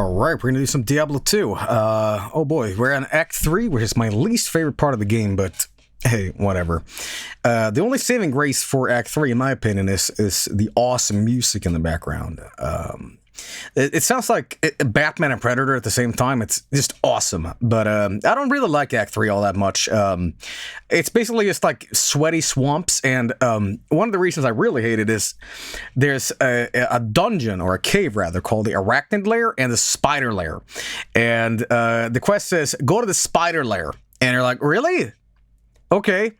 Alright, we're gonna do some Diablo 2. Oh boy, we're on Act 3, which is my least favorite part of the game, but hey, whatever. The only saving grace for Act 3, in my opinion, is the awesome music in the background. It sounds like Batman and Predator at the same time. It's just awesome. But I don't really like Act 3 all that much. It's basically just like sweaty swamps. And one of the reasons I really hate it is there's a dungeon, or a cave rather, called the Arachnid Layer and the Spider Layer. And the quest says, go to the Spider Layer. And you're like, really? Okay.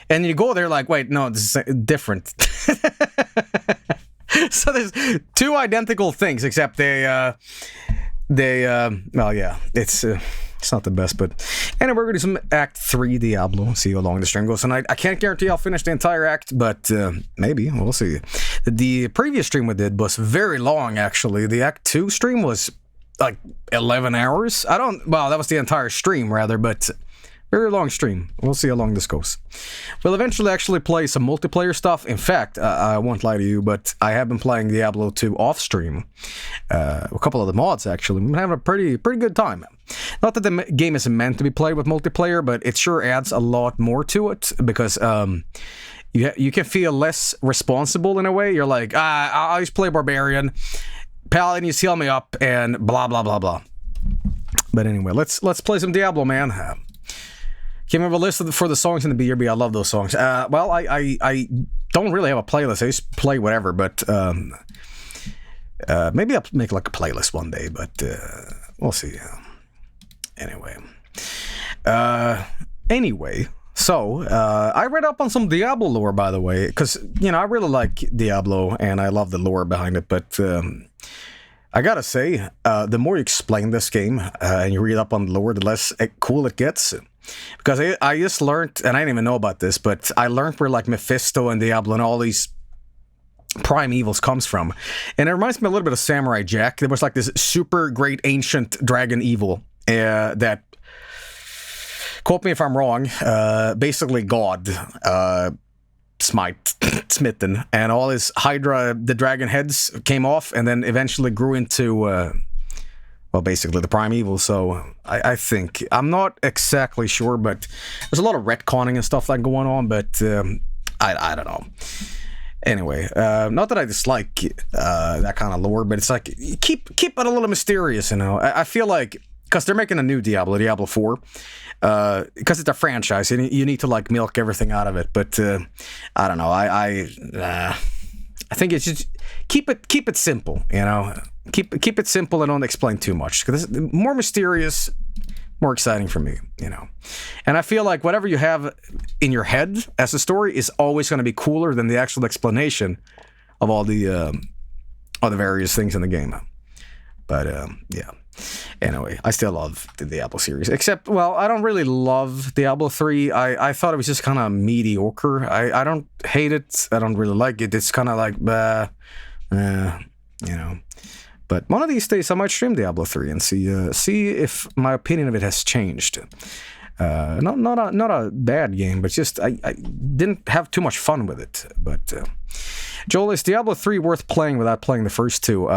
And you go there like, wait, no, this is different. So there's two identical things, except well, yeah, it's not the best, but anyway, we're gonna do some Act 3 Diablo, see how long the stream goes tonight. I can't guarantee I'll finish the entire act, but maybe, we'll see. The previous stream we did was very long, actually. The Act 2 stream was like 11 hours. Well, that was the entire stream, rather, but very long stream. We'll see how long this goes. We'll eventually actually play some multiplayer stuff. In fact, I won't lie to you, but I have been playing Diablo 2 off stream. A couple of the mods, actually. We've been having a pretty good time. Not that the game isn't meant to be played with multiplayer, but it sure adds a lot more to it, because you can feel less responsible in a way. You're like, I'll just play Barbarian. Paladin, you heal me up, and blah, blah, blah, blah. But anyway, let's play some Diablo, man. Came up with a list for the songs in the BRB. I love those songs. Well, I don't really have a playlist. I just play whatever, but maybe I'll make like a playlist one day, but we'll see. Anyway, so I read up on some Diablo lore, by the way, because, you know, I really like Diablo, and I love the lore behind it, but I gotta say, the more you explain this game, and you read up on the lore, the less cool it gets. Because I just learned, and I didn't even know about this, but I learned where like Mephisto and Diablo and all these prime evils comes from. And it reminds me a little bit of Samurai Jack. There was like this super great ancient dragon evil that, quote me if I'm wrong, basically God smitten, and all his Hydra, the dragon heads came off, and then eventually grew into well, basically the primeval. So I think, I'm not exactly sure, but there's a lot of retconning and stuff like going on, but I don't know. Anyway, not that I dislike that kind of lore, but it's like, keep it a little mysterious, you know. I feel like, because they're making a new Diablo 4, because it's a franchise, and you need to like milk everything out of it, but I don't know, I think it's just keep it simple, you know. Keep it simple and don't explain too much, because it's more mysterious, more exciting for me, you know. And I feel like whatever you have in your head as a story is always going to be cooler than the actual explanation of all the various things in the game. But yeah. Anyway, I still love the Diablo series, except, well, I don't really love Diablo 3. I thought it was just kind of mediocre. I don't hate it. I don't really like it. It's kind of like, you know. But one of these days I might stream Diablo 3 and see if my opinion of it has changed. Not a bad game, but just I didn't have too much fun with it. But Joel, is Diablo 3 worth playing without playing the first two?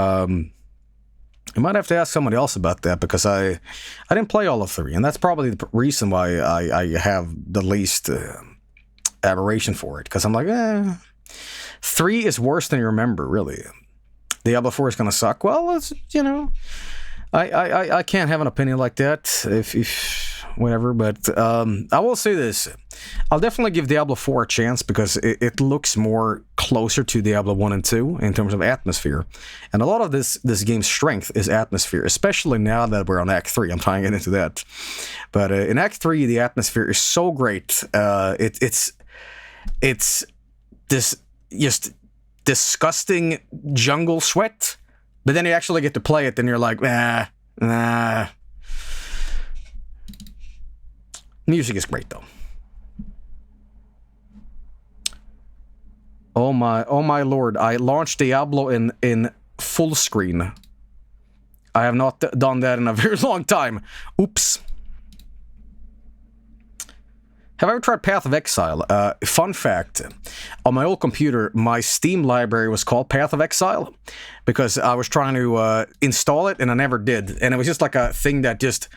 You might have to ask somebody else about that, because I didn't play all of 3, and that's probably the reason why I have the least admiration for it, because I'm like, 3 is worse than you remember, really. Diablo 4 is gonna suck. Well, it's, you know, I can't have an opinion like that, if whatever, but I will say this. I'll definitely give Diablo 4 a chance, because it looks more closer to Diablo 1 and 2 in terms of atmosphere. And a lot of this game's strength is atmosphere, especially now that we're on Act 3. I'm trying to get into that. But in Act 3, the atmosphere is so great. It's this just disgusting jungle sweat, but then you actually get to play it, and you're like, nah. Music is great, though. Oh my lord, I launched Diablo in full screen. I have not done that in a very long time. Oops. Have I ever tried Path of Exile? Fun fact, on my old computer, my Steam library was called Path of Exile because I was trying to install it and I never did. And it was just like a thing that just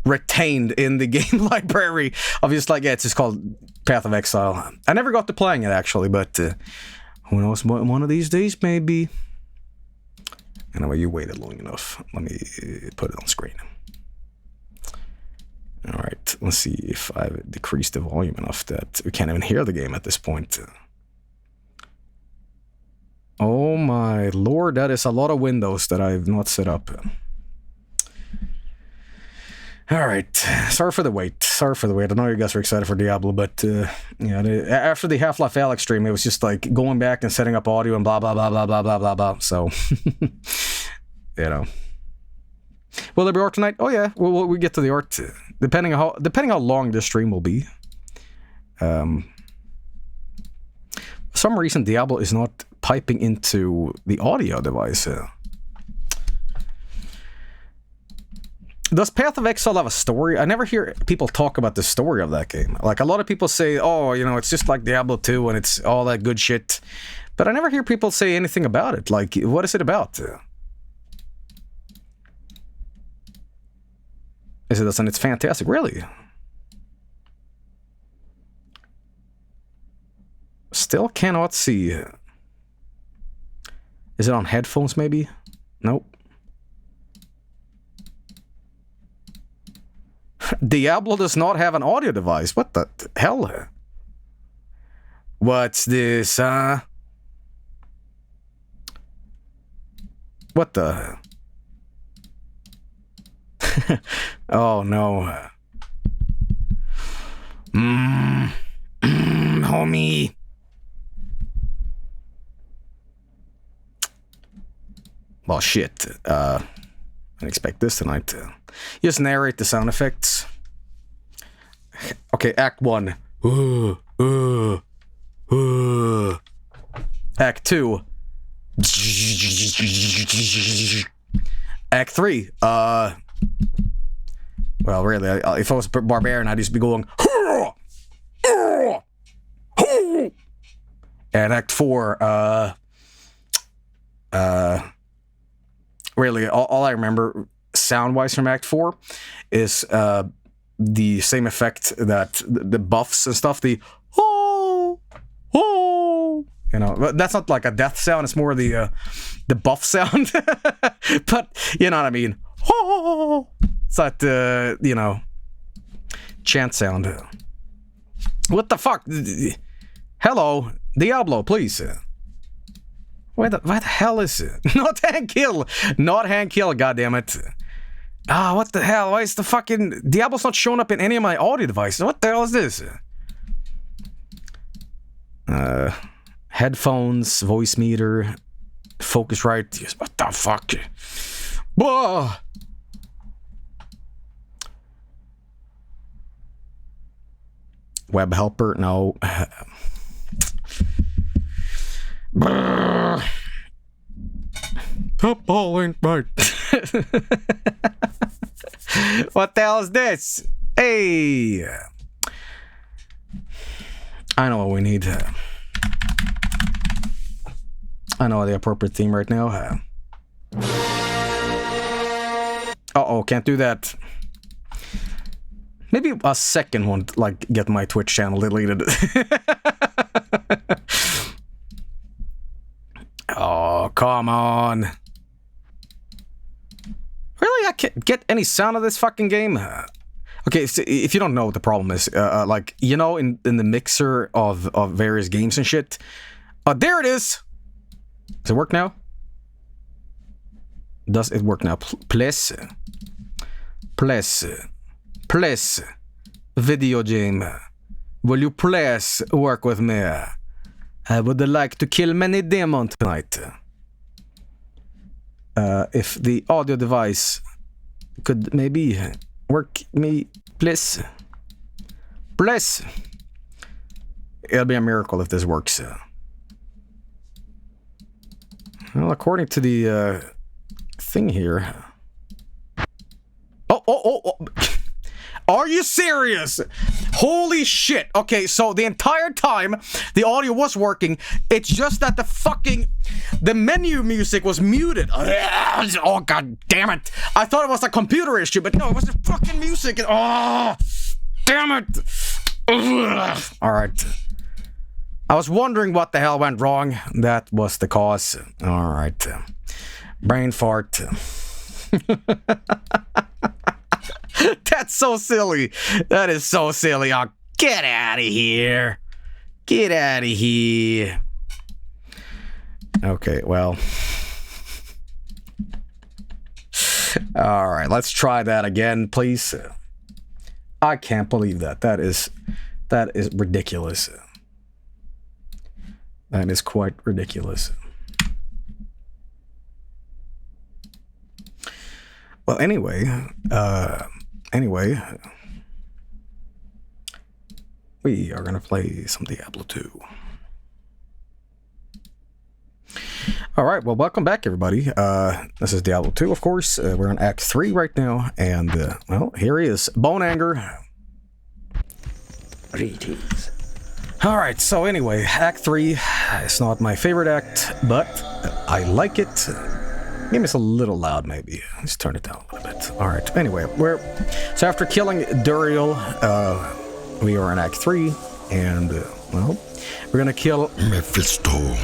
retained in the game library. I was just like, yeah, it's just called Path of Exile. I never got to playing it actually, but who knows, one of these days maybe. Anyway, you waited long enough. Let me put it on screen. Alright, let's see if I've decreased the volume enough that we can't even hear the game at this point. Oh my lord, that is a lot of windows that I've not set up. Alright, sorry for the wait. I know you guys are excited for Diablo, but yeah, after the Half-Life Alyx stream, it was just like going back and setting up audio and blah blah blah blah blah blah blah blah, so you know. Will there be art tonight? Oh yeah, we'll get to the art depending how long this stream will be. For some reason, Diablo is not piping into the audio device. Does Path of Exile have a story? I never hear people talk about the story of that game. Like, a lot of people say, oh, you know, it's just like Diablo 2 and it's all that good shit. But I never hear people say anything about it. Like, what is it about? Is it and it's fantastic? Really? Still cannot see. Is it on headphones, maybe? Nope. Diablo does not have an audio device. What the hell? What's this, What the... oh no. Homie. Well, shit. I didn't expect this tonight. Just narrate the sound effects. Okay, Act 1. Act 2. Act 3. Well, really, if I was a barbarian, I'd just be going... And Act 4, really, all I remember sound-wise from Act 4 is the same effect that the buffs and stuff, the oh, you know, that's not like a death sound, it's more the buff sound, but you know what I mean, oh, it's that, you know, chant sound. What the fuck? Hello, Diablo, please. Why the hell is it? Not Hank Hill! Not Hank Hill, goddammit. Ah, what the hell? Why is the fucking... Diablo's not showing up in any of my audio devices. What the hell is this? Headphones, voice meter, Focusrite. What the fuck? Whoa! Web helper? No. Top ball ain't right. What the hell is this? Hey, I know what we need. I know the appropriate theme right now. Uh-oh, can't do that. Maybe a second one, like, get my Twitch channel deleted. Oh, come on. Really? I can't get any sound of this fucking game? Okay, so if you don't know what the problem is, like, you know, in the mixer of various games and shit. There it is! Does it work now? Does it work now? Please. Video game. Will you please work with me? I would like to kill many demons tonight. If the audio device could maybe work me, please. Please. It'll be a miracle if this works. Well, according to the thing here... Oh! Are you serious? Holy shit. Okay, so the entire time the audio was working, it's just that the menu music was muted. Oh, god damn it. I thought it was a computer issue, but no, it was the fucking music. Oh, damn it. Alright. I was wondering what the hell went wrong. That was the cause. Alright. Brain fart. That's so silly. That is so silly. Oh, get out of here. Get out of here. Okay, well. Alright, let's try that again, please. I can't believe that. That is ridiculous. That is quite ridiculous. Well, anyway, we are gonna play some Diablo 2. All right, well, welcome back, everybody. This is Diablo 2, of course. We're on Act 3 right now, and, well, here he is, Bone Anger. Greetings. All right, so anyway, Act 3 is not my favorite act, but I like it. Maybe it's a little loud, maybe. Let's turn it down a little bit. All right, anyway, so after killing Duriel, we are in Act 3, and, well, we're gonna kill Mephisto.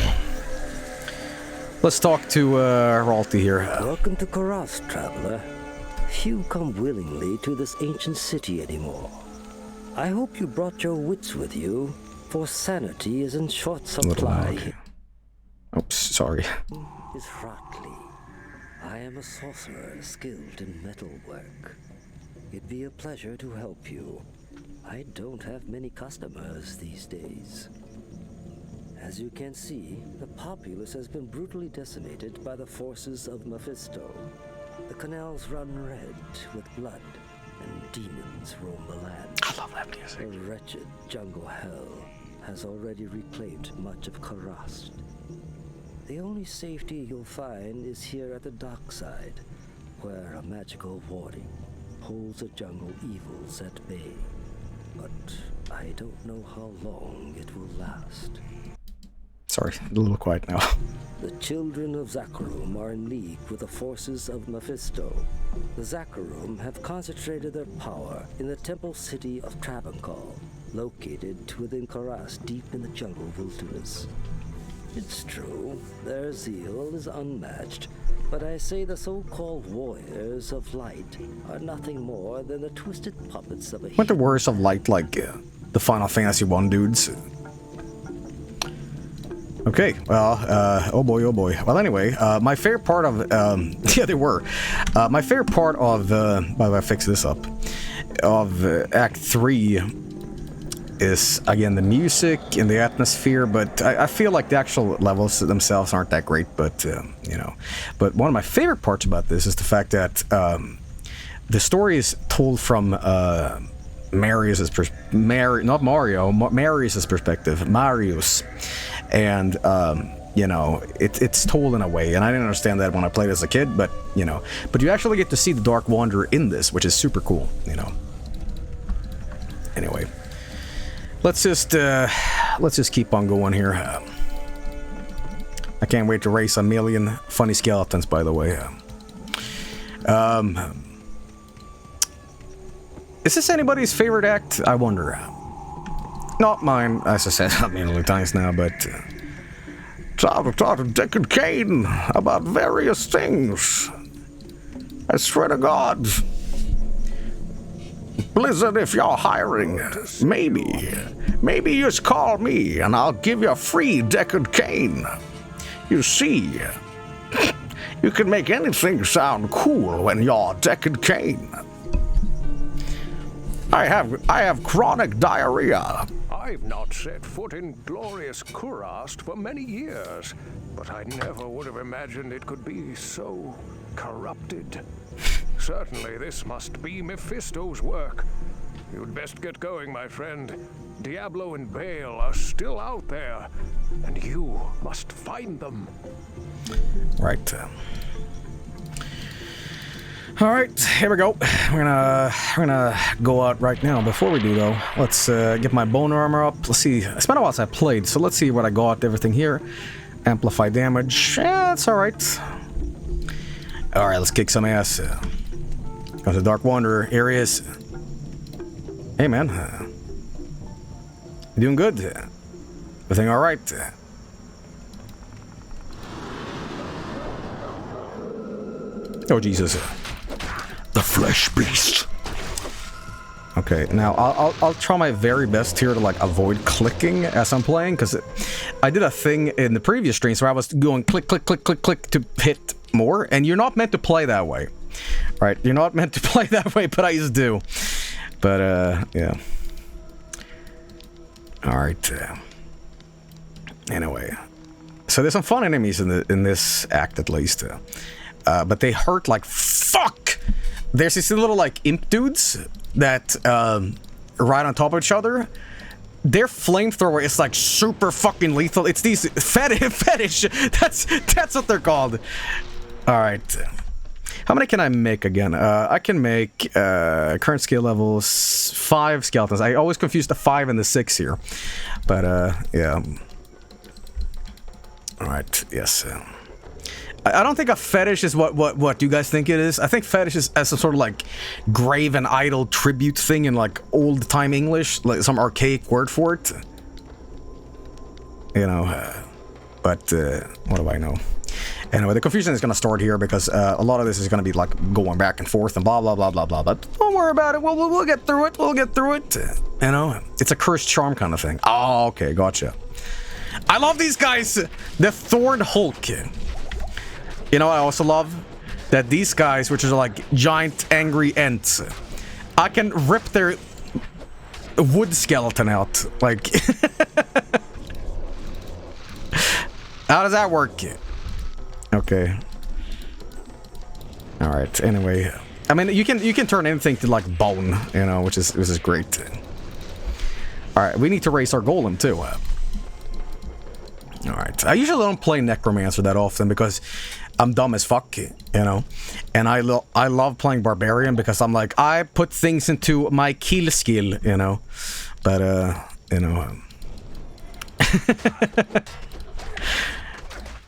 Let's talk to Ralti here. Welcome to Karas, traveler. Few come willingly to this ancient city anymore. I hope you brought your wits with you, for sanity is in short supply. Oops, sorry. Is Ratley. I am a sorcerer skilled in metalwork. It'd be a pleasure to help you. I don't have many customers these days. As you can see, the populace has been brutally decimated by the forces of Mephisto. The canals run red with blood, and demons roam the land. I love that music. The wretched jungle hell has already reclaimed much of Karast. The only safety you'll find is here at the dock side, where a magical warding holds the jungle evils at bay. But I don't know how long it will last. Sorry, a little quiet now. The children of Zakharum are in league with the forces of Mephisto. The Zakharum have concentrated their power in the temple city of Travancore, located within Karas deep in the jungle wilderness. It's true, their zeal is unmatched, but I say the so-called warriors of light are nothing more than the twisted puppets of a Weren't the warriors of light like the Final Fantasy 1 dudes? Okay, well, oh boy. Well, anyway, my favorite part of, yeah, they were. My favorite part of, by the way, I fix this up, of Act 3 is, again, the music and the atmosphere, but I feel like the actual levels themselves aren't that great, but, you know. But one of my favorite parts about this is the fact that the story is told from Marius's perspective, Marius. And, you know, it's told in a way, and I didn't understand that when I played as a kid, but, you know. But you actually get to see the Dark Wanderer in this, which is super cool, you know. Anyway. Let's just keep on going here. I can't wait to race a million funny skeletons, by the way. Is this anybody's favorite act? I wonder. Not mine, as I said a million times now, but... Time to talk to Dick and Kane about various things. I swear to God. Blizzard, if you're hiring, maybe you just call me and I'll give you a free Deckard Cane. You see, you can make anything sound cool when you're Deckard Cane. I have chronic diarrhea. I've not set foot in glorious Kurast for many years, but I never would have imagined it could be so corrupted. Certainly this must be Mephisto's work. You'd best get going, my friend. Diablo and Baal are still out there, and you must find them. Right. Alright, here we go. We're gonna go out right now. Before we do though, let's get my bone armor up. Let's see. It's been a while since I played, so let's see what I got. Everything here. Amplify damage. Yeah, it's alright. Alright, let's kick some ass. Got the Dark Wanderer. Here he is. Hey man. You doing good? Everything alright? Oh Jesus. The flesh beast. Okay, now I'll try my very best here to like avoid clicking as I'm playing, because I did a thing in the previous streams where I was going click, click, click, click, click to hit more, and you're not meant to play that way, right? You're not meant to play that way, but I just do. But yeah. All right. Anyway, so there's some fun enemies in this act at least, but they hurt like fuck. There's these little like imp dudes that ride on top of each other. Their flamethrower is like super fucking lethal. It's these fetish. That's what they're called. All right. How many can I make again? I can make current skill levels 5 skeletons. I always confuse the 5 and the 6 here, but yeah. All right. Yes. I don't think a fetish is what you guys think it is. I think fetish is as a sort of like grave and idol tribute thing in like old time English, like some archaic word for it. You know, but what do I know? Anyway, the confusion is going to start here because a lot of this is going to be like going back and forth and blah blah blah blah blah. But don't worry about it. We'll get through it. We'll get through it. You know, it's a cursed charm kind of thing. Oh, okay, gotcha. I love these guys. The Thorn Hulk. You know, I also love that these guys, which are like giant angry ents, I can rip their wood skeleton out. Like, how does that work? Okay. All right. Anyway, I mean, you can turn anything to like bone, you know, which is great. All right, we need to raise our golem too. All right. I usually don't play Necromancer that often because I'm dumb as fuck, you know, and I love playing Barbarian because I'm like, I put things into my kill skill, you know, but you know,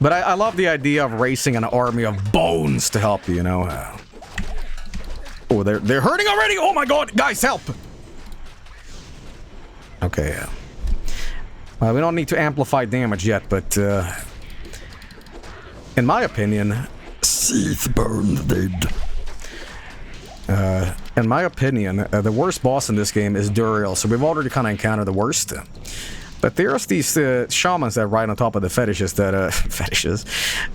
but I love the idea of racing an army of bones to help you, you know. Oh, they're hurting already. Oh my god, guys, help. Okay. Well, we don't need to amplify damage yet, but in my opinion, Seeth burn the dead. In my opinion, the worst boss in this game is Duriel, so we've already kind of encountered the worst. But there's these shamans that ride on top of the fetishes that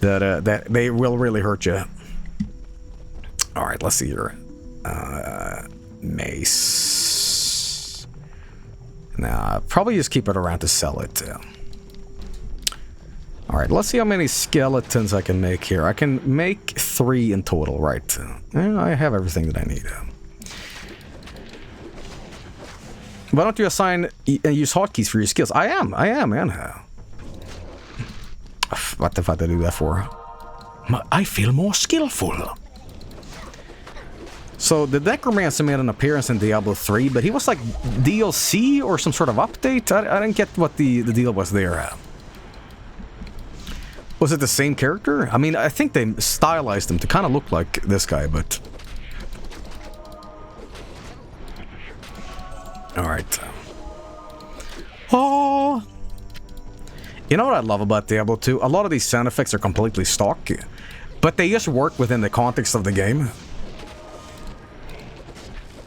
that they will really hurt you. All right, let's see here. Mace. Nah, probably just keep it around to sell it. All right, let's see how many skeletons I can make here. I can make 3 in total, right? I have everything that I need. Why don't you assign and use hotkeys for your skills? I am, man. What the fuck did I do that for? I feel more skillful. So the Necromancer made an appearance in Diablo 3, but he was like DLC or some sort of update? I didn't get what the deal was there. Was it the same character? I mean, I think they stylized him to kind of look like this guy, but... Alright. Oh! You know what I love about Diablo 2? A lot of these sound effects are completely stock, but they just work within the context of the game.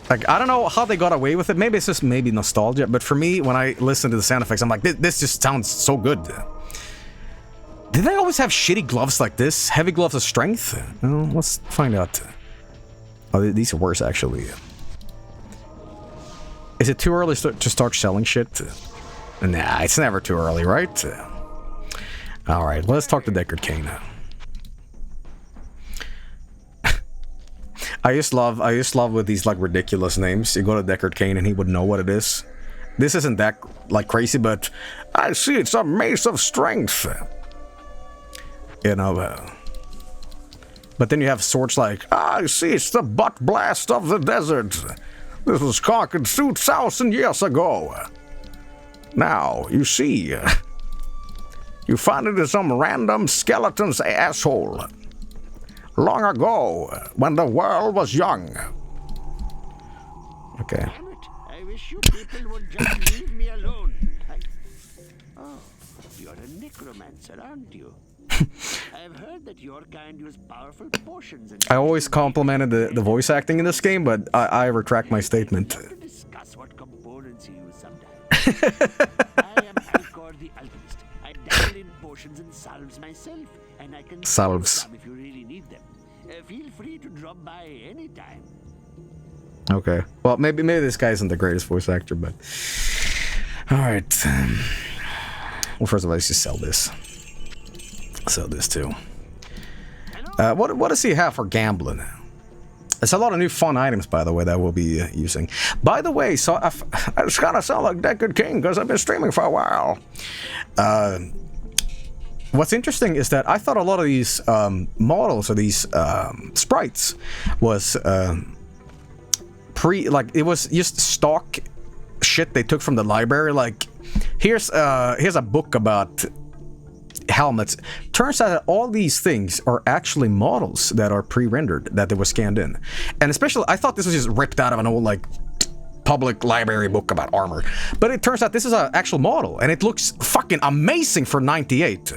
Like, I don't know how they got away with it. Maybe it's just nostalgia, but for me, when I listen to the sound effects, I'm like, this just sounds so good. Did they always have shitty gloves like this? Heavy gloves of strength? Well, let's find out. Oh, these are worse, actually. Is it too early to start selling shit? Nah, it's never too early, right? Alright, let's talk to Deckard Cain now. I just love with these like ridiculous names. You go to Deckard Cain and he would know what it is. This isn't that like crazy, but I see it's a mace of strength. You know, But then you have swords like, I see, it's the butt blast of the desert. This was conquered 2,000 years ago. Now, you see, you found it in some random skeleton's asshole. Long ago, when the world was young. Okay. Damn it. I wish you people would just leave me alone. Oh, you're a necromancer, aren't you? I've heard that your kind use powerful potions and... I always complimented the voice acting in this game, but I retract my statement. To discuss what components you use sometimes. I am Alcor the Alchemist. I dabble in potions and salves myself, and I can Salves. sell some if you really need them. Feel free to drop by anytime. Okay. Well, maybe this guy isn't the greatest voice actor, but... Alright. Well, first of all, let's just sell this. Sell this too. What does he have for gambling? There's a lot of new fun items, by the way, that we'll be using. By the way, so I just gotta sound like Deckard King because I've been streaming for a while. What's interesting is that I thought a lot of these models or these sprites was it was just stock shit they took from the library. Like, here's a book about helmets. Turns out that all these things are actually models that are pre-rendered that they were scanned in. And especially, I thought this was just ripped out of an old, like, public library book about armor. But it turns out this is an actual model, and it looks fucking amazing for 98.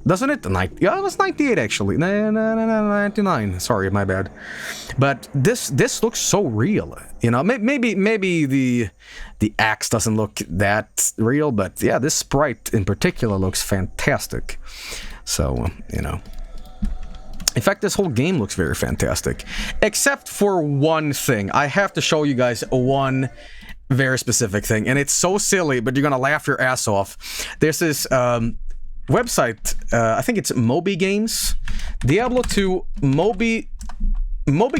Doesn't it? Yeah, it was 98 actually. No, 99. Sorry, my bad. But this looks so real. You know, maybe the axe doesn't look that real, but yeah, this sprite in particular looks fantastic. So, you know. In fact, this whole game looks very fantastic. Except for one thing. I have to show you guys one very specific thing. And it's so silly, but you're gonna laugh your ass off. There's this website, I think it's Moby Games. Diablo 2 Moby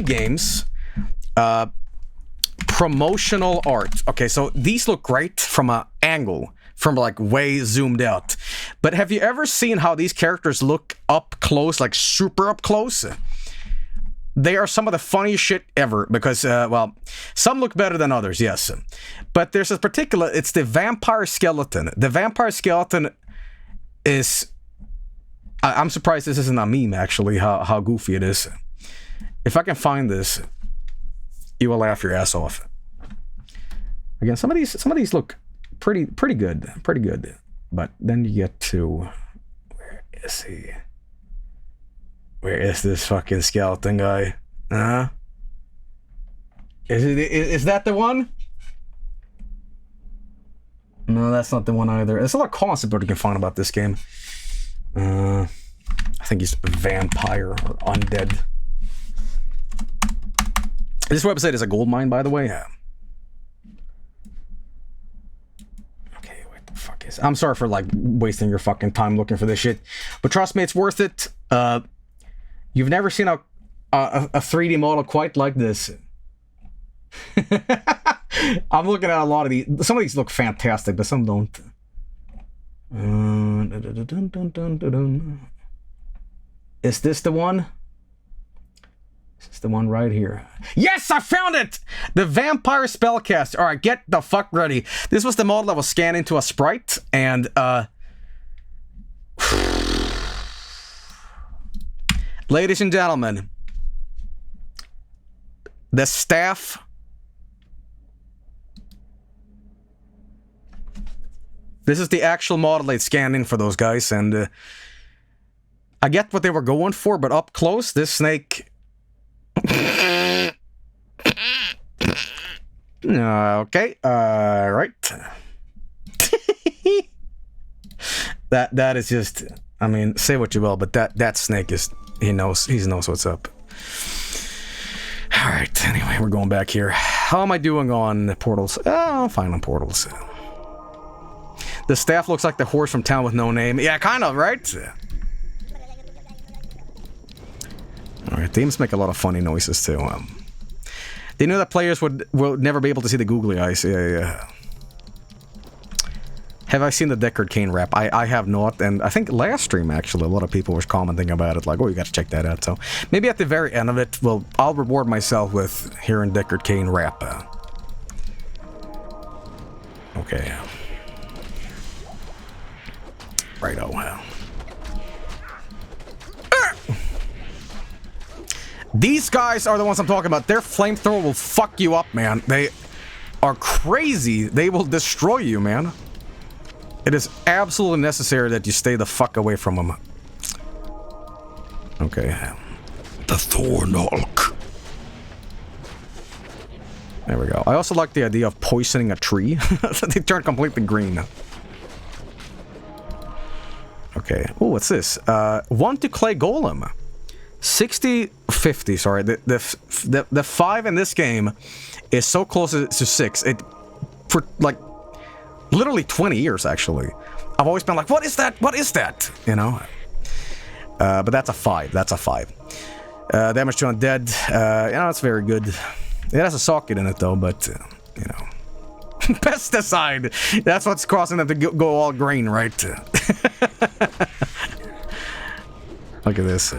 Games promotional art. Okay, so these look great from an angle, from like way zoomed out. But have you ever seen how these characters look up close, like super up close? They are some of the funniest shit ever because, well, some look better than others, yes. But there's a particular, it's the Vampire Skeleton. The Vampire Skeleton is... I'm surprised this isn't a meme, actually, how goofy it is. If I can find this, you will laugh your ass off. Again, some of these look pretty good. But then you get to... Where is he? Where is this fucking skeleton guy? Huh? Is that the one? No, that's not the one either. There's a lot of concept art you can find about this game. I think he's vampire or undead. This website is a gold mine, by the way. Okay, what the fuck is... I'm sorry for, like, wasting your fucking time looking for this shit. But trust me, it's worth it. You've never seen a 3D model quite like this. I'm looking at a lot of these. Some of these look fantastic, but some don't. Is this the one? Is this the one right here? Yes, I found it! The Vampire Spellcaster. Alright, get the fuck ready. This was the model that was scanned into a sprite, and ladies and gentlemen, the staff... This is the actual model they scanned in for those guys, and I get what they were going for, but up close, this snake... Okay, right. That is just... I mean, say what you will, but that snake is... He knows what's up. Alright, anyway, we're going back here. How am I doing on portals? Oh, I'm fine on portals. The staff looks like the horse from Town with No Name. Yeah, kind of, right? Alright, demons make a lot of funny noises, too. They knew that players will never be able to see the googly eyes. Yeah. Have I seen the Deckard Cain rap? I have not, and I think last stream, actually, a lot of people were commenting about it, like, oh, you gotta check that out, so maybe at the very end of it, I'll reward myself with hearing Deckard Cain rap. Okay. Righto. These guys are the ones I'm talking about. Their flamethrower will fuck you up, man. They are crazy. They will destroy you, man. It is absolutely necessary that you stay the fuck away from them. Okay. The Thornhawk. There we go. I also like the idea of poisoning a tree. They turn completely green. Okay. Oh, what's this? 1 to clay golem. 50, sorry. The 5 in this game is so close to 6. It for like literally 20 years actually. I've always been like, what is that? What is that? You know. But that's a 5. That's a 5. Damage to undead. You know, it's very good. It has a socket in it though, but you know. Pesticide. That's what's causing them to go all green, right? Look at this.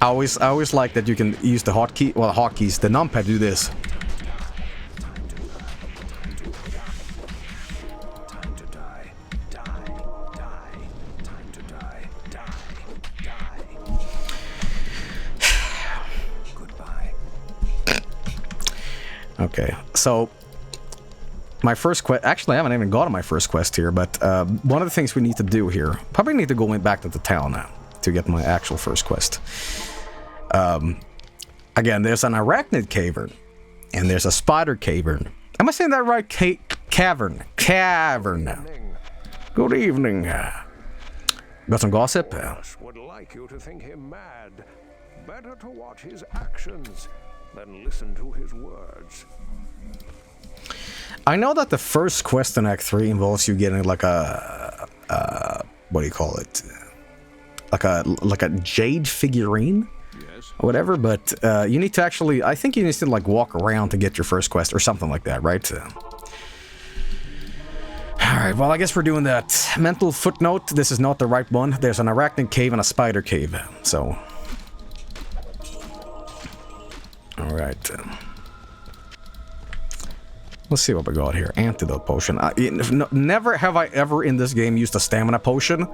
I always like that you can use the hotkey, well, hotkeys, the numpad to do this. Time to die, die, die. Time to die, die, die. Goodbye. Okay, so my first quest. Actually, I haven't even gotten my first quest here, but one of the things we need to do here, probably need to go back to the town now to get my actual first quest. Again, there's an Arachnid cavern, and there's a spider cavern. Am I saying that right? Cavern. Good evening. Got some gossip? Would like you to think him mad. Better to watch his actions than listen to his words. I know that the first quest in Act 3 involves you getting like a what do you call it? Like a jade figurine? Yes. Or whatever, but you need to actually, I think you need to like walk around to get your first quest or something like that, right? Alright, well, I guess we're doing that. Mental footnote, this is not the right one. There's an Arachnid cave and a spider cave, so... Alright. Let's see what we got here. Antidote Potion. Never have I ever in this game used a stamina potion,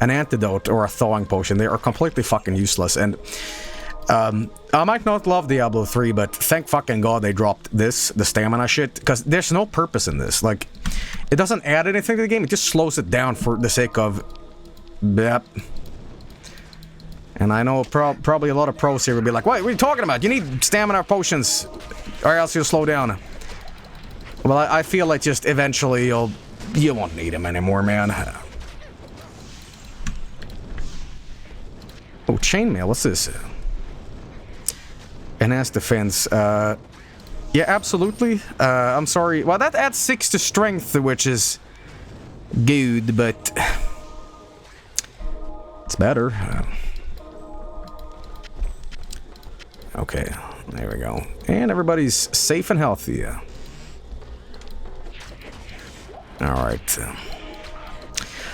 an antidote, or a thawing potion. They are completely fucking useless. And I might not love Diablo 3, but thank fucking God they dropped this, the stamina shit, because there's no purpose in this. Like, it doesn't add anything to the game. It just slows it down for the sake of... Yep. And I know probably a lot of pros here would be like, what are you talking about? You need stamina potions, or else you'll slow down. Well, I feel like just eventually you won't need them anymore, man. Oh, chainmail, what's this? Enhanced defense. Yeah, absolutely. I'm sorry. Well, that adds 6 to strength, which is good, but it's better. Okay, there we go. And everybody's safe and healthy. Alright.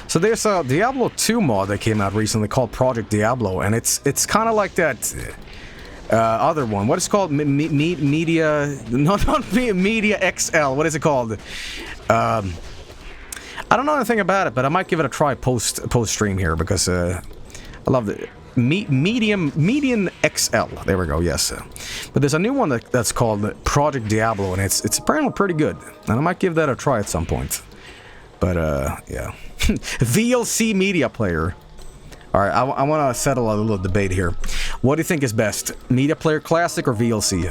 So there's a Diablo 2 mod that came out recently called Project Diablo, and it's kind of like that other one. What is it called? Media... Not Media XL. What is it called? I don't know anything about it, but I might give it a try post-stream here, because I love it. Median XL. There we go, yes. But there's a new one that's called Project Diablo, and it's apparently pretty good. And I might give that a try at some point. But, yeah. VLC Media Player. Alright, I want to settle a little debate here. What do you think is best? Media Player Classic or VLC?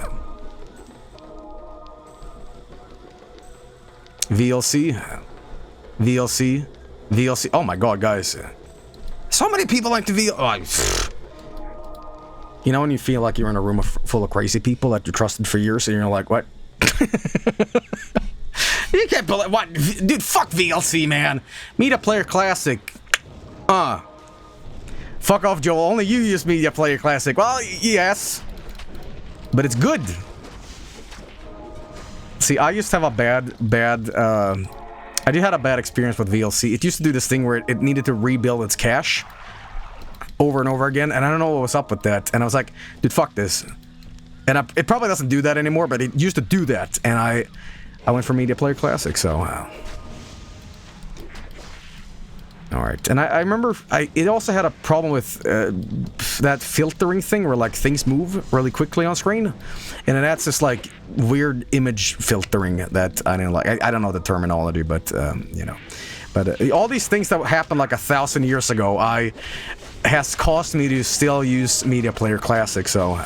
VLC? VLC? VLC? Oh my god, guys. So many people like to VLC. You know when you feel like you're in a room full of crazy people that you trusted for years, and you're like, what? You can't believe what, dude? Fuck VLC, man. Media Player Classic. Fuck off, Joel. Only you use Media Player Classic. Well, yes, but it's good. See, I used to have a I had a bad experience with VLC. It used to do this thing where it needed to rebuild its cache over and over again, and I don't know what was up with that. And I was like, dude, fuck this. And it probably doesn't do that anymore, but it used to do that. And I went for Media Player Classic, so... Alright, and I remember it also had a problem with that filtering thing where like things move really quickly on screen, and then that's just like weird image filtering that I didn't like. I don't know the terminology, but you know, but all these things that happened like 1,000 years ago, has caused me to still use Media Player Classic. So,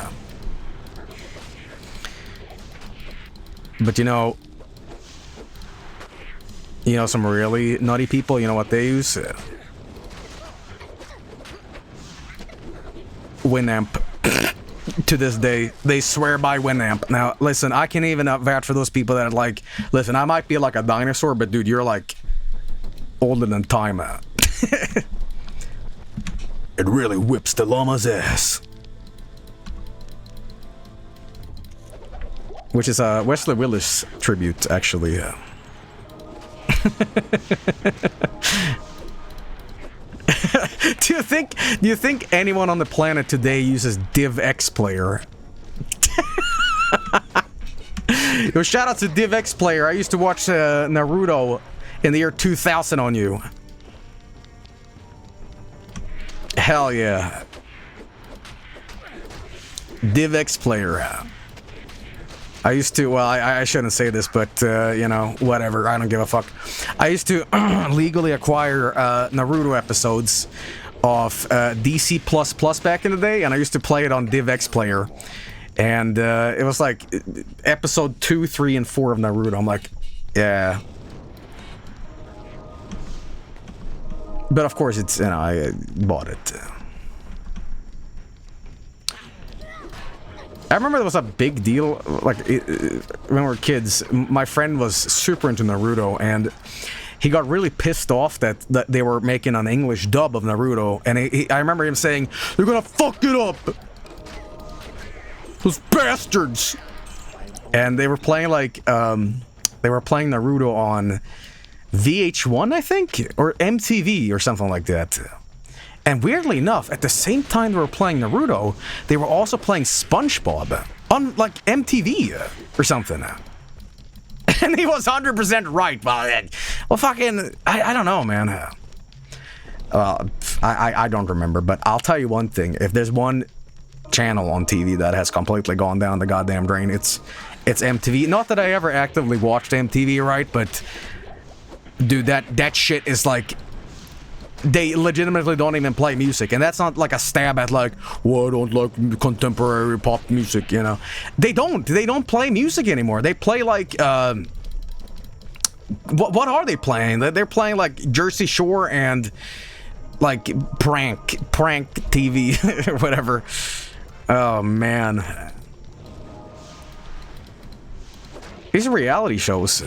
but you know, some really nutty people, you know what they use? Winamp. To this day, they swear by Winamp. Now, listen, I can't even vouch for those people that are like, listen, I might be like a dinosaur, but dude, you're like older than time. It really whips the llama's ass. Which is a Wesley Willis tribute, actually. Do you think anyone on the planet today uses DivX Player? Yo, shout out to DivX Player. I used to watch Naruto in the year 2000 on you. Hell yeah. DivX Player. I used to, well, I shouldn't say this, but, you know, whatever, I don't give a fuck. I used to legally acquire Naruto episodes of DC++ back in the day, and I used to play it on DivX Player. And it was like episode 2, 3, and 4 of Naruto. I'm like, yeah. But of course, it's, you know, I bought it. I remember there was a big deal, like, when we were kids, my friend was super into Naruto, and he got really pissed off that they were making an English dub of Naruto, and I remember him saying, "They're gonna fuck it up! Those bastards!" And they were playing, like, Naruto on VH1, I think? Or MTV, or something like that. And weirdly enough, at the same time they were playing Naruto, they were also playing SpongeBob on, like, MTV or something. And he was 100% right. Well, fucking, I don't know, man. I don't remember, but I'll tell you one thing. If there's one channel on TV that has completely gone down the goddamn drain, it's MTV. Not that I ever actively watched MTV, right? But, dude, that shit is like... They legitimately don't even play music, and that's not like a stab at like, well, I don't like contemporary pop music, you know. They don't play music anymore. They play like, what are they playing? They're playing like Jersey Shore and like prank TV or whatever. Oh man. These are reality shows.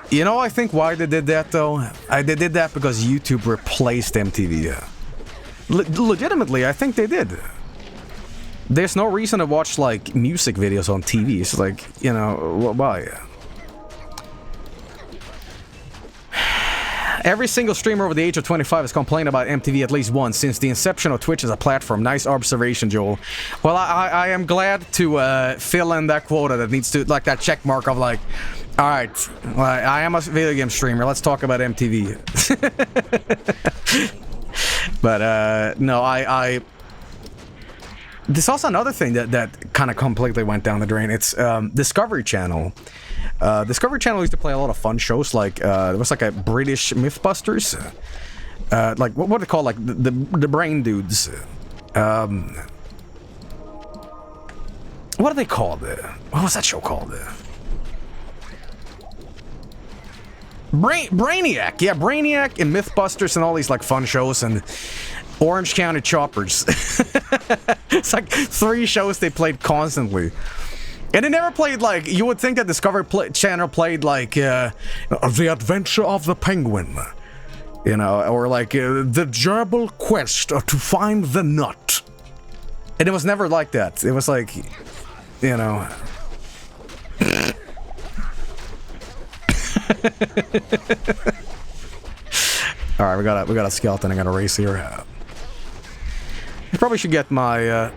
You know, I think why they did that, though? They did that because YouTube replaced MTV. Legitimately, I think they did. There's no reason to watch, like, music videos on TV. It's like, you know, why? Every single streamer over the age of 25 has complained about MTV at least once since the inception of Twitch as a platform. Nice observation, Joel. Well, I am glad to fill in that quota that needs to, like, that check mark of, like, alright, well, I am a video game streamer. Let's talk about MTV. But, no, there's also another thing that kind of completely went down the drain. It's Discovery Channel. Discovery Channel used to play a lot of fun shows, like, there was like a British Mythbusters. Like, what do they call, like, the brain dudes? What are they called? What was that show called? Brainiac, yeah, Brainiac and Mythbusters and all these like fun shows and Orange County Choppers. It's like 3 shows they played constantly. And they never played like, you would think that Discovery Channel played like The Adventure of the Penguin. You know, or like The Gerbil Quest to Find the Nut. And it was never like that. It was like, you know... Alright, we got a skeleton I gotta race here. I probably should get my,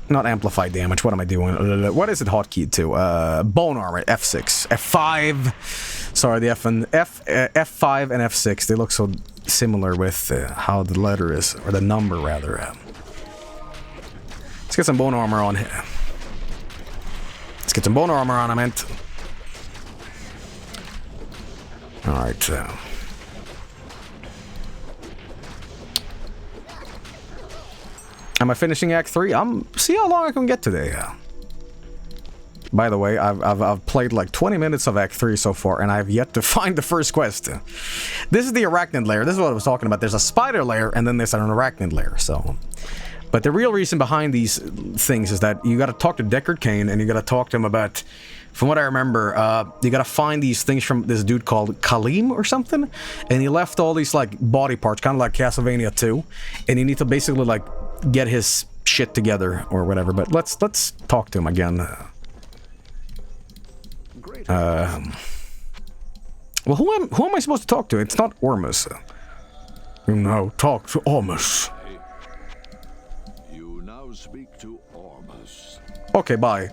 not amplified damage, what am I doing? What is it hotkeyed to? Bone armor, F6. F5! Sorry, the F5 and F6, they look so similar with how the letter is, or the number rather. Let's get some bone armor on here. Let's get some bone armor on, I meant. Alright, am I finishing Act 3? See how long I can get today. By the way, I've played like 20 minutes of Act 3 so far, and I've yet to find the first quest. This is the Arachnid Layer. This is what I was talking about. There's a spider layer, and then there's an Arachnid Layer, so... But the real reason behind these things is that you gotta talk to Deckard Cain, and you gotta talk to him about... From what I remember, you gotta find these things from this dude called Kaleem or something, and he left all these, like, body parts, kind of like Castlevania 2, and you need to basically, like, get his shit together or whatever. But let's talk to him again. Well, who am I supposed to talk to? It's not Ormus. You now talk to Ormus. You now speak to Ormus. Okay, bye.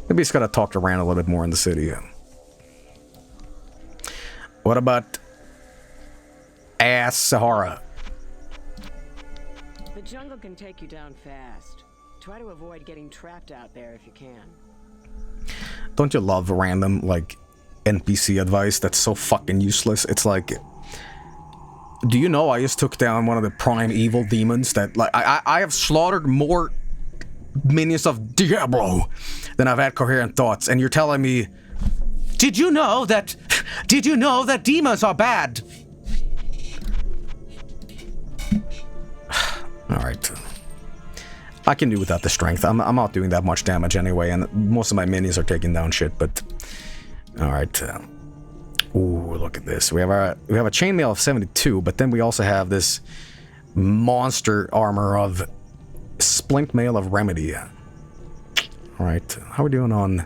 Maybe he's gotta talk to Rand a little bit more in the city. What about Sahara? The jungle can take you down fast. Try to avoid getting trapped out there if you can. Don't you love random, like, NPC advice that's so fucking useless? It's like... Do you know I just took down one of the prime evil demons that, like, I have slaughtered more minions of Diablo than I've had coherent thoughts, and you're telling me... Did you know that demons are bad? Alright. I can do without the strength. I'm not doing that much damage anyway, and most of my minions are taking down shit, but... Alright. Ooh, look at this. We have a chainmail of 72, but then we also have this monster armor of splint mail of remedy. Alright. How are we doing on...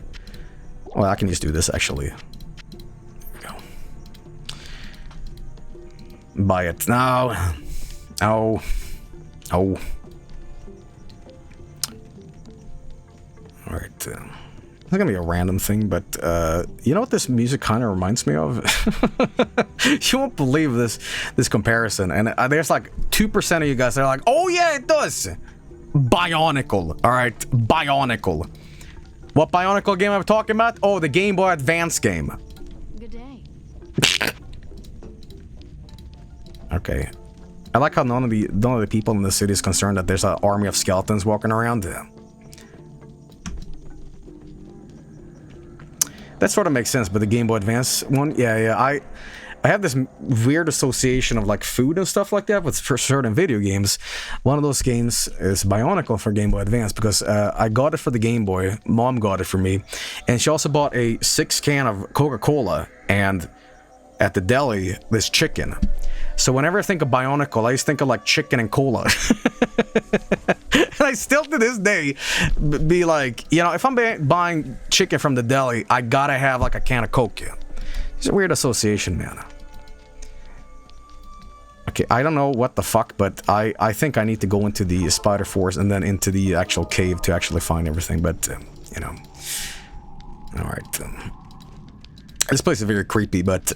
Well, I can just do this, actually. There we go. Buy it now. Oh. Oh. Alright, it's gonna be a random thing, but, you know what this music kind of reminds me of? You won't believe this comparison, and there's like 2% of you guys that are like, oh yeah, it does! Bionicle, alright? Bionicle. What Bionicle game I'm talking about? Oh, the Game Boy Advance game. Good day. Okay. I like how none of the people in the city is concerned that there's an army of skeletons walking around. That sort of makes sense, but the Game Boy Advance one, yeah, I have this weird association of like food and stuff like that with certain video games. One of those games is Bionicle for Game Boy Advance because I got it for the Game Boy. Mom got it for me, and she also bought a 6-can of Coca-Cola and at the deli this chicken. So whenever I think of Bionicle, I just think of like chicken and cola. And I still to this day be like, you know, if I'm buying chicken from the deli, I gotta have like a can of Coke. It's a weird association, man. Okay, I don't know what the fuck, but I think I need to go into the spider forest and then into the actual cave to actually find everything, but, you know. Alright. This place is very creepy, but,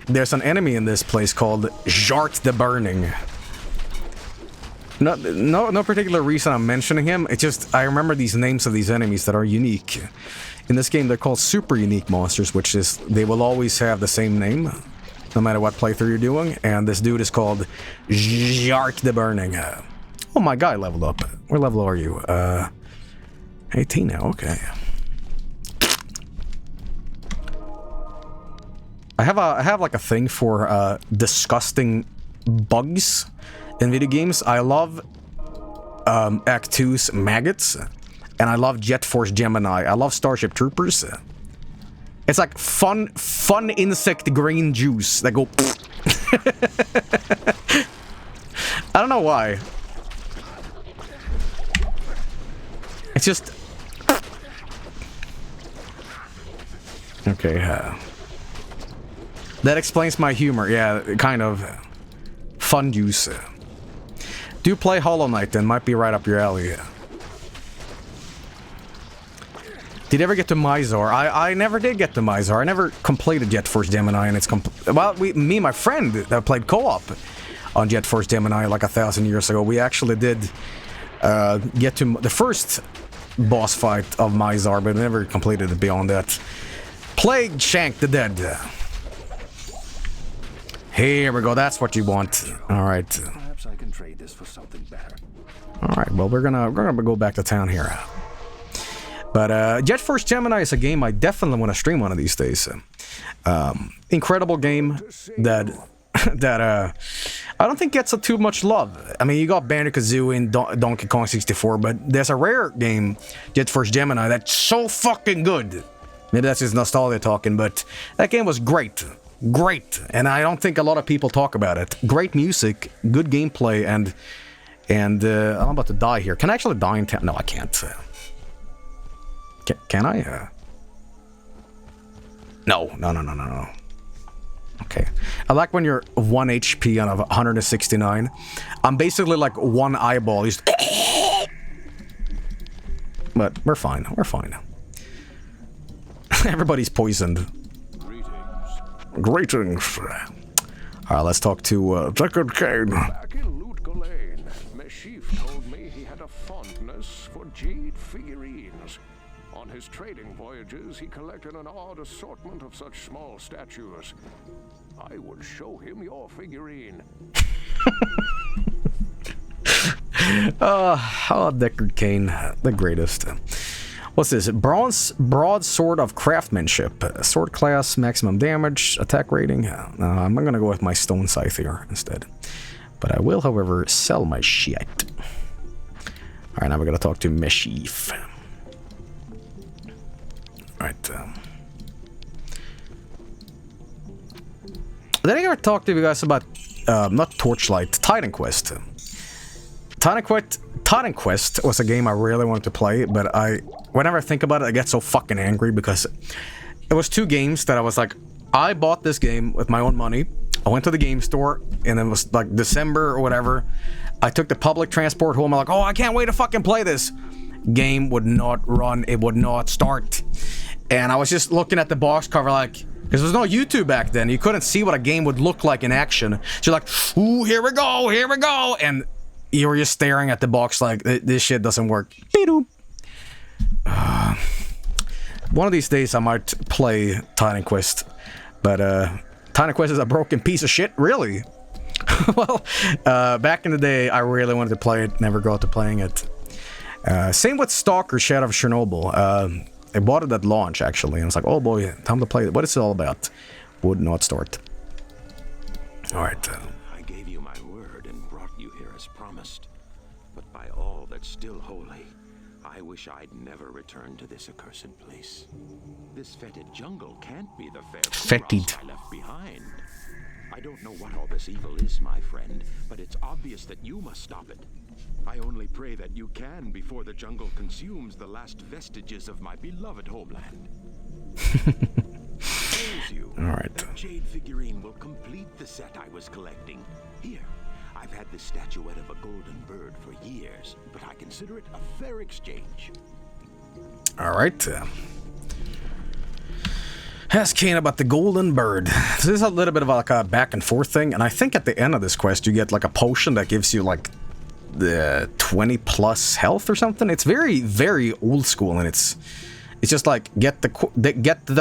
there's an enemy in this place called Jart the Burning. No particular reason I'm mentioning him. It's just I remember these names of these enemies that are unique. In this game, they're called super unique monsters, which is they will always have the same name, no matter what playthrough you're doing. And this dude is called Jart the Burning. Oh, my guy leveled up. What level are you? 18 now. Okay. I have like a thing for disgusting bugs in video games. I love Act 2's maggots, and I love Jet Force Gemini. I love Starship Troopers. It's like fun insect green juice that go. I don't know why. It's just. Okay, that explains my humor. Yeah, kind of. Fun juice. Do play Hollow Knight then, might be right up your alley. Did you ever get to Mizar? I never did get to Mizar. I never completed Jet Force Gemini, and it's well, me and my friend that played co-op on Jet Force Gemini like 1,000 years ago. We actually did get to the first boss fight of Mizar, but never completed it beyond that. Plague Shank the Dead. Here we go. That's what you want. All right. Perhaps I can trade this for something better. All right. Well, we're gonna go back to town here. But Jet Force Gemini is a game I definitely want to stream one of these days. Incredible game that I don't think gets too much love. I mean, you got Banjo-Kazooie and Donkey Kong 64, but there's a rare game, Jet Force Gemini, that's so fucking good. Maybe that's just nostalgia talking, but that game was great. Great. And I don't think a lot of people talk about it. Great music, good gameplay, and I'm about to die here. Can I actually die in town? No, I can't. Can I? No. Okay. I like when you're 1 HP out of 169. I'm basically like one eyeball. But we're fine. We're fine. Everybody's poisoned. Greetings. Alright, let's talk to Deckard Cain. Back in Loot Ghislaine, Meshif told me he had a fondness for jade figurines. On his trading voyages, he collected an odd assortment of such small statues. I would show him your figurine. Deckard Cain, the greatest. What's this? Bronze Broadsword of Craftsmanship. Sword class, maximum damage, attack rating. I'm gonna go with my Stone Scythe here instead. But I will, however, sell my shit. Alright, now we're gonna talk to Meshif. Alright. Did I ever talk to you guys about, not Torchlight, Titan Quest? Titan Quest was a game I really wanted to play, but whenever I think about it, I get so fucking angry because it was two games that I was like, I bought this game with my own money. I went to the game store, and it was like December or whatever. I took the public transport home. I'm like, oh, I can't wait to fucking play this. Game would not run. It would not start. And I was just looking at the box cover like, because there was no YouTube back then. You couldn't see what a game would look like in action. So you're like, ooh, here we go. And you were just staring at the box like, this shit doesn't work. One of these days I might play Titan Quest. But Titan Quest is a broken piece of shit, really. Well, back in the day, I really wanted to play it, never got to playing it. Same with Stalker Shadow of Chernobyl. I bought it at launch, actually, and I was like, oh boy, time to play it. What is it all about? Would not start. Alright. I gave you my word and brought you here as promised. But by all that's still holy, I wish I'd never returned to this accursed place. This fetid jungle can't be the fair Fetid. I left behind. I don't know what all this evil is, my friend, but it's obvious that you must stop it. I only pray that you can before the jungle consumes the last vestiges of my beloved homeland. All right. That jade figurine will complete the set I was collecting. Here, I've had this statuette of a golden bird for years, but I consider it a fair exchange. All right. Ask Cain about the golden bird. This is a little bit of like a back and forth thing, and I think at the end of this quest you get like a potion that gives you like the 20 plus health or something. It's very, very old school, and it's just like get the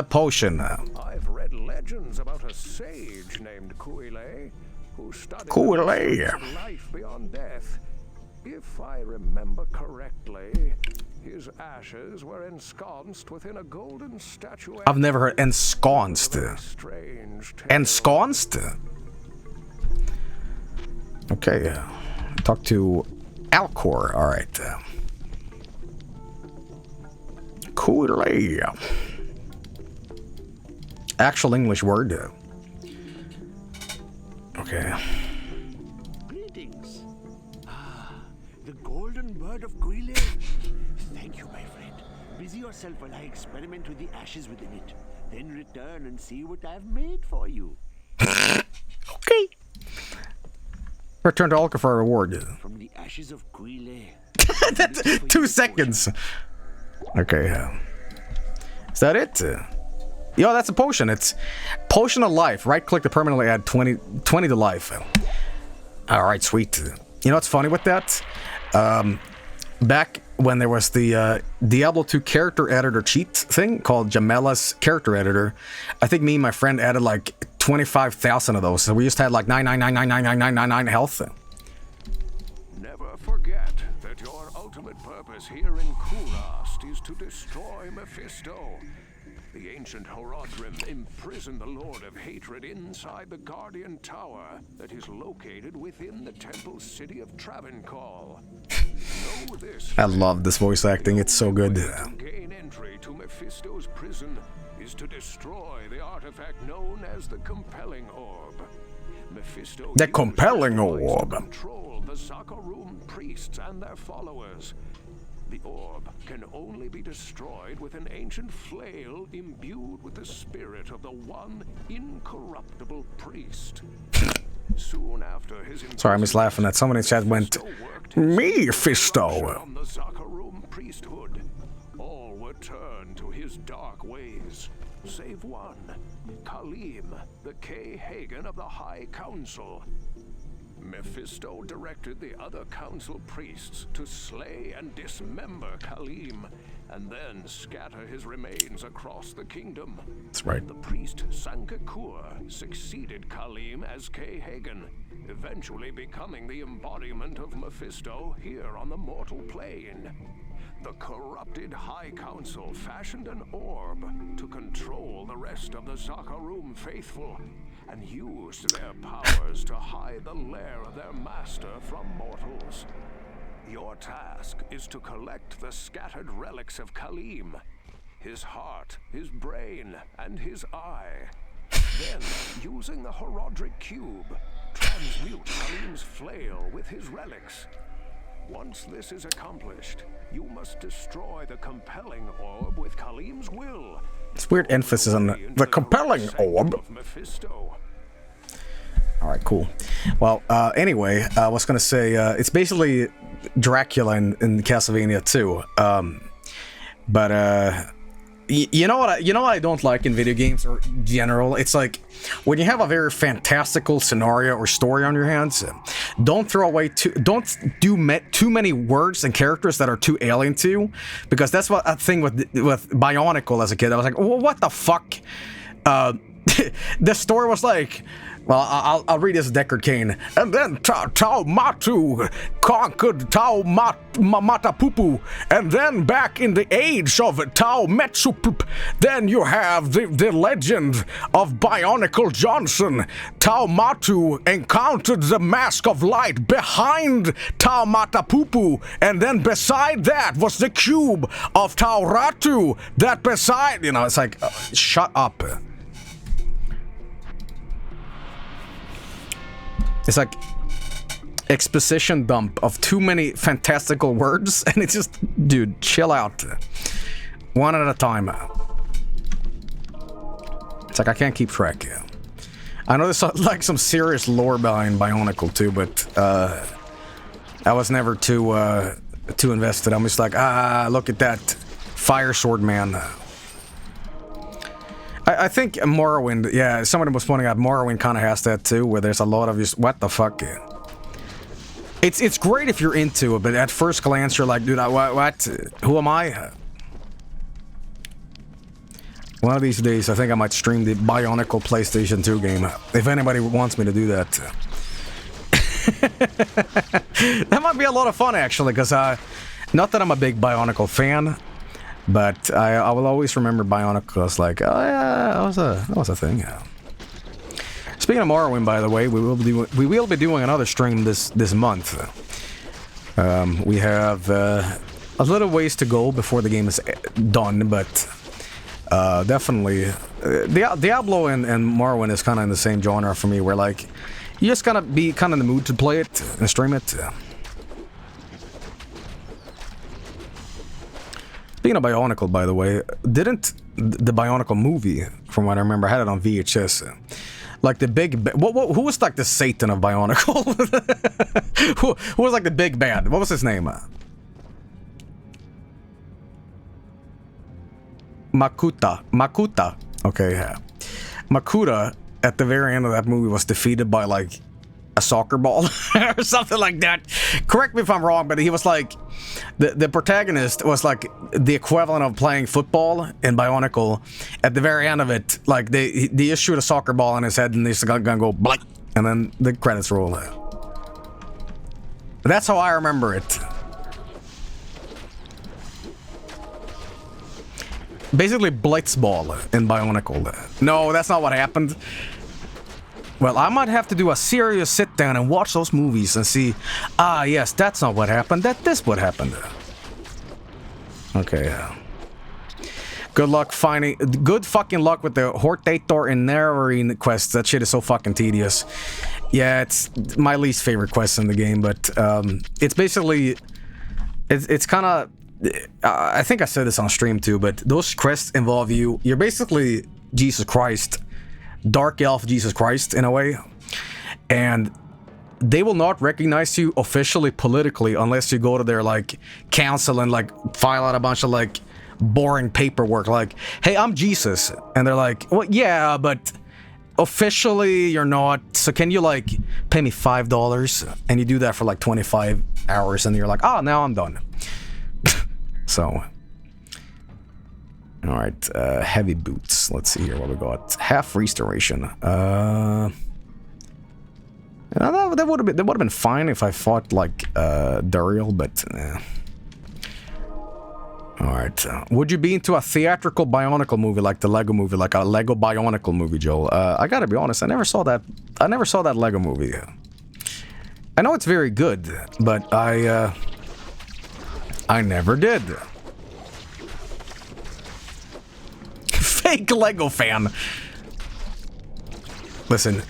potion. I've read legends about a sage named Kuile who studied life beyond death. If I remember correctly, his ashes were ensconced within a golden statuette. I've never heard ensconced. Ensconced? Okay. Talk to Alcor. All right. Kuile. Actual English word. Okay. Greetings. The golden bird of Kuile. Thank you, my friend. Busy yourself while I experiment with the ashes within it. then return and see what I've made for you. Okay. Return to Alka for a reward. From the ashes of Guile. That's 2 seconds. Okay. Is that it? Yo, that's a potion. It's Potion of Life. Right click to permanently add 20 to life. Alright, sweet. You know what's funny with that? Back when there was the Diablo 2 character editor cheat thing called Jamela's character editor, I think me and my friend added like 25,000 of those. So we just had like 9999999 health. Never forget that your ultimate purpose here in Kurast is to destroy Mephisto. The ancient Horodrim imprisoned the Lord of Hatred inside the Guardian Tower that is located within the temple city of Travancore. Know this. I love this voice acting, it's so good. To gain entry to Mephisto's prison is to destroy the artifact known as the Compelling Orb. Mephisto The Compelling Orb. Control the Zakarum priests and their followers. The orb can only be destroyed with an ancient flail imbued with the spirit of the one incorruptible priest. Soon after his Sorry, I'm just laughing at someone in chat went, Mephisto. from the Zakarum priesthood. All were turned to his dark ways, save one, Kalim, the K-Hagen of the High Council. Mephisto directed the other council priests to slay and dismember Kalim, and then scatter his remains across the kingdom. That's right. The priest Sankakur succeeded Kalim as K-Hagen, eventually becoming the embodiment of Mephisto here on the mortal plane. The corrupted High Council fashioned an orb to control the rest of the Zakarum faithful, and used their powers to hide the lair of their master from mortals. Your task is to collect the scattered relics of Kalim, his heart, his brain, and his eye. Then, using the Horodric Cube, transmute Kalim's flail with his relics. Once this is accomplished, you must destroy the Compelling Orb with Kalim's will. It's weird emphasis on the Compelling Orb. Alright, cool. Well, anyway, I was gonna say, it's basically Dracula in Castlevania 2. You know what I don't like in video games or general? It's like when you have a very fantastical scenario or story on your hands, don't throw away don't do too many words and characters that are too alien to you, because that's what a thing with Bionicle as a kid. I was like, well, what the fuck? The story was like, well, I'll read this Deckard Cain. And then Tau Matu conquered Tau Matapupu. And then back in the age of Tau Metsupup, then you have the legend of Bionicle Johnson. Tau Matu encountered the Mask of Light behind Tau Matapupu. And then beside that was the cube of Tau Ratu. That beside, you know, it's like, shut up. It's like exposition dump of too many fantastical words, and it's just, dude, chill out. One at a time. It's like I can't keep track. I know there's like some serious lore behind Bionicle too, but I was never too invested. I'm just like, look at that fire sword man. I think Morrowind, yeah, someone was pointing out Morrowind kind of has that too, where there's a lot of just, what the fuck? It's great if you're into it, but at first glance you're like, dude, what? Who am I? One of these days, I think I might stream the Bionicle PlayStation 2 game, if anybody wants me to do that. That might be a lot of fun, actually, because not that I'm a big Bionicle fan, but I will always remember Bionicle as like, oh yeah, that was a thing. Yeah. Speaking of Morrowind, by the way, we will be doing another stream this month. We have a little ways to go before the game is done, but definitely Diablo and Morrowind is kind of in the same genre for me, where like you just gotta be kind of in the mood to play it and stream it. Speaking Speaking of Bionicle, by the way, didn't the Bionicle movie, from what I remember, I had it on VHS. Like the big, who was like the Satan of Bionicle? who was like the big bad? What was his name? Makuta. Okay, yeah. Makuta at the very end of that movie was defeated by like a soccer ball or something like that. Correct me if I'm wrong, but he was like the protagonist was like the equivalent of playing football in Bionicle. At the very end of it, like they just shoot a soccer ball in his head and he's gonna go blank, and then the credits roll. That's how I remember it. Basically Blitzball in Bionicle. No, that's not what happened. Well, I might have to do a serious sit down and watch those movies and see, yes, that's not what happened, this what happened. Okay, good fucking luck with the Hortator and Narrowing quest. That shit is so fucking tedious. Yeah, it's my least favorite quest in the game, but it's basically, it's kind of, I think I said this on stream too, but those quests involve you're basically Jesus Christ. Dark Elf Jesus Christ in a way, and they will not recognize you officially politically unless you go to their like council and like file out a bunch of like boring paperwork like, hey, I'm Jesus, and they're like, well, yeah, but officially you're not, so can you like pay me $5? And you do that for like 25 hours and you're like, oh, now I'm done. So alright, heavy boots. Let's see here what we got. Half restoration. That would have been fine if I fought like Duriel, but alright. Would you be into a theatrical Bionicle movie like the Lego movie, like a Lego Bionicle movie, Joel? I gotta be honest, I never saw that Lego movie. I know it's very good, but I never did. Fake Lego fan. Listen,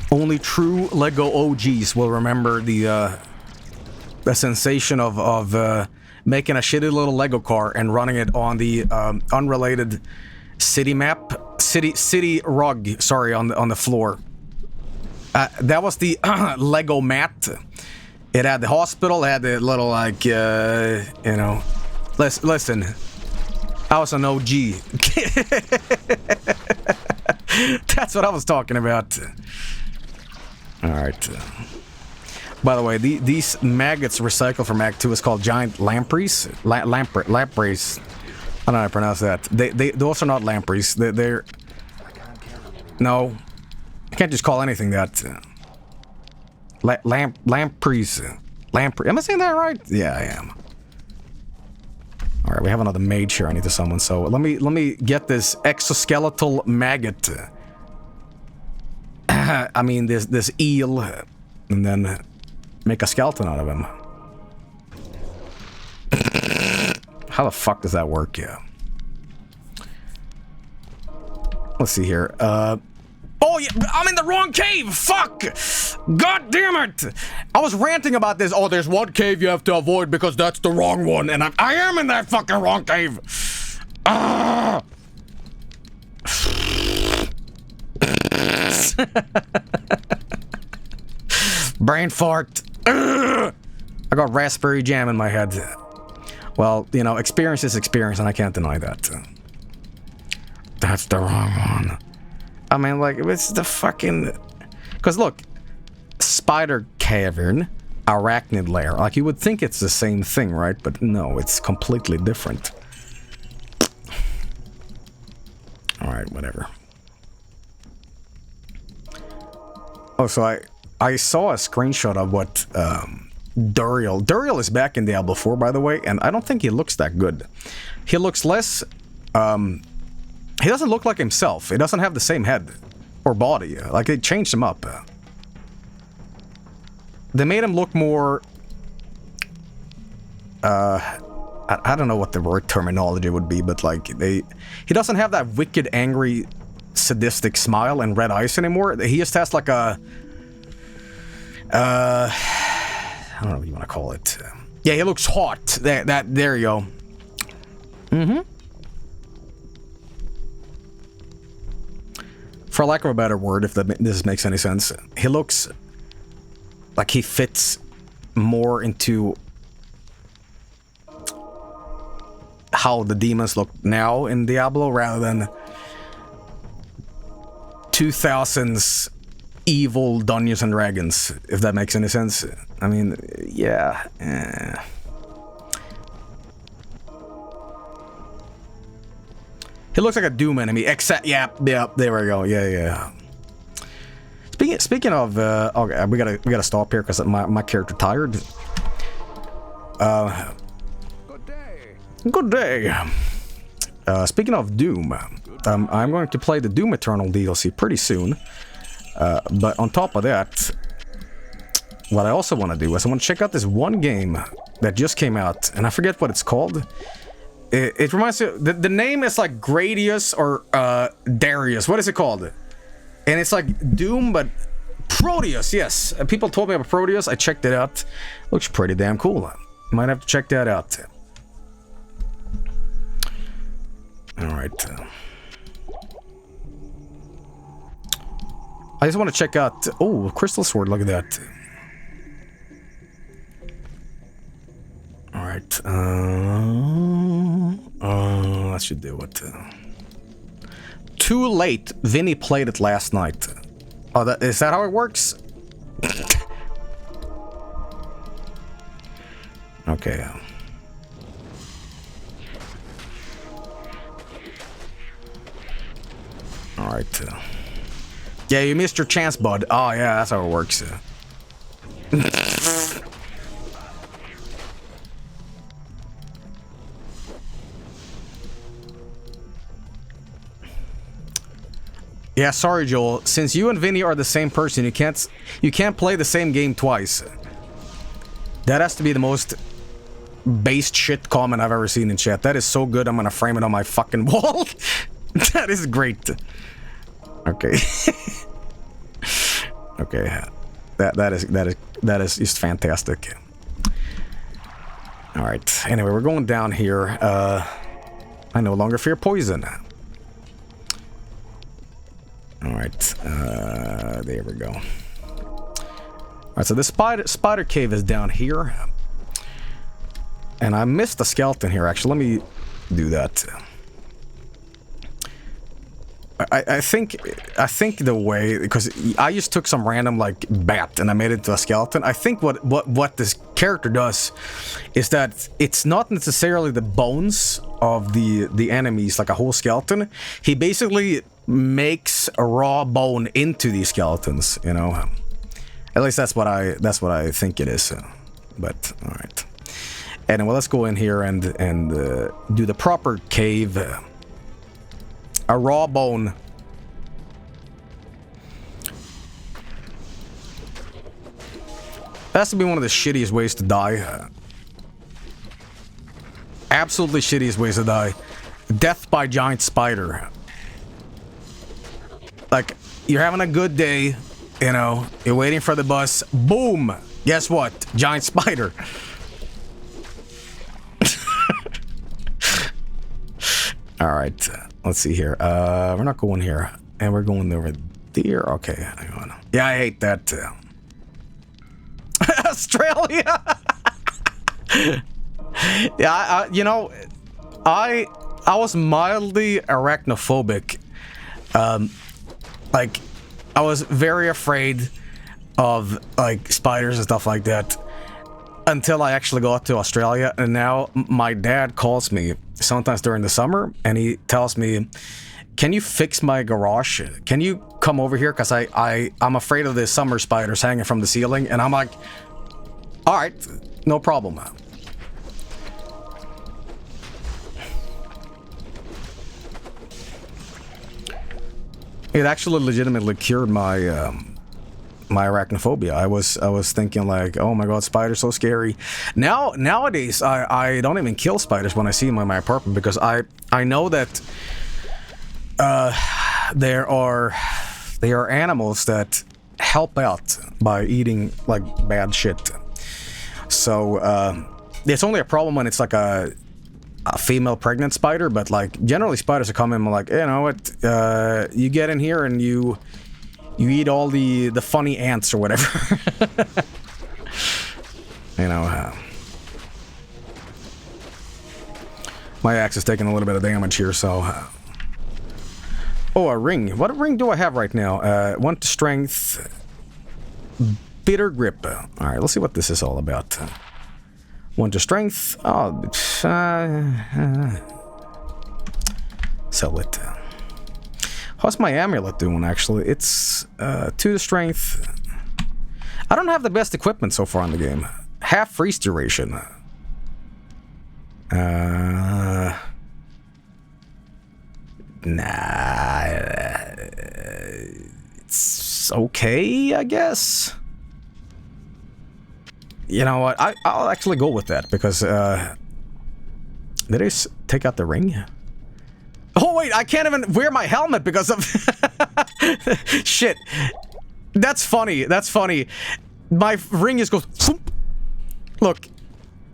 only true Lego OGs will remember the sensation of making a shitty little Lego car and running it on the unrelated city rug. Sorry, on the floor. That was the Lego mat. It had the hospital. It had the little like you know. Listen. I was an OG. That's what I was talking about. Alright. By the way, these maggots recycled from Act 2 is called giant lampreys. Lampreys. I don't know how to pronounce that. Those are not lampreys. They're... No. I can't just call anything that. Lampreys. Lamprey. Am I saying that right? Yeah, I am. Alright, we have another mage here I need to summon, so let me get this exoskeletal maggot. I mean this eel, and then make a skeleton out of him. How the fuck does that work? Yeah. Let's see here. Oh, yeah, I'm in the wrong cave! Fuck! God damn it! I was ranting about this. Oh, there's one cave you have to avoid because that's the wrong one, and I am in that fucking wrong cave! Ah! Brain fart! I got raspberry jam in my head. Well, you know, experience is experience, and I can't deny that. That's the wrong one. I mean, like, it's the fucking... Because, look, Spider Cavern, Arachnid Layer. Like, you would think it's the same thing, right? But no, it's completely different. Alright, whatever. Oh, so I saw a screenshot of what Duriel... Duriel is back in Diablo 4, by the way, and I don't think he looks that good. He looks less... He doesn't look like himself. He doesn't have the same head or body. Like, they changed him up. They made him look more... I don't know what the word terminology would be, but like, he doesn't have that wicked, angry, sadistic smile and red eyes anymore. He just has like a... I don't know what you want to call it. Yeah, he looks hot. There you go. Mm-hmm. For lack of a better word, if this makes any sense, he looks like he fits more into how the demons look now in Diablo rather than 2000s evil Dungeons and Dragons, if that makes any sense. I mean, yeah. He looks like a Doom enemy, except, yeah, there we go, yeah. Speaking of, okay, we gotta stop here because my character tired. Good day. Speaking of Doom, I'm going to play the Doom Eternal DLC pretty soon. But on top of that, what I also want to do is I want to check out this one game that just came out, and I forget what it's called. It reminds me, the name is like Gradius or Darius. What is it called? And it's like Doom, but Proteus, yes. People told me about Proteus. I checked it out. Looks pretty damn cool. Might have to check that out. Alright. I just want to check out... Oh, Crystal Sword, look at that. Alright. That should do it. Too late. Vinny played it last night. Oh, is that how it works? Okay. Alright. Yeah, you missed your chance, bud. Oh, yeah, that's how it works. Yeah, sorry, Joel. Since you and Vinny are the same person, you can't play the same game twice. That has to be the most based shit comment I've ever seen in chat. That is so good, I'm gonna frame it on my fucking wall. That is great. Okay. Okay. That is just fantastic. All right. Anyway, we're going down here. I no longer fear poison. All right. There we go. All right. So the spider cave is down here, and I missed the skeleton here. Actually, let me do that. I think the way, because I just took some random like bat and I made it into a skeleton. I think what this character does is that it's not necessarily the bones of the enemies like a whole skeleton. He basically makes a raw bone into these skeletons, you know. At least that's what I think it is. But all right. Anyway, let's go in here and do the proper cave. A raw bone. That has to be one of the shittiest ways to die. Absolutely shittiest ways to die. Death by giant spider. Like, you're having a good day, you know, you're waiting for the bus, boom! Guess what? Giant spider. Alright. Let's see here. We're not going here. And we're going over there. Okay, hang on. Yeah, I hate that. Australia! Yeah, you know, I was mildly arachnophobic. Like, I was very afraid of, like, spiders and stuff like that. Until I actually got to Australia, and now my dad calls me sometimes during the summer, and he tells me, "Can you fix my garage? Can you come over here? Because I'm afraid of the summer spiders hanging from the ceiling." And I'm like, "All right, no problem." It actually legitimately cured my my arachnophobia. I was thinking like, oh my god, spiders so scary. Nowadays I don't even kill spiders when I see them in my apartment, because I know that there are animals that help out by eating like bad shit. so it's only a problem when it's like a female pregnant spider, but like generally spiders are coming like, you know what, you get in here and you eat all the funny ants or whatever. You know, my axe is taking a little bit of damage here, so... oh, a ring. What ring do I have right now? 1 to strength. Bitter grip. Alright, let's see what this is all about. 1 to strength. Oh, sell it. How's my amulet doing, actually? It's 2 to strength. I don't have the best equipment so far in the game. Half freeze duration. Nah. It's okay, I guess. You know what? I'll actually go with that because did I take out the ring? Oh wait, I can't even wear my helmet because of shit. That's funny. That's funny. My ring just goes. Look,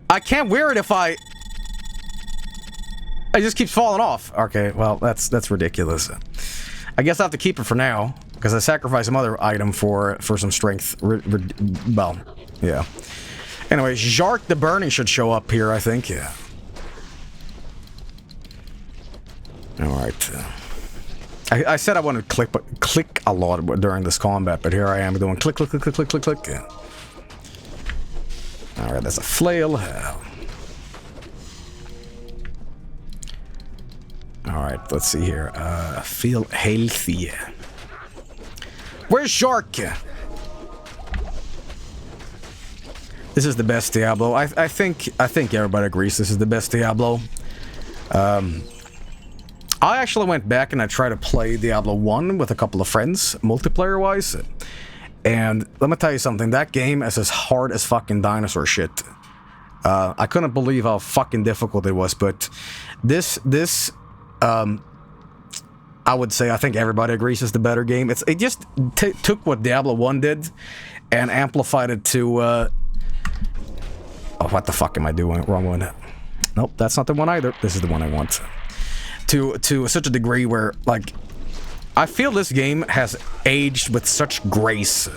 I can't wear it if I just keeps falling off. Okay, well that's ridiculous. I guess I have to keep it for now because I sacrificed some other item for some strength. Well, yeah. Anyway, Jark the Burning should show up here, I think. Yeah. All right. I said I wanted to click a lot during this combat, but here I am doing click, click, click, click, click, click, click. Yeah. All right, that's a flail. Alright, let's see here. Feel healthy. Where's Shark? This is the best Diablo. I think everybody agrees this is the best Diablo. I actually went back and I tried to play Diablo 1 with a couple of friends, multiplayer-wise. And let me tell you something, that game is as hard as fucking dinosaur shit. I couldn't believe how fucking difficult it was, but this I would say I think everybody agrees is the better game. It just took what Diablo 1 did and amplified it to oh, what the fuck am I doing? Wrong one. Nope, that's not the one either. This is the one I want. To such a degree where, like, I feel this game has aged with such grace.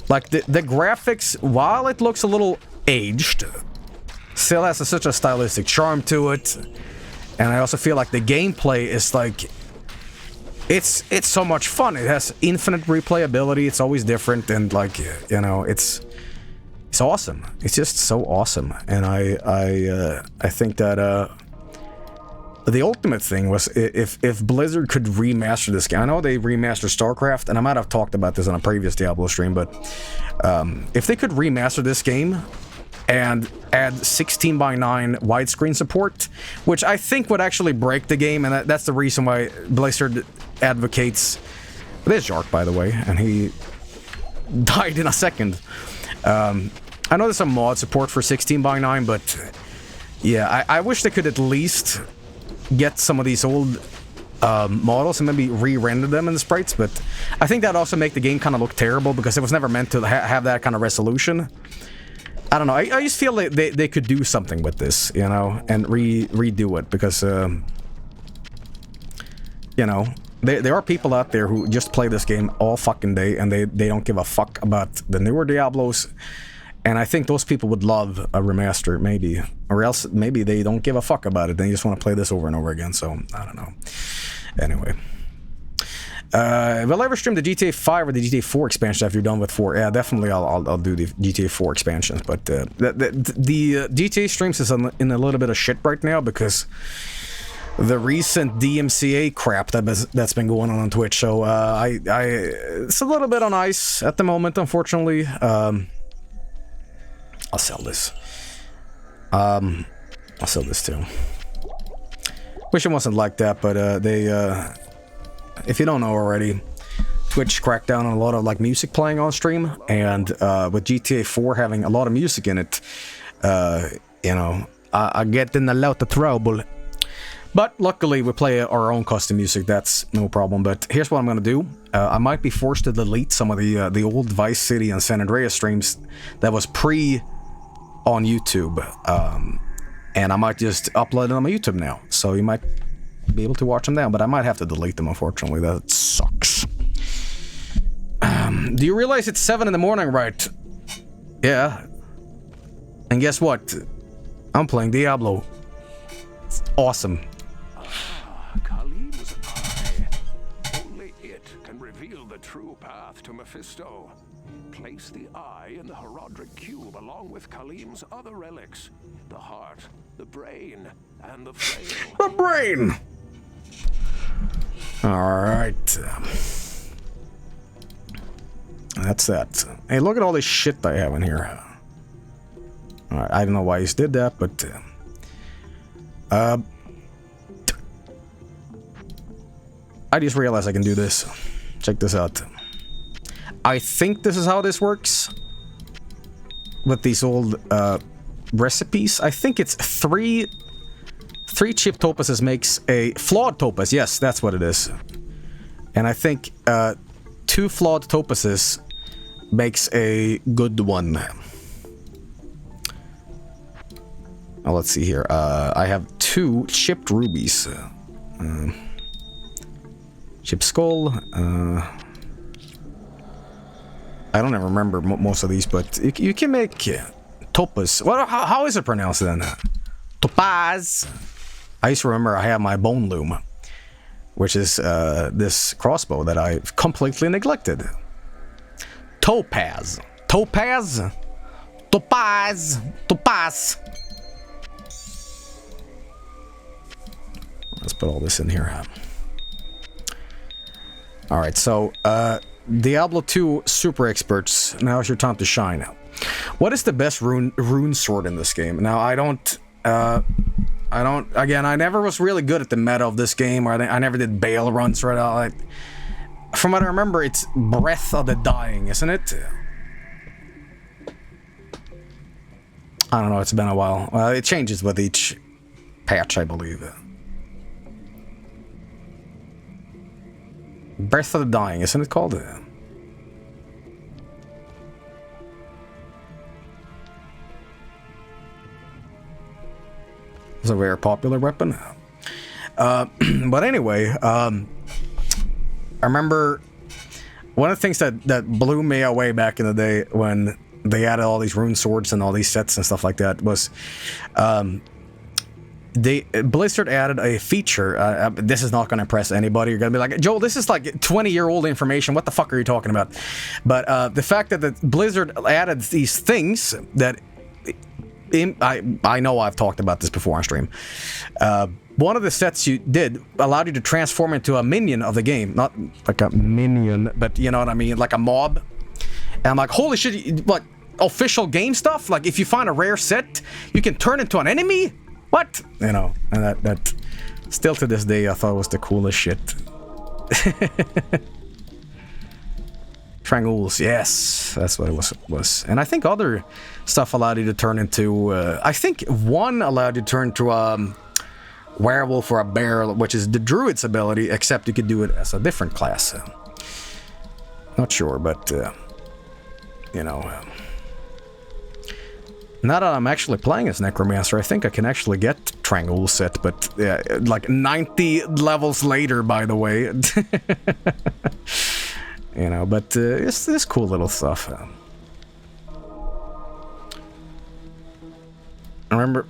Like, the graphics, while it looks a little aged, still has such a stylistic charm to it. And I also feel like the gameplay is like... It's so much fun. It has infinite replayability. It's always different. And, like, you know, it's awesome. It's just so awesome. And I think that... the ultimate thing was if Blizzard could remaster this game. I know they remastered StarCraft, and I might have talked about this on a previous Diablo stream, but if they could remaster this game and add 16:9 widescreen support, which I think would actually break the game, and that's the reason why Blizzard advocates... There's Jark, by the way, and he died in a second. I know there's some mod support for 16:9, but yeah, I wish they could at least get some of these old models and maybe re-render them in the sprites, but I think that'd also make the game kind of look terrible because it was never meant to have that kind of resolution. I don't know, I just feel like they could do something with this, you know, and redo it, because, you know, there are people out there who just play this game all fucking day, and they don't give a fuck about the newer Diablos. And I think those people would love a remaster, maybe. Or else, maybe they don't give a fuck about it. They just want to play this over and over again, so, I don't know. Anyway. Will I ever stream the GTA 5 or the GTA 4 expansion after you're done with 4? Yeah, definitely I'll do the GTA 4 expansions, but the GTA streams is in a little bit of shit right now, because the recent DMCA crap that's been going on Twitch, so it's a little bit on ice at the moment, unfortunately. I'll sell this. I'll sell this too. Wish it wasn't like that, but if you don't know already, Twitch cracked down on a lot of like music playing on stream, and with GTA 4 having a lot of music in it, you know, I get in a lot of trouble. But luckily we play our own custom music, that's no problem. But here's what I'm gonna do. I might be forced to delete some of the old Vice City and San Andreas streams that was pre on YouTube, and I might just upload them on my YouTube now, so you might be able to watch them now, but I might have to delete them, unfortunately. That sucks. Do you realize it's 7 in the morning, right? Yeah. And guess what? I'm playing Diablo. It's awesome. Khalim's eye. Only it can reveal the true path to Mephisto. Place the eye in the Herodric cube along with Khalim's other relics. The heart, the brain, and the flail. The brain! Alright. That's that. Hey, look at all this shit I have in here. Alright, I don't know why he did that, but... I just realized I can do this. Check this out. I think this is how this works. With these old recipes. I think it's 3 chip topuses makes a flawed topaz. Yes, that's what it is. And I think 2 flawed topuses makes a good one. Now let's see here. I have 2 chipped rubies. Chip skull. I don't even remember most of these, but you can make topaz. Well, how is it pronounced then? Topaz. I used to remember I have my bone loom, which is this crossbow that I completely neglected. Topaz. Topaz. Topaz. Topaz. Let's put all this in here. Alright, so, Diablo 2 super experts, now is your time to shine. What is the best rune sword in this game? Now, again, I never was really good at the meta of this game, or I never did Bale runs right out. From what I remember, it's Breath of the Dying, isn't it? I don't know, it's been a while. Well, it changes with each patch, I believe. Breath of the Dying, isn't it called? It's a very popular weapon. But anyway, I remember one of the things that blew me away back in the day when they added all these rune swords and all these sets and stuff like that was Blizzard added a feature. This is not going to impress anybody. You're going to be like, Joel, this is like 20-year-old information. What the fuck are you talking about? But the fact that Blizzard added these things that I know I've talked about this before on stream. One of the sets you did allowed you to transform into a minion of the game. Not like a minion, but you know what I mean? Like a mob. And I'm like, holy shit, like official game stuff? Like if you find a rare set, you can turn into an enemy? What? You know, and that still to this day I thought was the coolest shit. Trangools, yes, that's what it was. And I think other stuff allowed you to turn into, I think one allowed you to turn to a werewolf or a bear, which is the druid's ability, except you could do it as a different class. Not sure, but, you know... Now that I'm actually playing as Necromancer, I think I can actually get Trangul set, but yeah, like 90 levels later, by the way. You know, but it's this cool little stuff. Remember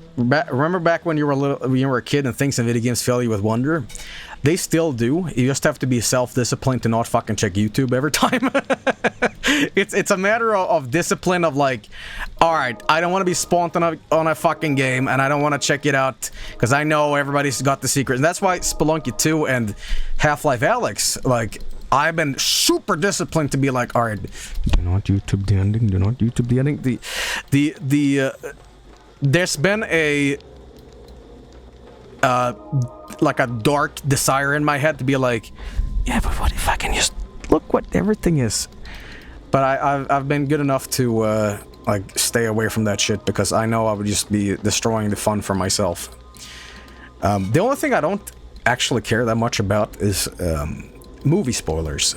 back when you were a kid and things in video games fill you with wonder? They still do. You just have to be self-disciplined to not fucking check YouTube every time. It's a matter of discipline of like, alright, I don't want to be spawned on a fucking game, and I don't want to check it out, because I know everybody's got the secret. And that's why Spelunky 2 and Half-Life Alyx, like, I've been super disciplined to be like, alright, do not YouTube the ending, do not YouTube the ending. There's been a... like a dark desire in my head to be like, yeah, but what if I can just look what everything is? But I've been good enough to like stay away from that shit, because I know I would just be destroying the fun for myself. The only thing I don't actually care that much about is movie spoilers.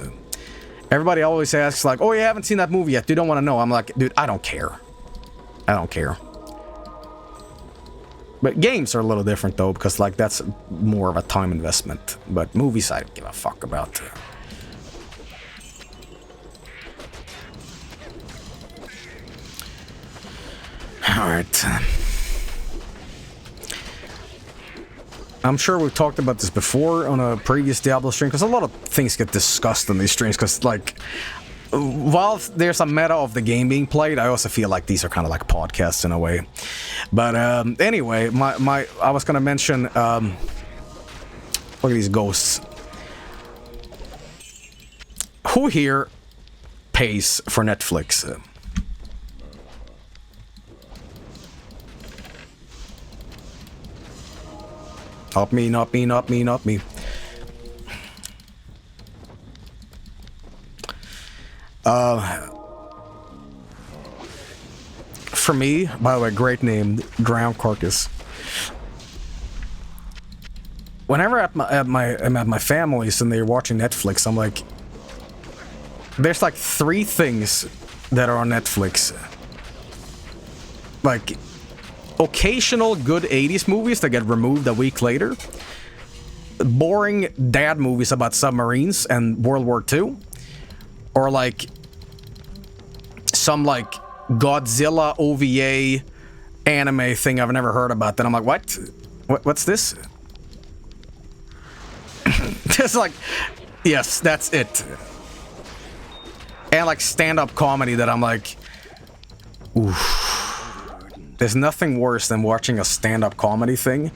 Everybody always asks like, oh, you haven't seen that movie yet, you don't want to know. I'm like, dude, I don't care. I don't care. But games are a little different though, because like that's more of a time investment. But movies, I don't give a fuck about. All right. I'm sure we've talked about this before on a previous Diablo stream, because a lot of things get discussed in these streams, because like, while there's a meta of the game being played, I also feel like these are kind of like podcasts in a way. But anyway, I was gonna mention, look at these ghosts. Who here pays for Netflix? Not me, not me, not me, not me. For me, by the way, great name, Drown Carcass. Whenever I'm at my family's and they're watching Netflix, I'm like, there's like 3 things that are on Netflix. Like, occasional good 80s movies that get removed a week later. Boring dad movies about submarines and World War II. Or like some like Godzilla OVA anime thing I've never heard about. Then I'm like, what? What's this? Just like, yes, that's it. And like stand-up comedy that I'm like, oof. There's nothing worse than watching a stand-up comedy thing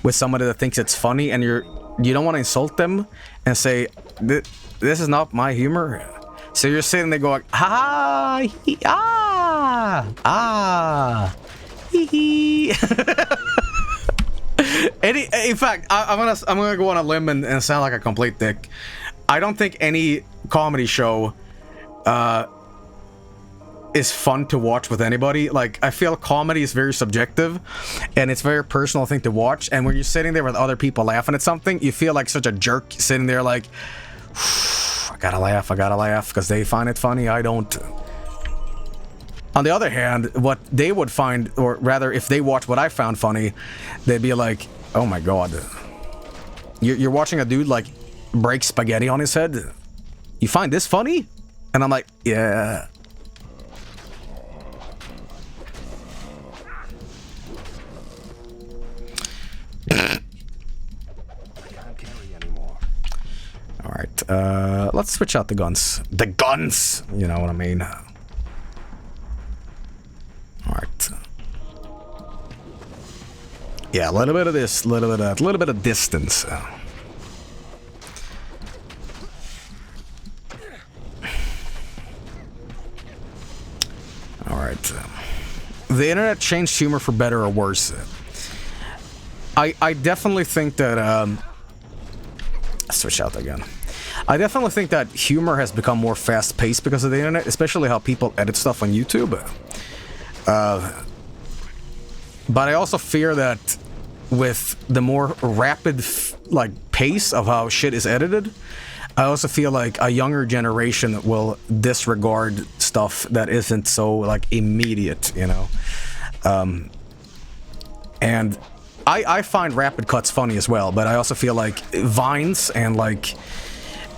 with somebody that thinks it's funny, and you don't want to insult them and say, this is not my humor. So you're sitting there going, ha, hee, hee hee. In fact, I'm gonna go on a limb and sound like a complete dick. I don't think any comedy show is fun to watch with anybody. Like, I feel comedy is very subjective and it's a very personal thing to watch, and when you're sitting there with other people laughing at something, you feel like such a jerk sitting there like, I gotta laugh because they find it funny, I don't. On the other hand, what they would find, or rather if they watch what I found funny, they'd be like, oh my god, you're watching a dude like break spaghetti on his head, you find this funny? And I'm like, yeah. Alright, let's switch out the guns. The guns! You know what I mean. Alright. Yeah, a little bit of this, a little bit of that, a little bit of distance. Alright. The internet changed humor for better or worse. I definitely think that, switch out again. I definitely think that humor has become more fast-paced because of the internet, especially how people edit stuff on YouTube. But I also fear that with the more rapid, pace of how shit is edited, I also feel like a younger generation will disregard stuff that isn't so, immediate, you know? And I find rapid cuts funny as well, but I also feel like Vines and,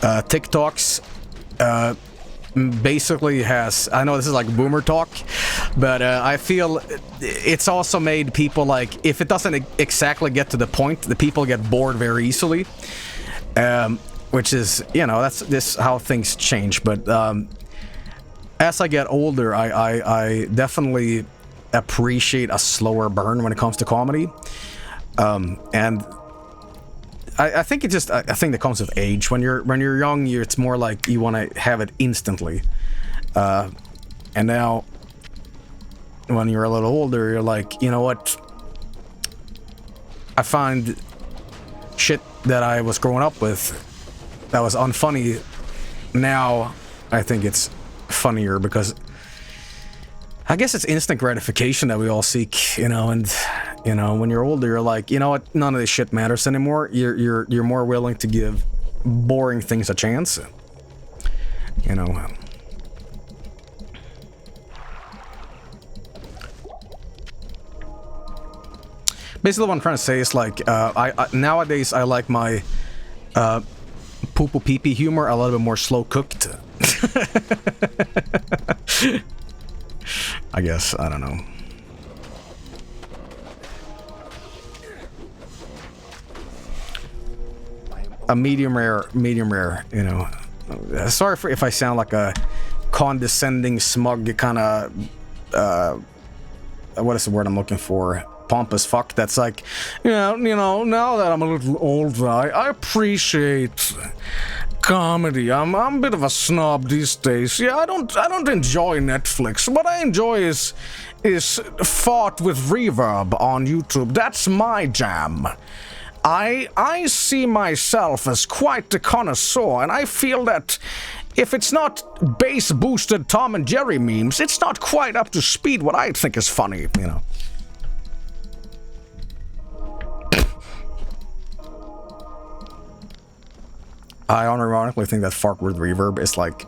TikToks basically has, I know this is like boomer talk, but I feel it's also made people if it doesn't exactly get to the point, the people get bored very easily, which is, that's this how things change. But as I get older, I definitely appreciate a slower burn when it comes to comedy, and I think it's just a thing that comes with age. When you're young, it's more like you want to have it instantly. And now, when you're a little older, you're like, you know what? I find shit that I was growing up with that was unfunny. Now, I think it's funnier because I guess it's instant gratification that we all seek, and when you're older, you're like, you know what, none of this shit matters anymore. You're more willing to give boring things a chance, Basically, what I'm trying to say is like, I nowadays I like my poo-poo pee-pee humor a little bit more slow cooked. I guess, I don't know. A medium rare, you know. Sorry if I sound like a condescending, smug kind of, what is the word I'm looking for? Pompous fuck that's like, yeah, you know, now that I'm a little older, I appreciate comedy. I'm a bit of a snob these days. Yeah, I don't enjoy Netflix. What I enjoy is fought with reverb on YouTube. That's my jam. I see myself as quite the connoisseur, and I feel that if it's not bass-boosted Tom and Jerry memes, it's not quite up to speed what I think is funny, you know. I unironically think that fart with reverb is like,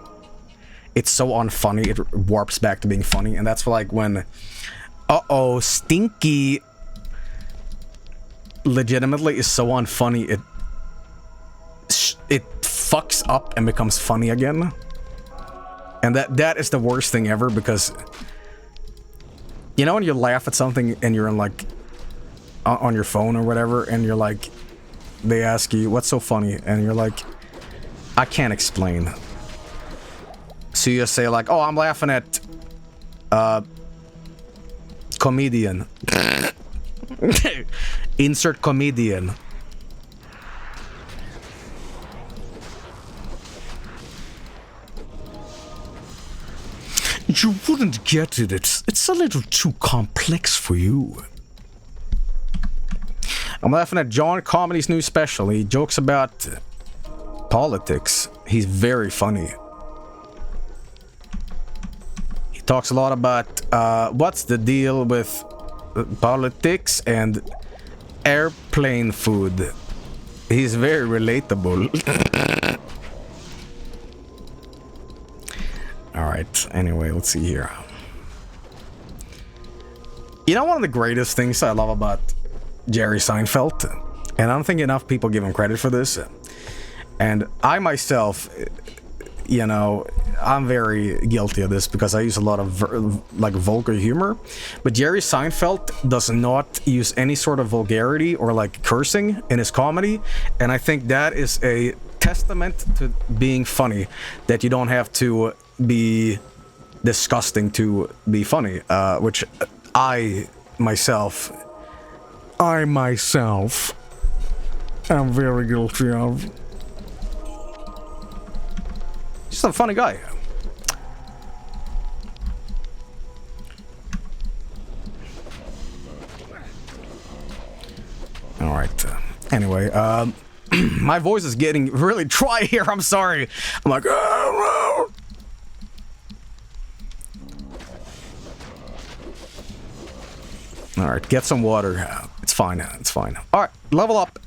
it's so unfunny, it warps back to being funny, and that's like when, Stinky legitimately is so unfunny, it fucks up and becomes funny again. And that is the worst thing ever, because, you know when you laugh at something and you're in like, on your phone or whatever, and you're like, they ask you, what's so funny? And you're like, I can't explain. So you just say like, oh, I'm laughing at comedian. Insert comedian. You wouldn't get it. It's a little too complex for you. I'm laughing at John Comedy's new special. He jokes about politics. He's very funny. He talks a lot about what's the deal with politics and airplane food. He's very relatable. Alright, anyway, let's see here. You know, one of the greatest things I love about Jerry Seinfeld, and I don't think enough people give him credit for this, and I myself, you know, I'm very guilty of this because I use a lot of like vulgar humor, but Jerry Seinfeld does not use any sort of vulgarity or like cursing in his comedy, and I think that is a testament to being funny, that you don't have to be disgusting to be funny, which I myself am very guilty of. He's a funny guy. Alright, anyway, my voice is getting really dry here, I'm sorry. I'm like, oh, no. Alright, get some water. It's fine, it's fine. Alright, level up.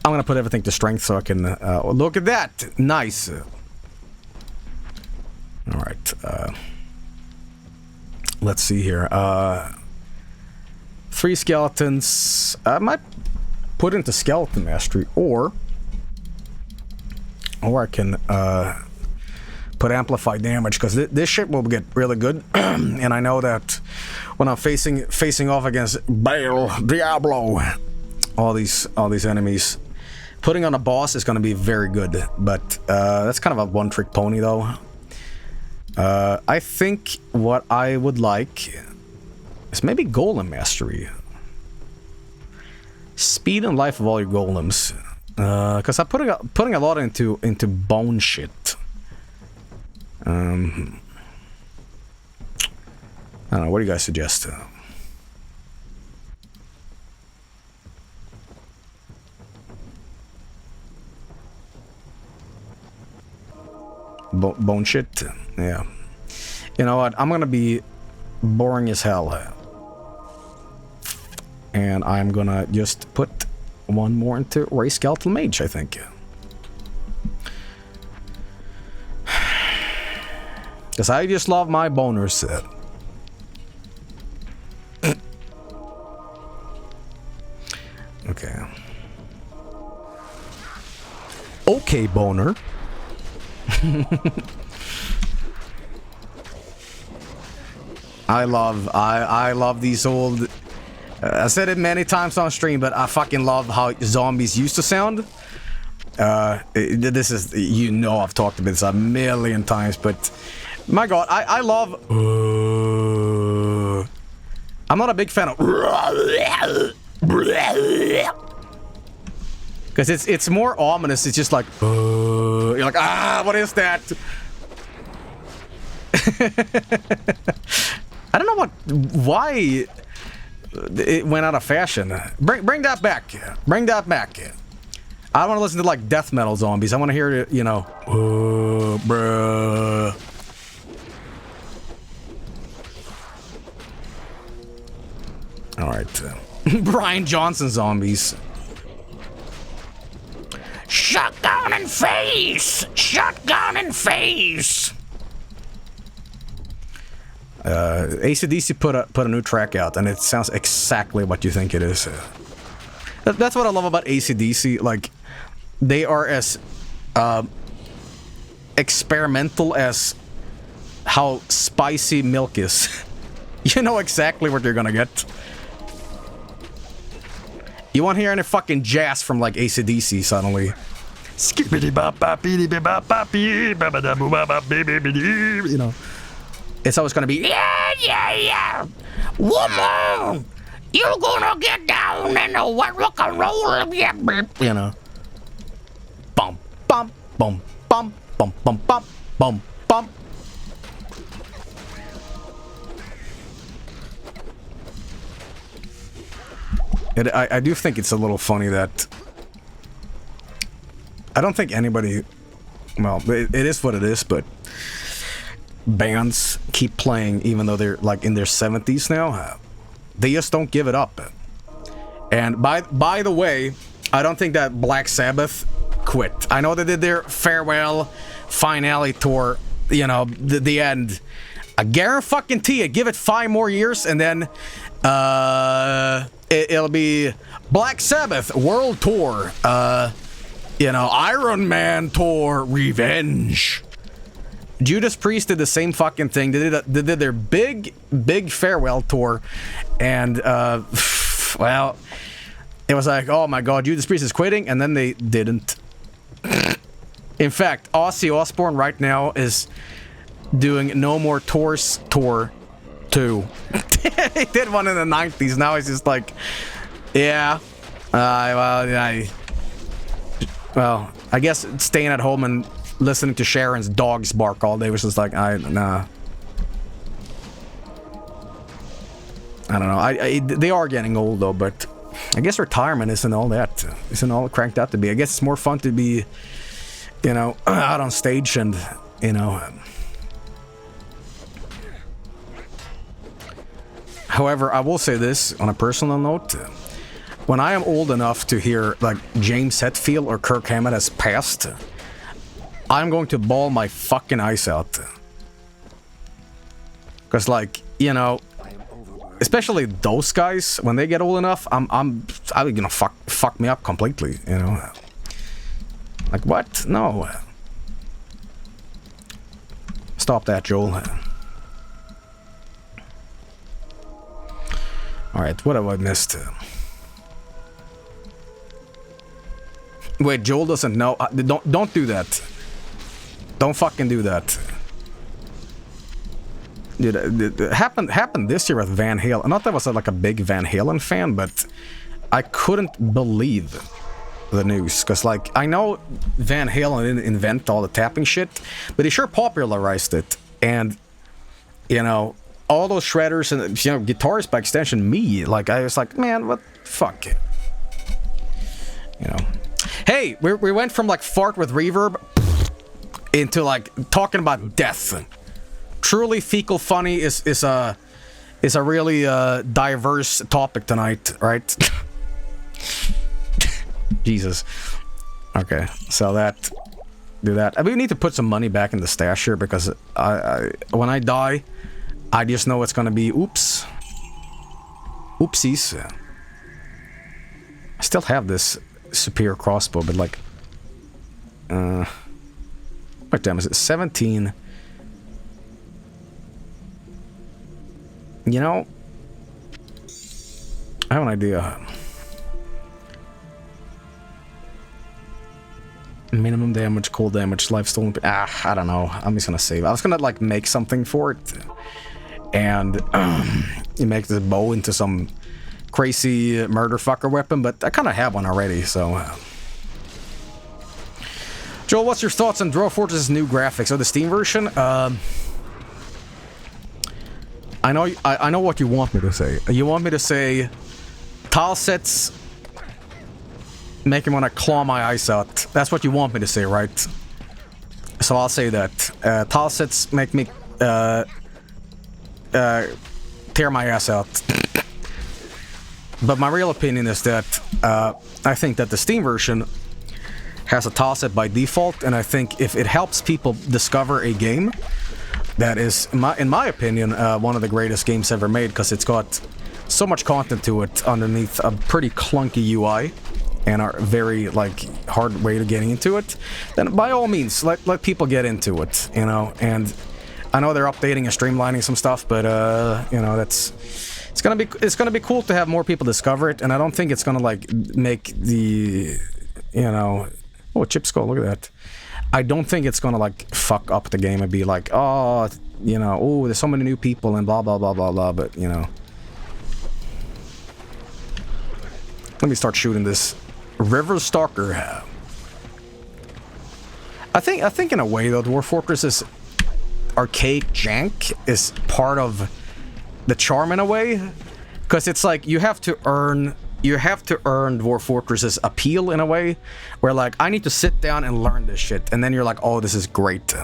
I'm gonna put everything to strength so I can, look at that! Nice! Alright, let's see here. 3 skeletons. I might put into skeleton mastery, or I can, put amplify damage, because this shit will get really good. And I know that when I'm facing off against Baal, Diablo, all these enemies, putting on a boss is going to be very good. But that's kind of a one-trick pony, though. I think what I would like is maybe golem mastery. Speed and life of all your golems, because I'm putting a lot into bone shit. I don't know, what do you guys suggest? Bone shit? Yeah. You know what? I'm gonna be boring as hell. And I'm gonna just put one more into Ray Skeletal Mage, I think. Because I just love my boners. Okay. Okay, boner. I love these old... I said it many times on stream, but I fucking love how zombies used to sound. This is... You know I've talked about this a million times, but... My god, I love... I'm not a big fan of... Because it's more ominous, it's just like... You're like, what is that? I don't know why it went out of fashion. Bring that back. Bring that back. I don't want to listen to like death metal zombies. I want to hear it, you know. Bruh. All right. Brian Johnson zombies. Shotgun and face. Shotgun and face. AC/DC put a new track out, and it sounds exactly what you think it is. That's what I love about AC/DC. Like, they are as experimental as how spicy milk is. You know exactly what you're gonna get. You won't hear any fucking jazz from like AC/DC suddenly. You know. It's always gonna be, yeah. Woman, you're gonna get down in the wet rock and roll, yeah, you know. Bum, bum, bum, bum, bum, bum, bum, bum, bum. I do think it's a little funny that I don't think anybody, well, it is what it is, but bands keep playing even though they're like in their 70s now. They just don't give it up. And by the way, I don't think that Black Sabbath quit. I know they did their farewell finale tour, you know, the end. I guarantee you, give it 5 more years and then it'll be Black Sabbath World Tour, you know, Iron Man Tour Revenge. Judas Priest did the same fucking thing. They did their big farewell tour, and well, it was like, oh my god, Judas Priest is quitting, and then they didn't. In fact, Ozzy Osbourne right now is doing No More Tours Tour 2. He did one in the 90s. Now he's just like, yeah, well, I guess staying at home and listening to Sharon's dogs bark all day was just like, nah. I don't know. They are getting old though, but I guess retirement isn't all that. Isn't all cranked out to be. I guess it's more fun to be, you know, out on stage and, you know. However, I will say this on a personal note. When I am old enough to hear like James Hetfield or Kirk Hammett has passed, I'm going to bawl my fucking eyes out. Cause like, you know, especially those guys, when they get old enough, I'm gonna fuck me up completely, you know. Like what? No. Stop that, Joel. Alright, what have I missed? Wait, Joel doesn't know. Don't do that. Don't fucking do that. Dude, it happened this year with Van Halen. Not that I was like a big Van Halen fan, but I couldn't believe the news. Because, like, I know Van Halen didn't invent all the tapping shit, but he sure popularized it. And, you know, all those shredders and, you know, guitarists by extension, me. Like, I was like, man, what the fuck? You know. Hey, we went from, like, fart with reverb into, like, talking about death. Truly Fecal Funny is a really diverse topic tonight, right? Jesus. Okay, so do that. We need to put some money back in the stash here because when I die, I just know it's gonna be oops. Oopsies. still have this superior crossbow, but like... what damn is it? 17. You know... I have an idea. Minimum damage, cold damage, life stolen... I don't know. I'm just gonna save. I was gonna, like, make something for it. And you make the bow into some crazy murder fucker weapon, but I kind of have one already, so... Joel, what's your thoughts on Dwarf Fortress's new graphics? Or the Steam version? I know what you want me to say. You want me to say... Tile sets... make me want to claw my eyes out. That's what you want me to say, right? So I'll say that. Tile sets make me... tear my ass out. But my real opinion is that I think that the Steam version has a tile set by default, and I think if it helps people discover a game that is, in my opinion, one of the greatest games ever made, because it's got so much content to it underneath a pretty clunky UI and a very like hard way to getting into it, then by all means let people get into it, you know. And I know they're updating and streamlining some stuff, but you know, it's gonna be cool to have more people discover it, and I don't think it's gonna like make the, you know, oh, chip skull, look at that. I don't think it's gonna like fuck up the game and be like, oh, you know, oh, there's so many new people and blah blah blah blah blah. But you know, let me start shooting this River Stalker. I think in a way though, Dwarf Fortress's arcade jank is part of the charm in a way, because it's like you have to earn Dwarf Fortress's appeal in a way, where like I need to sit down and learn this shit, and then you're like, oh, this is great.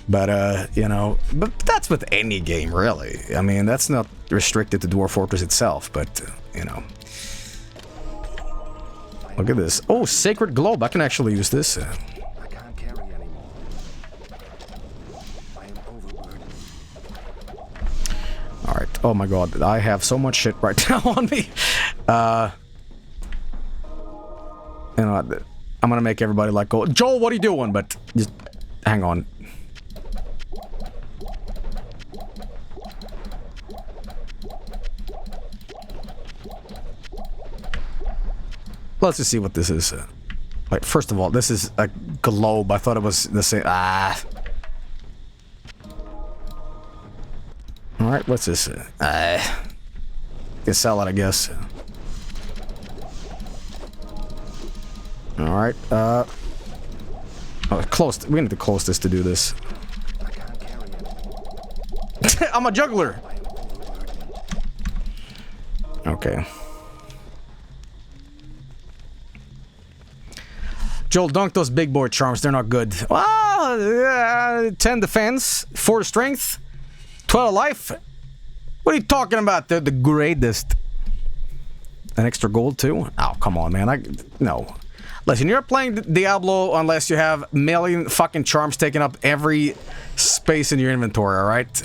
But you know, but that's with any game really. I mean, that's not restricted to Dwarf Fortress itself, but you know. Look at this. Oh, Sacred Globe. I can actually use this. I can't carry anymore. I am overburdened. Alright. Oh my god. I have so much shit right now on me. You know, I'm gonna make everybody like go, Joel, what are you doing? But just hang on. Let's just see what this is. Like, first of all, this is a globe. I thought it was the same. Alright, what's this? Can sell it, I guess. Alright, oh, close. We need to close this to do this. I can't carry it. I'm a juggler! Okay. Joel, dunk those big boy charms. They're not good. Well, 10 defense, 4 strength, 12 life. What are you talking about? They're the greatest. An extra gold too? Oh, come on, man. No. Listen, you're not playing Diablo unless you have a million fucking charms taking up every space in your inventory, alright?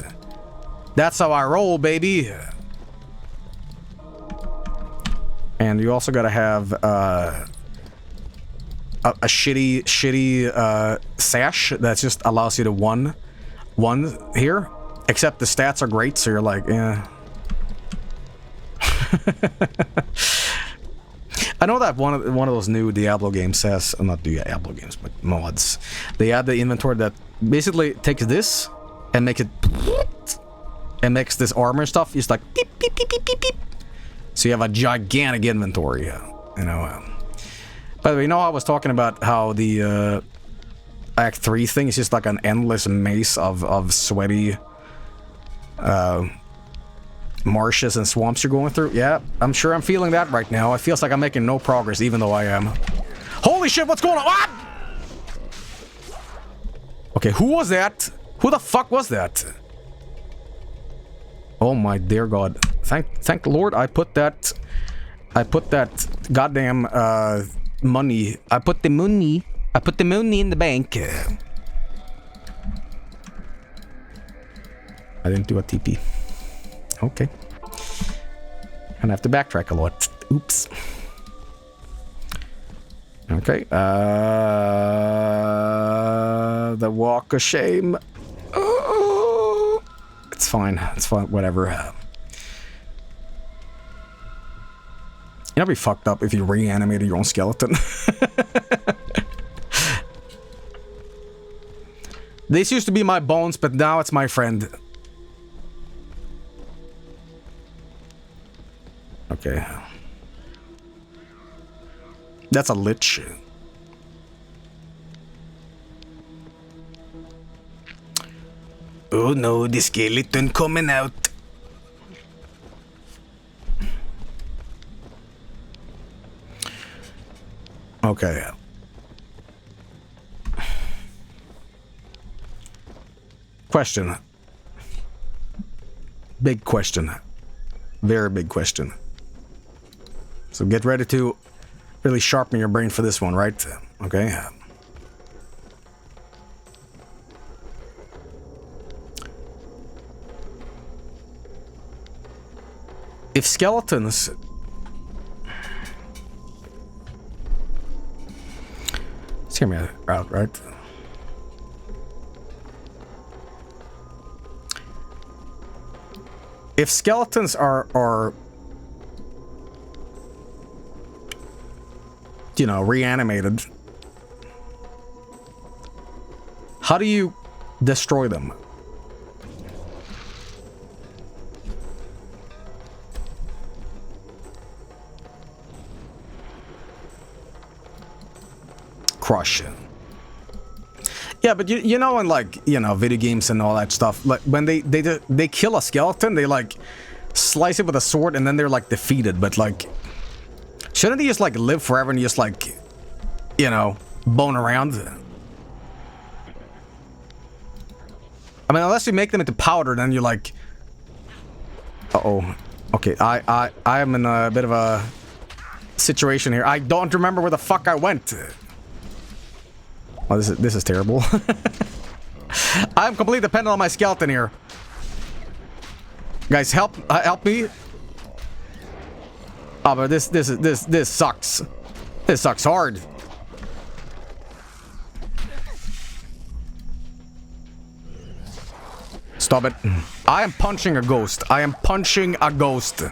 That's how I roll, baby. And you also gotta have, a shitty sash that just allows you to one here, except the stats are great, so you're like, yeah. I know that one of those new Diablo games says, not Diablo games, but mods, they add the inventory that basically takes this and makes it and makes this armor stuff just like beep beep beep beep beep beep. So you have a gigantic inventory, you know. By the way, you know, I was talking about how the Act 3 thing is just like an endless maze of sweaty marshes and swamps you're going through. Yeah, I'm sure I'm feeling that right now. It feels like I'm making no progress, even though I am. Holy shit, what's going on? What? Okay, who was that? Who the fuck was that? Oh my dear God. Thank the Lord I put that goddamn money. I put the money in the bank. I didn't do a TP. Okay. Gonna have to backtrack a lot. Oops. Okay. The walk of shame. Oh, it's fine. It's fine. Whatever. It'd be fucked up if you reanimated your own skeleton. This used to be my bones, but now it's my friend. Okay. That's a lich. Oh no, the skeleton coming out. Okay. Question. Big question. Very big question. So get ready to really sharpen your brain for this one, right? Okay. If skeletons... Let's hear me out, right? If skeletons are you know, reanimated, how do you destroy them? Crush. Yeah, but you know, in like, you know, video games and all that stuff, like when they kill a skeleton, they like slice it with a sword and then they're like defeated. But like, shouldn't they just like live forever and just like, you know, bone around? I mean, unless you make them into powder, then you're like, uh-oh. Okay, I am in a bit of a situation here. I don't remember where the fuck I went. Oh, this is terrible. I'm completely dependent on my skeleton here. Guys, help me. Oh, but this sucks. This sucks hard. Stop it. I am punching a ghost. I am punching a ghost.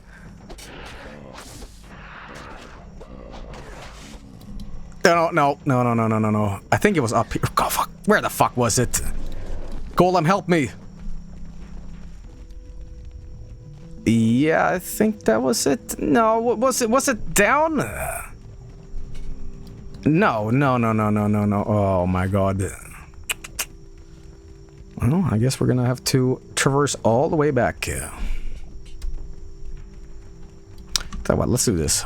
No. I think it was up here. Oh, fuck. Where the fuck was it? Golem, help me. Yeah, I think that was it. No, was it down? No. Oh my god. Well, I guess we're gonna have to traverse all the way back. Tell you what, let's do this.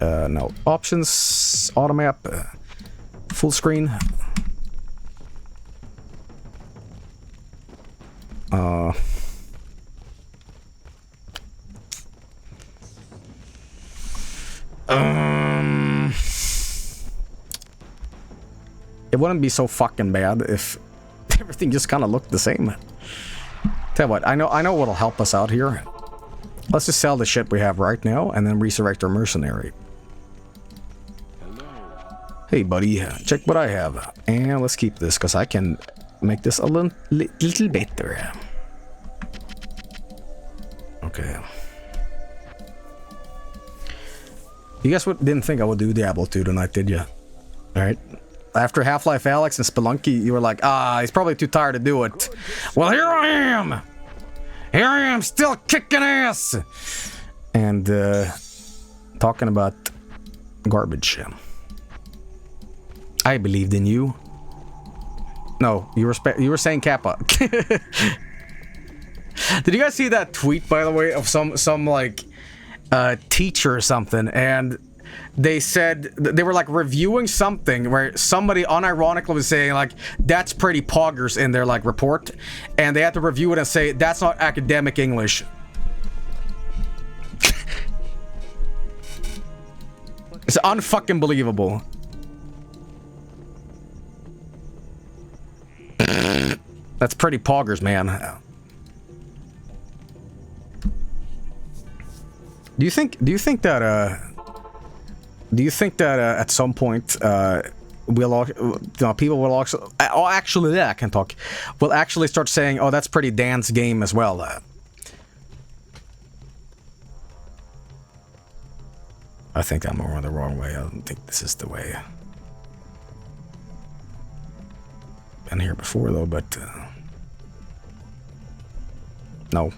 No. Options, auto map, full screen. It wouldn't be so fucking bad if everything just kind of looked the same. Tell you what, I know what'll help us out here. Let's just sell the shit we have right now and then resurrect our mercenary. Hey buddy, check what I have. And let's keep this because I can make this a little better. Okay. You guys didn't think I would do Diablo 2 tonight, did you? Alright. After Half-Life Alyx and Spelunky, you were like, he's probably too tired to do it. Well, here I am! Here I am, still kicking ass! And, talking about garbage. I believed in you. No, you were saying Kappa. Did you guys see that tweet, by the way, of some like teacher or something, and they said they were like reviewing something where somebody unironically was saying like, that's pretty poggers in their like report, and they had to review it and say that's not academic English. It's unfucking believable. That's pretty poggers, man. Do you think that Do you think that at some point people will also... Oh, actually, yeah, I can talk. Will actually start saying, oh, that's pretty Dan's game as well. I think I'm going the wrong way. I don't think this is the way. Been here before, though, but... no.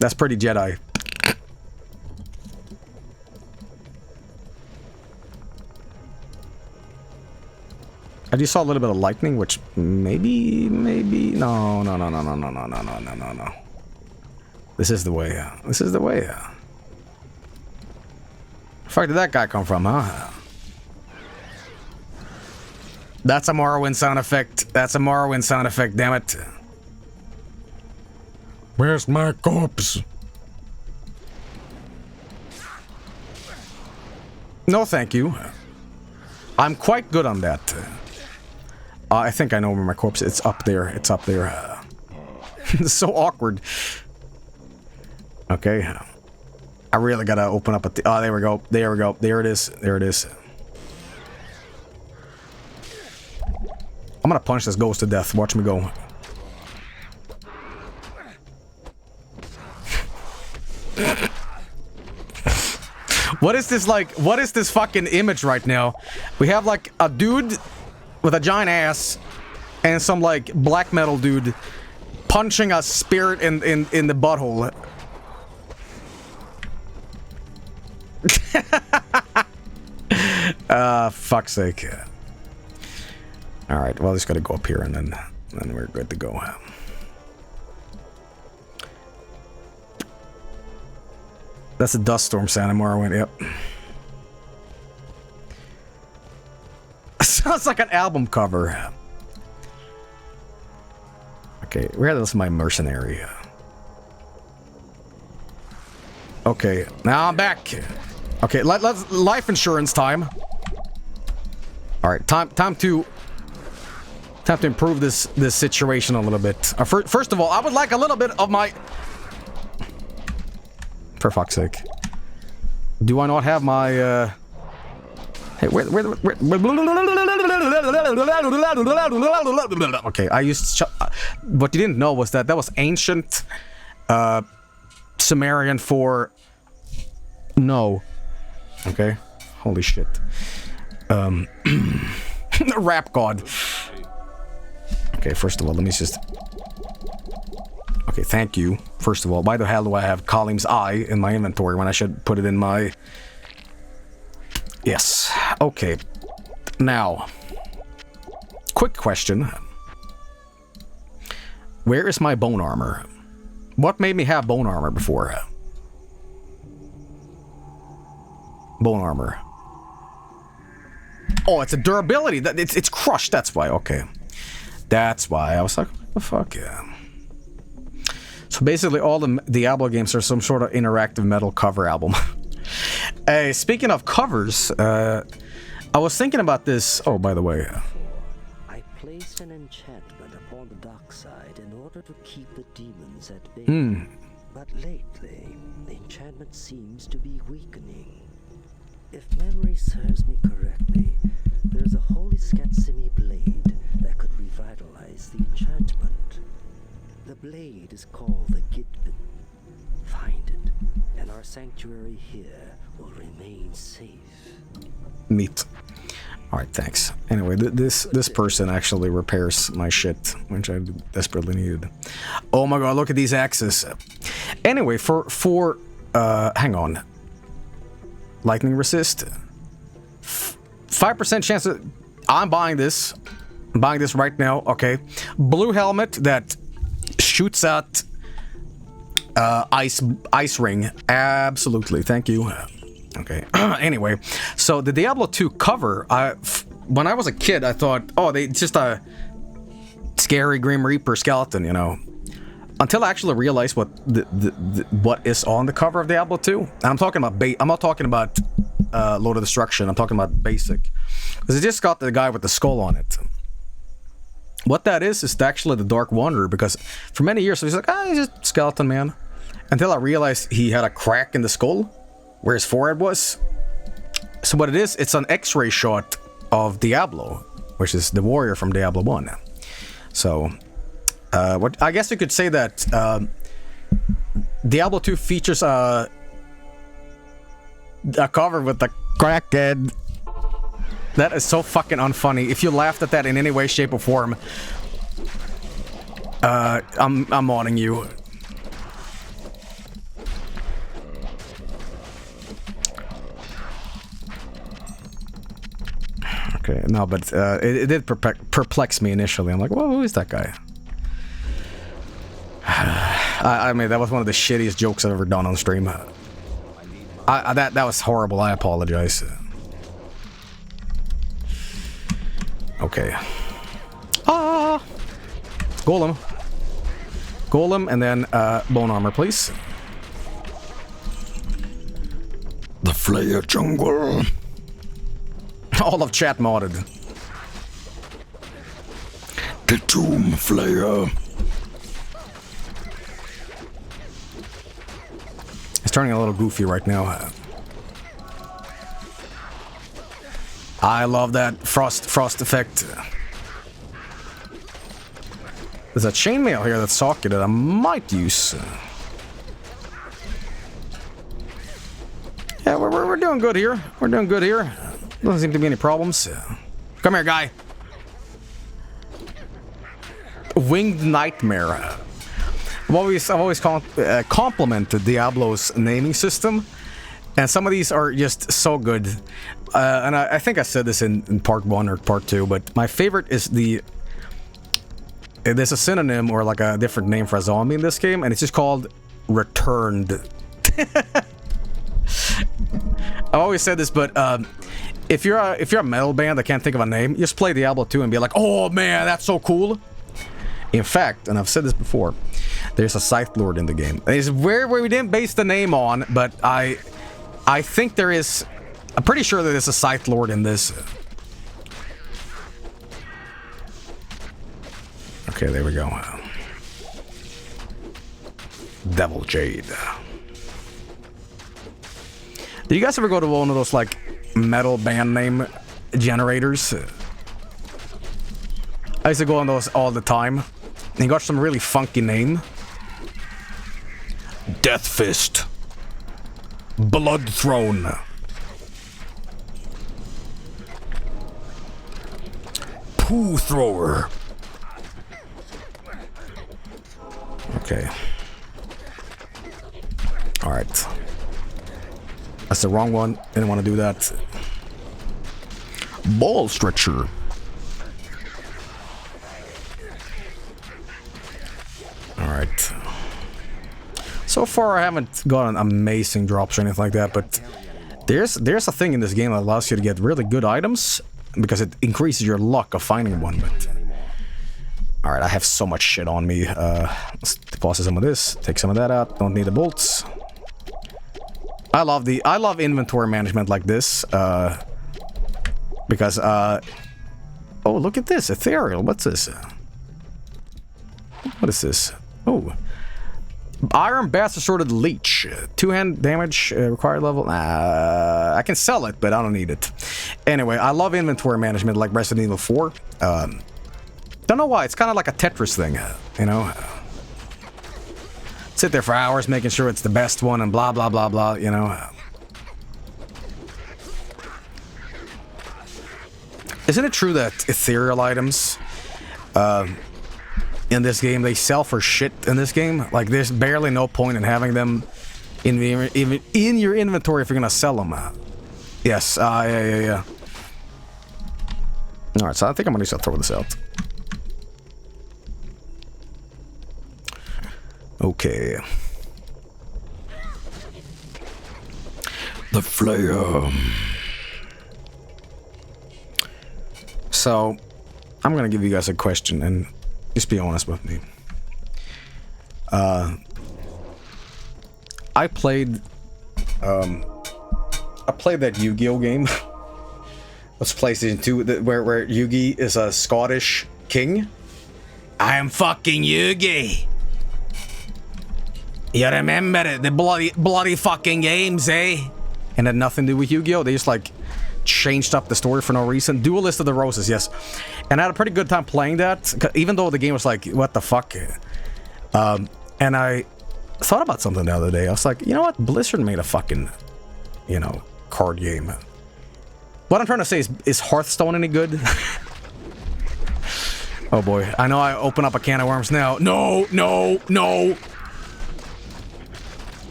That's pretty Jedi. I just saw a little bit of lightning, which maybe... No. This is the way. This is the way. Where the fuck did that guy come from, huh? That's a Morrowind sound effect. That's a Morrowind sound effect, damn it. Where's my corpse? No, thank you. I'm quite good on that. I think I know where my corpse is. It's up there. It's up there. It's so awkward. Okay. I really gotta open up at the... Oh, there we go. There we go. There it is. There it is. I'm gonna punch this ghost to death. Watch me go. What is this like? What is this fucking image right now? We have like a dude with a giant ass and some like black metal dude punching a spirit in the butthole. Fuck's sake. Alright, well, just gotta go up here and then we're good to go. That's a dust storm Santa Morrowind, yep. Sounds like an album cover. Okay, where is my mercenary? Okay, now I'm back. Okay, let's life insurance time. All right, time to improve this situation a little bit. First of all, I would like a little bit of my... For fuck's sake. Do I not have my Hey, where okay, I used what you didn't know was that was ancient Sumerian for no. Okay. Holy shit. Rap god. Okay, first of all, let me just... Okay, thank you. First of all, why the hell do I have Kalim's eye in my inventory when I should put it in my... Yes. Okay. Now, quick question. Where is my bone armor? What made me have bone armor before? Bone armor. Oh, it's a durability. It's crushed. That's why. Okay. That's why. I was like, what the fuck? Yeah. So basically, all the Diablo games are some sort of interactive metal cover album. Hey, speaking of covers, I was thinking about this. Oh, by the way. I placed an enchantment upon the dark side in order to keep the demons at bay. But lately, the enchantment seems to be weakening. If memory serves me correctly, there's a holy Skatsimi blade that could revitalize the enchantment. The blade is called the Gitbin. Find it, and our sanctuary here will remain safe. Neat. Alright, thanks. Anyway, this person actually repairs my shit, which I desperately needed. Oh my god, look at these axes. Anyway, for hang on. Lightning resist. 5% chance that I'm buying this. I'm buying this right now, okay. Blue helmet that shoots out ice ring. Absolutely, thank you. Okay. Anyway, so the Diablo 2 cover, when I was a kid, I thought, oh, it's just a scary Grim Reaper skeleton, you know. Until I actually realized what what is on the cover of Diablo 2. And I'm talking about I'm not talking about Lord of Destruction. I'm talking about basic, because it just got the guy with the skull on it. What that is actually the Dark Wanderer, because for many years I was like, he's just a skeleton man. Until I realized he had a crack in the skull where his forehead was. So what it is, it's an X-ray shot of Diablo, which is the warrior from Diablo 1. So, what I guess you could say that Diablo 2 features a cover with the crackhead. That is so fucking unfunny. If you laughed at that in any way, shape, or form, I'm modding you. Okay, no, but it did perplex me initially. I'm like, whoa, who is that guy? I mean, that was one of the shittiest jokes I've ever done on stream. That was horrible. I apologize. Okay. Ah! Golem. Golem, and then bone armor, please. The Flayer Jungle. All of chat modded. The Tomb Flayer. It's turning a little goofy right now. I love that frost effect. There's a chainmail here that's socketed I might use. Yeah, we're doing good here. We're doing good here. Doesn't seem to be any problems. Come here, guy. Winged Nightmare. I've always complimented Diablo's naming system, and some of these are just so good. And I think I said this in part 1 or part 2, but my favorite is there's a synonym or like a different name for a zombie in this game, and it's just called Returned. I've always said this, but if you're a metal band that can't think of a name, just play Diablo 2 and be like, oh man, that's so cool. In fact, and I've said this before, there's a Scythe Lord in the game. It's where we didn't base the name on, but I think there is. I'm pretty sure that there's a Scythe Lord in this. Okay, there we go. Devil Jade. Do you guys ever go to one of those like metal band name generators? I used to go on those all the time. And you got some really funky name. Death Fist. Blood Throne. Poo Thrower. Okay. Alright. That's the wrong one. Didn't want to do that. Ball Stretcher. Alright. So far I haven't gotten amazing drops or anything like that, but there's a thing in this game that allows you to get really good items because it increases your luck of finding one. But alright, I have so much shit on me. Let's deposit some of this, take some of that out, don't need the bolts. I love inventory management like this, because oh, look at this, ethereal, what's this? What is this? Oh, Iron Bastard Sworded Leech, 2-hand damage, required level. I can sell it, but I don't need it. Anyway, I love inventory management like Resident Evil 4. Don't know why, it's kind of like a Tetris thing, you know? Sit there for hours making sure it's the best one and blah blah blah blah, you know. Isn't it true that ethereal items in this game, they sell for shit in this game? Like, there's barely no point in having them in your inventory if you're gonna sell them. Yes, yeah. Alright, so I think I'm gonna just throw this out. Okay. The Flayer. So, I'm gonna give you guys a question and just be honest with me. I played that Yu-Gi-Oh game. Let's PlayStation 2, where Yugi is a Scottish king. I am fucking Yugi. You remember the bloody fucking games, eh? and had nothing to do with Yu-Gi-Oh. They just like changed up the story for no reason. Duelist of the Roses, yes. And I had a pretty good time playing that, even though the game was like, what the fuck? And I thought about something the other day. I was like, you know what? Blizzard made a fucking, you know, card game. What I'm trying to say is Hearthstone any good? Oh boy, I know I open up a can of worms now. No, no, no!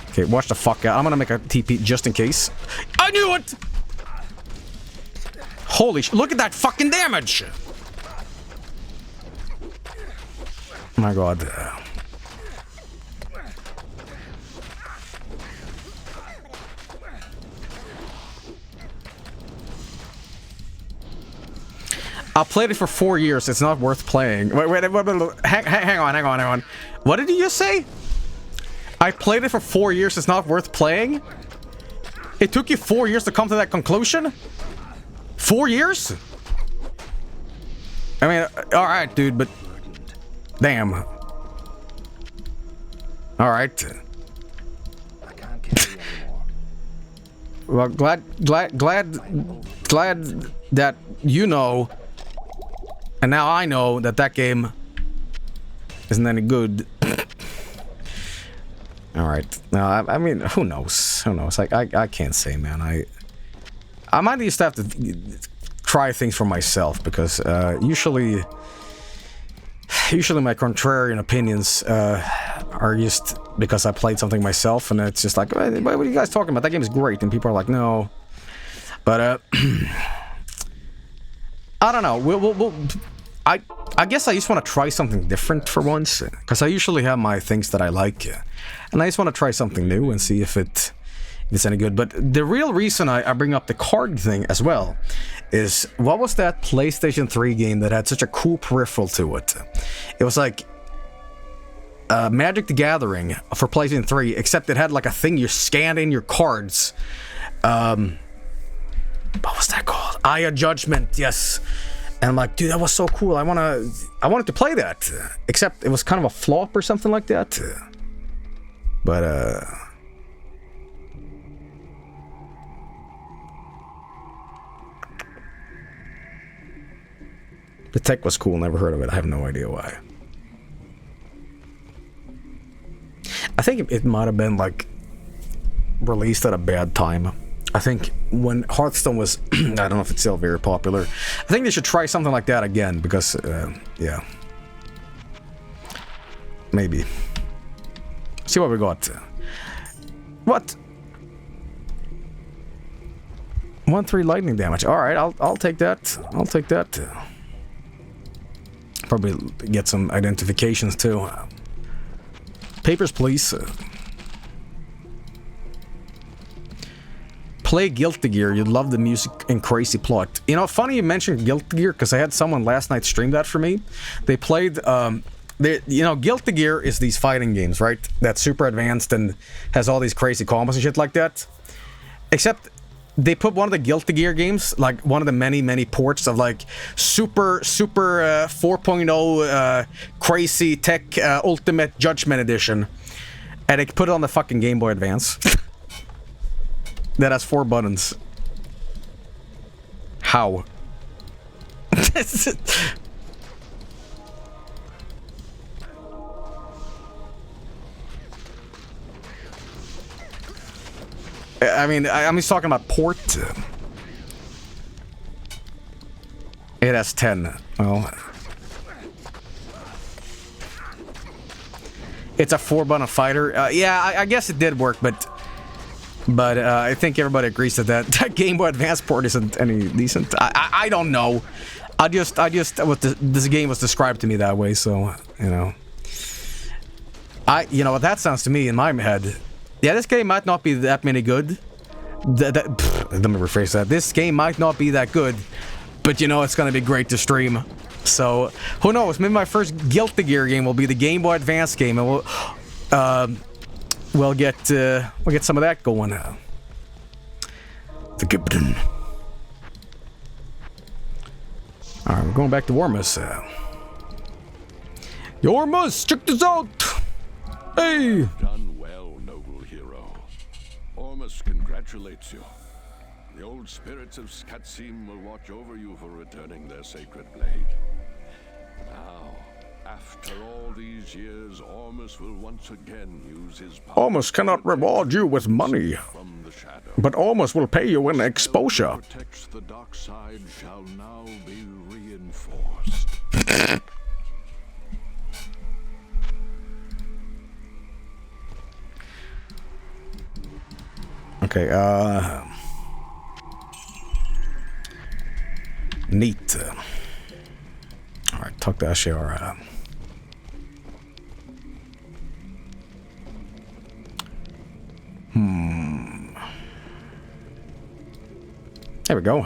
Okay, watch the fuck out. I'm gonna make a TP just in case. I knew it! Holy sh... Look at that fucking damage! My god. I played it for 4 years. It's not worth playing. Wait, hang on. What did you just say? I played it for 4 years. It's not worth playing? It took you 4 years to come to that conclusion? 4 years? I mean, alright, dude, but... Damn. Alright. I can't carry anymore. Well, glad that you know, and now I know that that game isn't any good. Alright. No, I mean, who knows? Who knows? Like, I can't say, man. I might just have to try things for myself, because usually my contrarian opinions are just because I played something myself, and it's just like, what are you guys talking about? That game is great, and people are like, no. But I don't know. I guess I just want to try something different for once, because I usually have my things that I like, and I just want to try something new and see if it's any good. But the real reason I bring up the card thing as well is, what was that PlayStation 3 game that had such a cool peripheral to it? It was like Magic the Gathering for PlayStation 3, except it had like a thing you scanned in your cards. What was that called? Eye of Judgment, yes. And I'm like, dude, that was so cool. I wanted to play that. Except it was kind of a flop or something like that. But the tech was cool, never heard of it. I have no idea why. I think it might have been like released at a bad time. I think when Hearthstone was, I don't know if it's still very popular. I think they should try something like that again, because, yeah. Maybe. See what we got. What? 1-3 lightning damage. Alright, I'll take that. I'll take that. Probably get some identifications too. Papers, please. Play Guilty Gear. You'd love the music and crazy plot. You know, funny you mentioned Guilty Gear, because I had someone last night stream that for me. They played, you know, Guilty Gear is these fighting games, right? That's super advanced and has all these crazy combos and shit like that. Except they put one of the Guilty Gear games, like one of the many ports of like super 4.0 crazy tech ultimate judgment edition, and they put it on the fucking Game Boy Advance. That has 4 buttons. How? I mean, I'm just talking about port. It has 10. Well, it's a 4-button fighter. Yeah, I guess it did work, but I think everybody agrees that Game Boy Advance port isn't any decent. I don't know. This game was described to me that way, so you know. You know what that sounds to me in my head. Yeah, this game might not be that many good. Let me rephrase that. This game might not be that good, but you know it's gonna be great to stream. So who knows? Maybe my first Guilty Gear game will be the Game Boy Advance game, and we'll get some of that going. The Gibden. All right, we're going back to Wormus. Wormus, check this out. Hey. Done well, noble hero. Ormus congratulates you. The old spirits of Skatsim will watch over you for returning their sacred blade. Now, after all these years, Ormus will once again use his power. Ormus cannot reward you with money, From the shadow. but Ormus will pay you in exposure. Whoever protects the dark side shall now be reinforced. Okay, neat. Alright, talk to Ashara. There we go.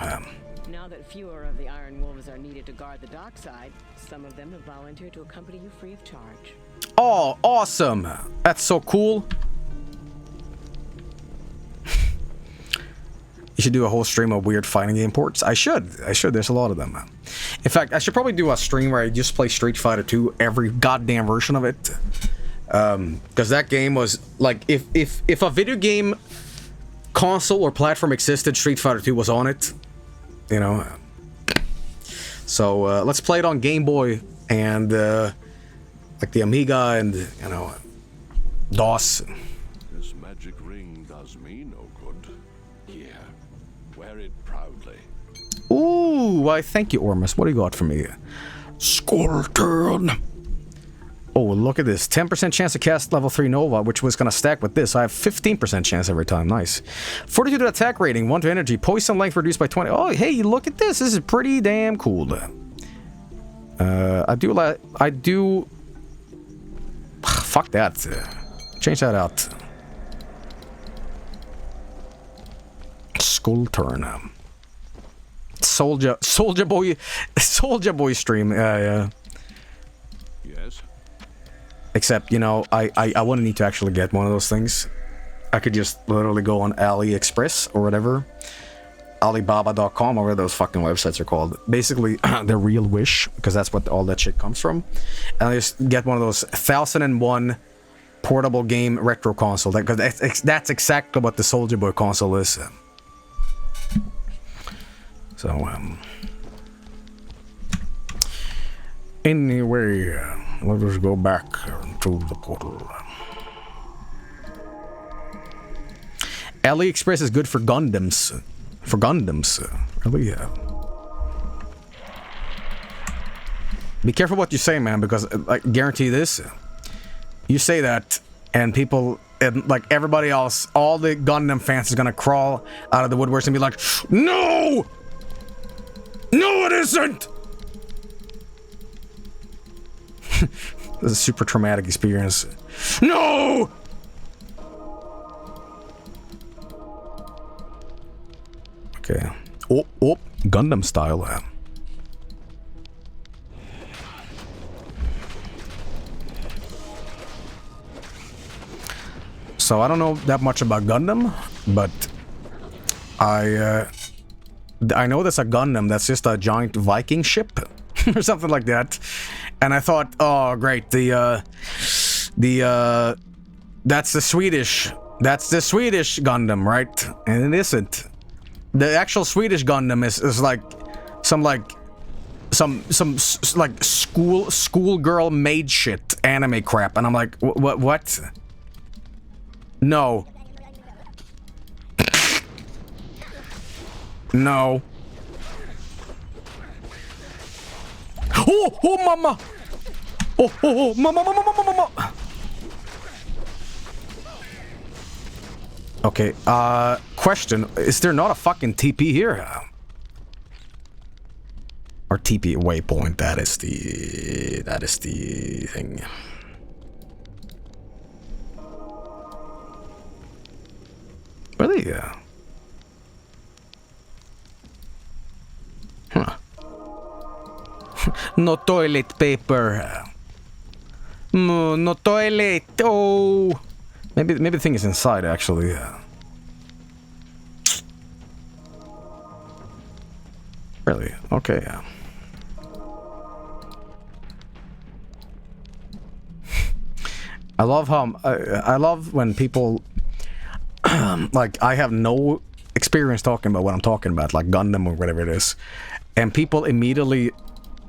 Now that fewer of the Iron Wolves are needed to guard the dock side, some of them have volunteered to accompany you free of charge. Oh, awesome! That's so cool. You should do a whole stream of weird fighting game ports. I should. There's a lot of them. In fact, I should probably do a stream where I just play Street Fighter 2, every goddamn version of it. Because that game was like, if a video game console or platform existed, Street Fighter 2 was on it. You know. So let's play it on Game Boy and like the Amiga and you know DOS. This magic ring does me no good. Here, wear it proudly. Ooh, why thank you, Ormus. What do you got for me? Skull turn. Oh, look at this. 10% chance to cast level 3 Nova, which was going to stack with this. I have 15% chance every time. Nice. Fortitude attack rating, 1 to energy. Poison length reduced by 20. Oh, hey, look at this. This is pretty damn cool. I do... Fuck that. Change that out. Skull turn. Soldier boy stream. Yeah. Yes? Except, you know, I wouldn't need to actually get one of those things. I could just literally go on AliExpress or whatever. Alibaba.com or whatever those fucking websites are called. Basically, the real Wish, because that's what all that shit comes from. And I just get one of those 1001 portable game retro console. Because that's exactly what the Soldier Boy console is. So, anyway, let us go back to the portal. AliExpress is good for Gundams. Really? Be careful what you say, man, because I guarantee this. You say that, and people, and like everybody else, all the Gundam fans is gonna crawl out of the woodworks and be like, "No! No, it isn't!" This is a super traumatic experience. No! Okay. Oh, Gundam style. So I don't know that much about Gundam, but I know there's a Gundam that's just a giant Viking ship or something like that. And I thought, oh great, that's the Swedish Gundam, right? And it isn't. The actual Swedish Gundam is like some schoolgirl maid shit anime crap, and I'm like, what? No. No. Oh, mama! Oh, mama! Okay, question. Is there not a fucking TP here? Or TP waypoint, that is the thing. Really? Yeah. Huh. No toilet paper. No toilet. Oh. Maybe the thing is inside, actually. Really? Okay. I love how I love when people. like, I have no experience talking about what I'm talking about, like Gundam or whatever it is. And people immediately,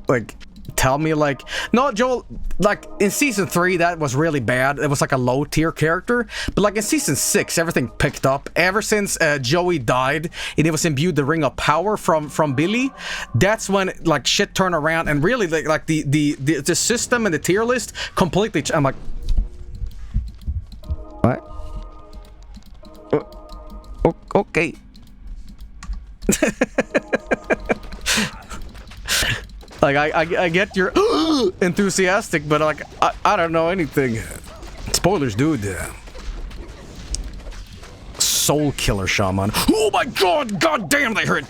like, tell me, like, no, Joel, like, in Season 3, that was really bad. It was like a low-tier character. But, like, in Season 6, everything picked up. Ever since Joey died, and it was imbued the Ring of Power from Billy, that's when, like, shit turned around. And really, like the system and the tier list completely... I'm like... What? Okay. Like, I get you're enthusiastic, but, like, I don't know anything. Spoilers, dude. Soul Killer Shaman. Oh my god! God damn, they hurt!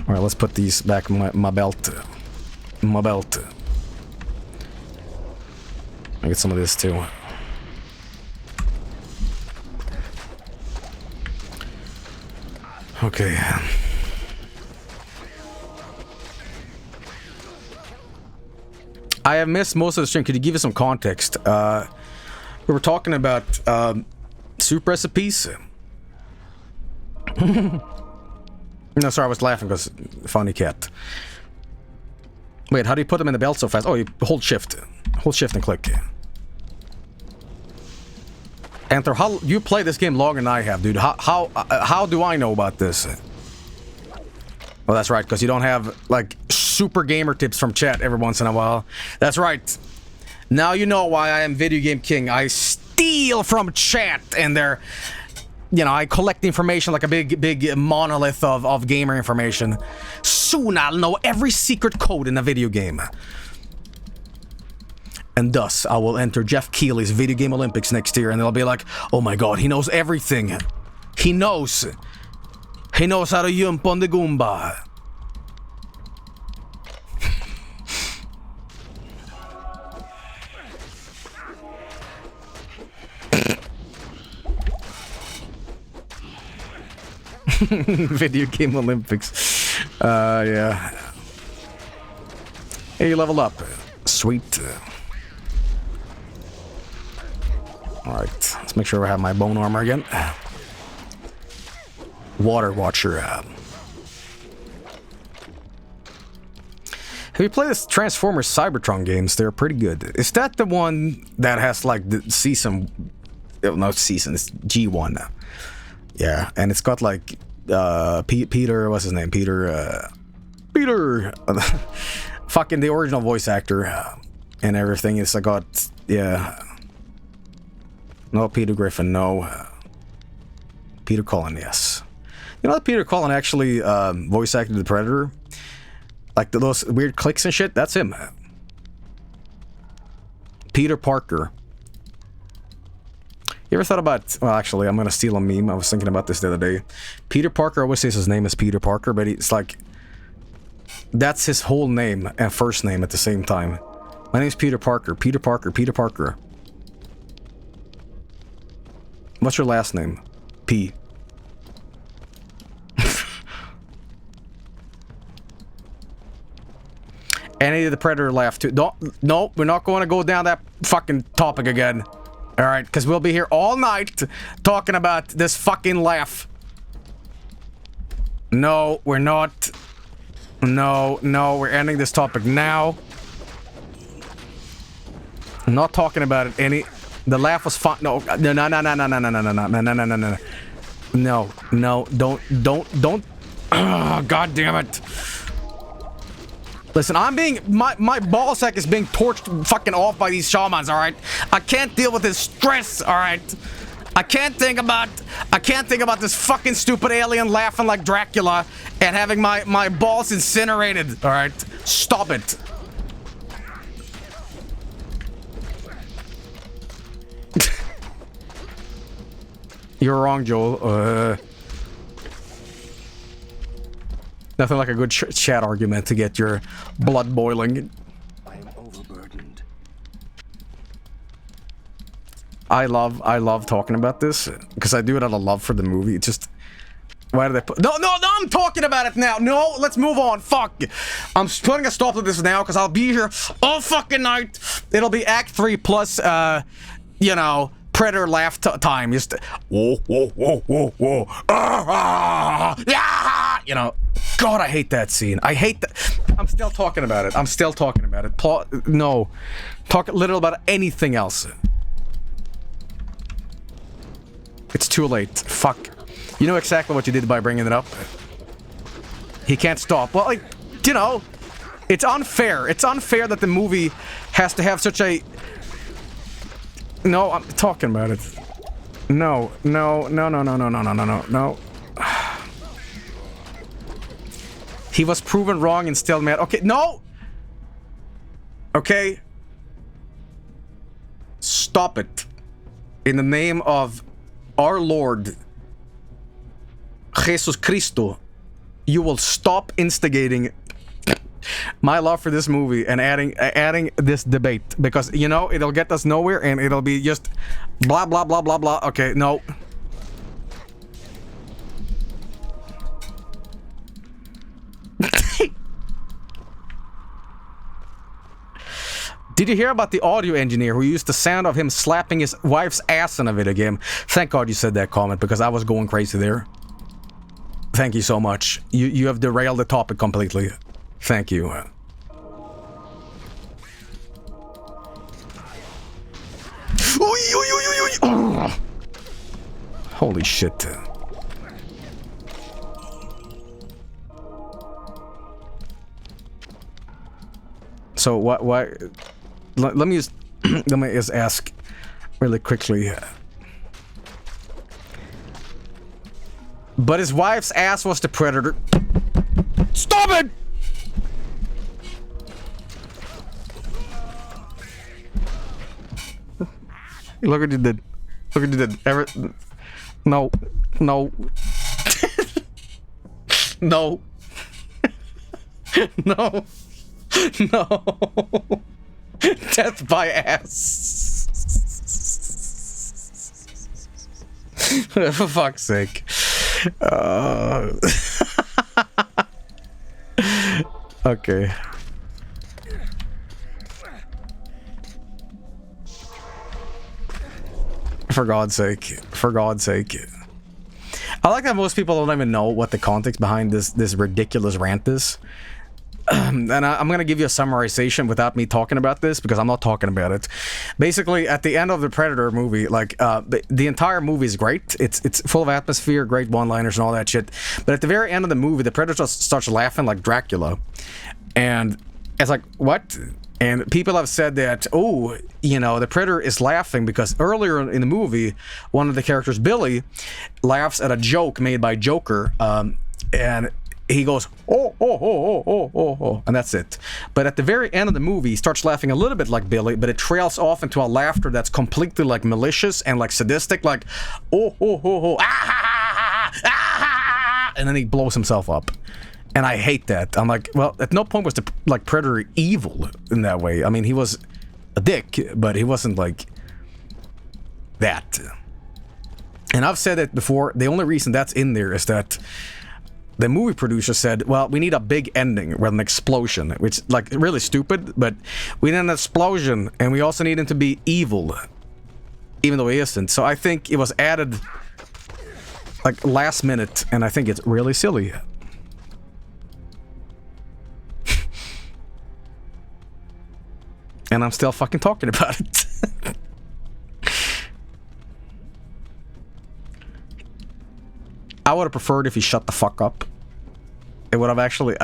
Alright, let's put these back in my belt. My belt. I get some of this, too. Okay. I have missed most of the stream. Could you give us some context? We were talking about soup recipes. No, sorry, I was laughing because funny cat. Wait, how do you put them in the belt so fast? Oh, you hold shift. Hold shift and click. Anthor, how you play this game longer than I have, dude? How do I know about this? Well, that's right, because you don't have, like, super gamer tips from chat every once in a while. That's right. Now you know why I am Video Game King. I steal from chat, and they're... You know, I collect information like a big monolith of gamer information. Soon I'll know every secret code in a video game. And thus, I will enter Jeff Keighley's Video Game Olympics next year, and they'll be like, oh my god, he knows everything. He knows. He knows how to jump on the Goomba. Video Game Olympics. Yeah. Hey, you leveled up. Sweet. Alright, let's make sure I have my bone armor again. Water Watcher. Have you played this Transformers Cybertron games? They're pretty good. Is that the one that has like the season... No, season. It's G1 now. Yeah, and it's got like Peter... What's his name? Peter... Fucking the original voice actor and everything. It's got... Yeah... No, Peter Griffin, no. Peter Cullen, yes. You know that Peter Cullen actually voice acted the Predator? Like those weird clicks and shit? That's him. Peter Parker. You ever thought about... Well, actually, I'm gonna steal a meme. I was thinking about this the other day. Peter Parker always says his name is Peter Parker, but it's like... That's his whole name and first name at the same time. My name's Peter Parker. Peter Parker. Peter Parker. What's your last name? P. Any of the Predator laughed too. No, we're not going to go down that fucking topic again. Alright, because we'll be here all night talking about this fucking laugh. No, we're not. No, we're ending this topic now. I'm not talking about it any... The laugh was fun. No, don't. Oh, god damn it. Listen, I'm being... My ballsack is being torched fucking off by these shamans, alright? I can't deal with this stress, alright? I can't think about this fucking stupid alien laughing like Dracula and having my balls incinerated, alright? Stop it. You're wrong, Joel. Nothing like a good chat argument to get your blood boiling. I am overburdened. I love talking about this because I do it out of love for the movie. It just... Why did I put... No, I'm talking about it now. No, let's move on. Fuck. I'm putting a stop to this now because I'll be here all fucking night. It'll be Act 3 plus, you know... Predator laugh time. Just whoa, whoa, whoa, whoa, whoa. Yeah! You know, God, I hate that scene. I hate that. I'm still talking about it. I'm still talking about it. No. Talk a little about anything else. It's too late. Fuck. You know exactly what you did by bringing it up. He can't stop. Well, like, you know, it's unfair. It's unfair that the movie has to have such a... No, I'm talking about it. No. He was proven wrong and still mad. Okay, no! Okay. Stop it. In the name of our Lord, Jesus Cristo, you will stop instigating my love for this movie and adding this debate, because you know it'll get us nowhere and it'll be just blah blah blah blah blah. Okay, no. Did you hear about the audio engineer who used the sound of him slapping his wife's ass in a video game? Thank God you said that comment, because I was going crazy there. Thank you so much. You have derailed the topic completely. Thank you. Holy shit. So why let me just ask really quickly. But his wife's ass was the predator. Stop it! Look what you did. Look what you did. No. No. No. No. No. Death by ass. For fuck's sake. Okay. For God's sake. For God's sake. I like that most people don't even know what the context behind this ridiculous rant is. And I'm going to give you a summarization without me talking about this, because I'm not talking about it. Basically, at the end of the Predator movie, like, the entire movie is great. It's full of atmosphere, great one-liners and all that shit. But at the very end of the movie, the Predator starts laughing like Dracula. And it's like, what? And people have said that, oh, you know, the Predator is laughing because earlier in the movie, one of the characters, Billy, laughs at a joke made by Joker, and he goes, oh, and that's it. But at the very end of the movie, he starts laughing a little bit like Billy, but it trails off into a laughter that's completely like malicious and like sadistic, like, and then he blows himself up. And I hate that. I'm like, well, at no point was the like Predator evil in that way. I mean, he was a dick, but he wasn't like that. And I've said it before, the only reason that's in there is that the movie producer said, well, we need a big ending with an explosion, which is like really stupid, but we need an explosion, and we also need him to be evil, even though he isn't. So I think it was added like last minute, and I think it's really silly. And I'm still fucking talking about it. I would have preferred if he shut the fuck up. It would have actually...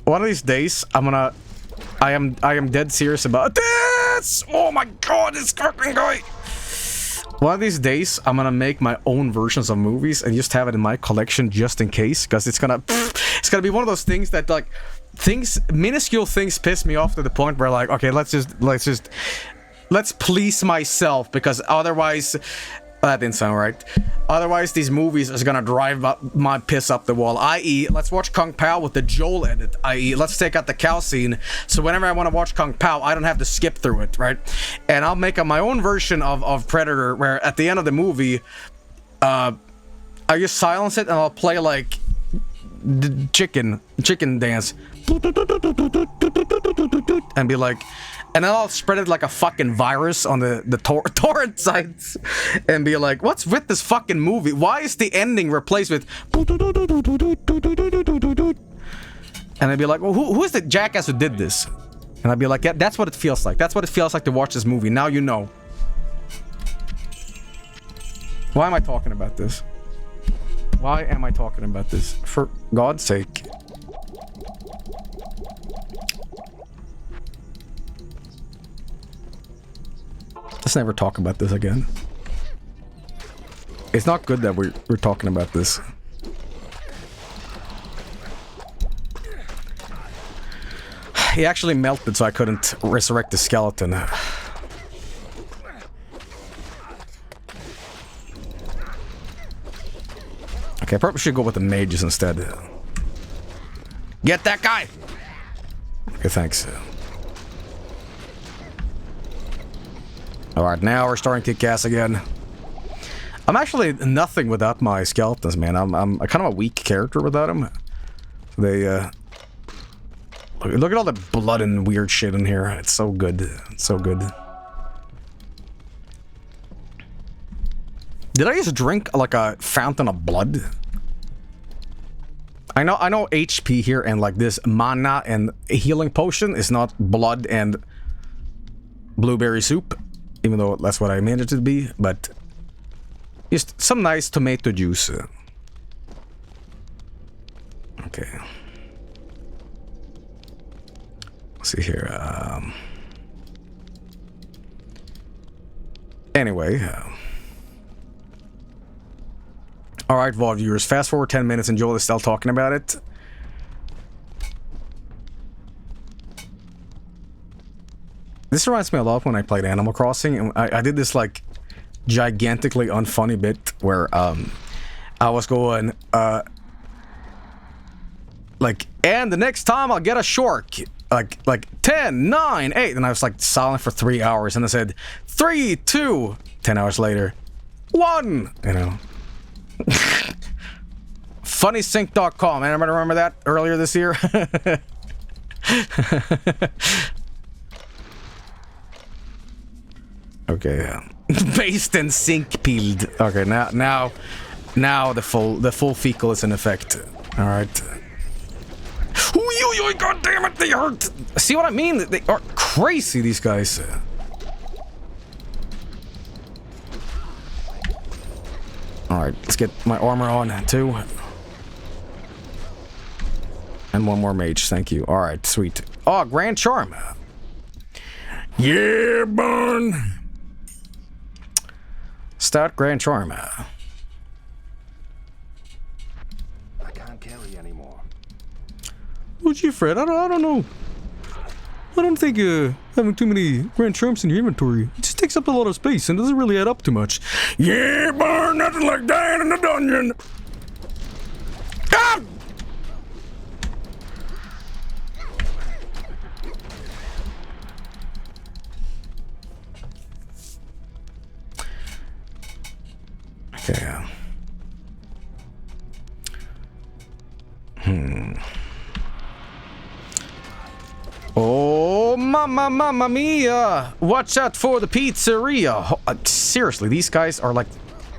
one of these days, I am dead serious about this! Oh my god, this fucking guy! One of these days, I'm gonna make my own versions of movies and just have it in my collection just in case, because it's gonna be one of those things that, like, minuscule things piss me off to the point where, like, okay, let's please myself, because otherwise... that didn't sound right. Otherwise, these movies is gonna drive my piss up the wall. I.e., let's watch Kung Pao with the Joel edit. I.e., let's take out the cow scene, so whenever I want to watch Kung Pao, I don't have to skip through it, right? And I'll make my own version of Predator, where at the end of the movie, I just silence it and I'll play like the chicken dance, and be like, And then I'll spread it like a fucking virus on the torrent sites and be like, what's with this fucking movie? Why is the ending replaced with... And I'd be like, well, who is the jackass who did this? And I'd be like, yeah, that's what it feels like. That's what it feels like to watch this movie. Now you know. Why am I talking about this? Why am I talking about this? For God's sake. Let's never talk about this again. It's not good that we're talking about this. He actually melted, so I couldn't resurrect the skeleton. Okay, I probably should go with the mages instead. Get that guy! Okay, thanks. Alright, now we're starting to kick ass again. I'm actually nothing without my skeletons, man. I'm kind of a weak character without them. They, look at all the blood and weird shit in here. It's so good. It's so good. Did I just drink like a fountain of blood? I know HP here and like this mana and healing potion is not blood and blueberry soup, even though that's what I made it to be, but just some nice tomato juice. Okay. Let's see here. Anyway. Alright, VOD viewers. Fast forward 10 minutes and Joel is still talking about it. This reminds me a lot when I played Animal Crossing. And I did this, like, gigantically unfunny bit where, I was going, like, and the next time I'll get a shark. Like 10, 9, 8, and I was like silent for 3 hours, and I said 3, 2, 10 hours later, 1, you know. Funnysync.com, anybody remember that earlier this year? Okay, based and sync peeled. Okay, now the full fecal is in effect. All right. Ooh, God damn it, they hurt. See what I mean? They are crazy, these guys. Alright, let's get my armor on, too. And one more mage, thank you. Alright, sweet. Oh, Grand Charm. Yeah, burn. Stout Grand Charm. I can't carry anymore. Oh, gee, Fred, I don't know. I don't think having too many Grand Charms in your inventory, it just takes up a lot of space and doesn't really add up too much. Yeah, burn, nothing like dying in the dungeon. Ah! Okay. Oh, mamma mia! Watch out for the pizzeria! Seriously, these guys are like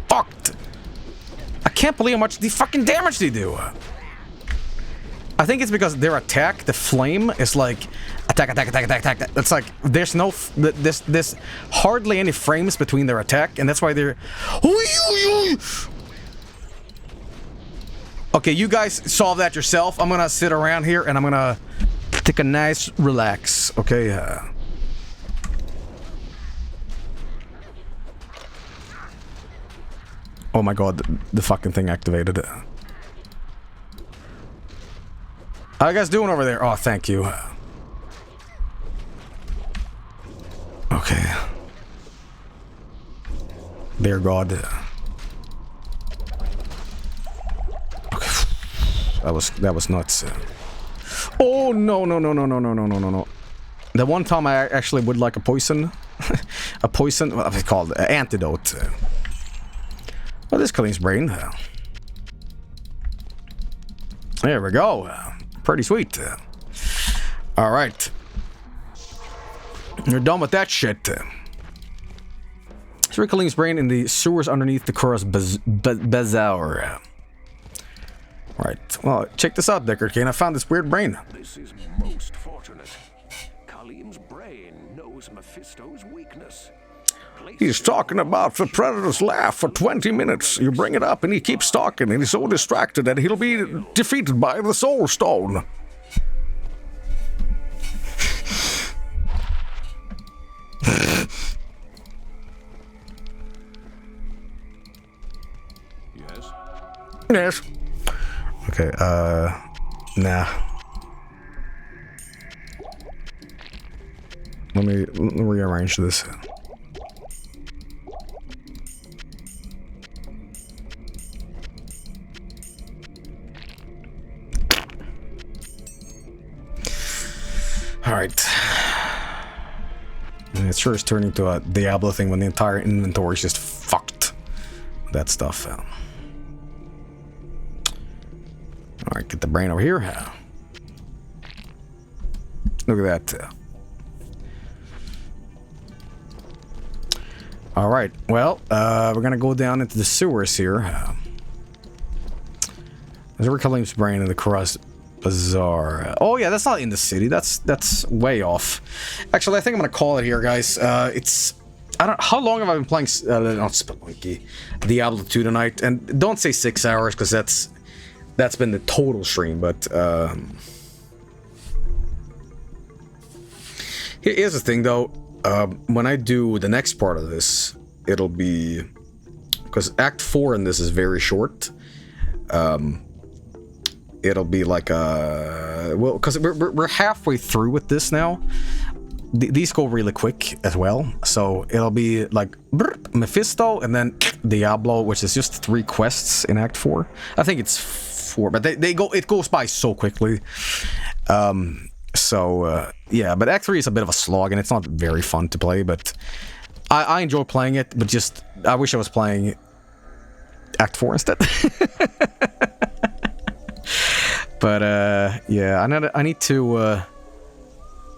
fucked. I can't believe how much the fucking damage they do. I think it's because their attack, the flame, is like attack. It's like there's no this hardly any frames between their attack, and that's why they're. Okay, you guys solve that yourself. I'm gonna sit around here and I'm gonna take a nice relax. Okay. Oh my god, the fucking thing activated. How you guys doing over there? Oh, thank you. Okay. Dear God. Okay. That was nuts. Oh no. The one time I actually would like a poison. A poison, what is it called? Antidote. Oh, this cleans brain. There we go. Pretty sweet. Alright. You're done with that shit. It's Rickleem's brain in the sewers underneath the Kuros Bazaar. Right. Well, check this out, Deckard Kane. I found this weird brain. This is most fortunate. Khalim's brain knows Mephisto's weakness. He's talking about the Predator's laugh for 20 minutes. You bring it up and he keeps talking and he's so distracted that he'll be defeated by the Soul Stone. Yes? Yes. Okay, nah. Let me rearrange this. Alright. It sure is turning into a Diablo thing when the entire inventory is just fucked. That stuff. Alright, get the brain over here. Look at that. Alright, well, we're gonna go down into the sewers here. There's Khalim's brain in the Kuros Bazaar. Oh yeah, that's not in the city. That's way off. Actually, I think I'm gonna call it here, guys. How long have I been playing not Spelunky, Diablo 2 tonight? And don't say 6 hours, because that's been the total stream, but here's the thing though. When I do the next part of this, it'll be, because Act 4 in this is very short. It'll be like well, because we're halfway through with this now. These go really quick as well, so it'll be like Mephisto and then Diablo, which is just 3 quests in Act 4. I think it's 4, but it goes by so quickly. Yeah, but Act 3 is a bit of a slog and it's not very fun to play, but I enjoy playing it, but just I wish I was playing Act 4 instead. But yeah, I need to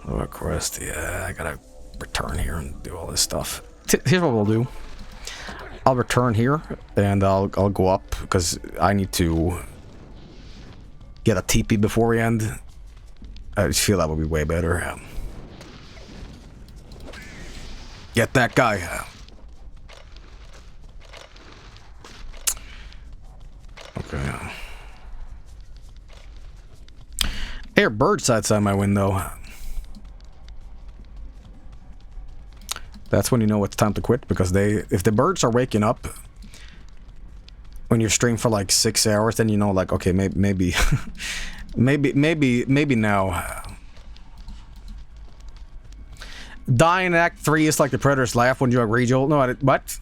Lord Quest, yeah, I gotta return here and do all this stuff. Here's what we'll do. I'll return here and I'll go up because I need to get a TP before we end. I just feel that would be way better. Get that guy. Okay. I hear birds outside my window. That's when you know it's time to quit, because if the birds are waking up when you stream for like 6 hours, then you know, like, okay, maybe maybe now. Dying in Act 3 is like the Predator's laugh. When you agree, Joel? No, what?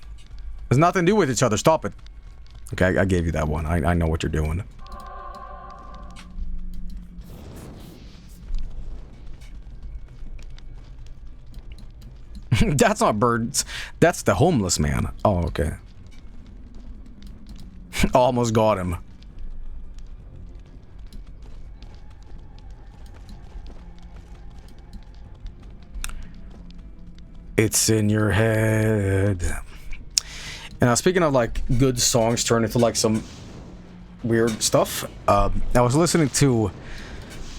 There's nothing to do with each other. Stop it. Okay, I gave you that one. I know what you're doing. That's not birds. That's the homeless man. Oh, okay. Almost got him. It's in your head. And speaking of like good songs turn into like some weird stuff, I was listening to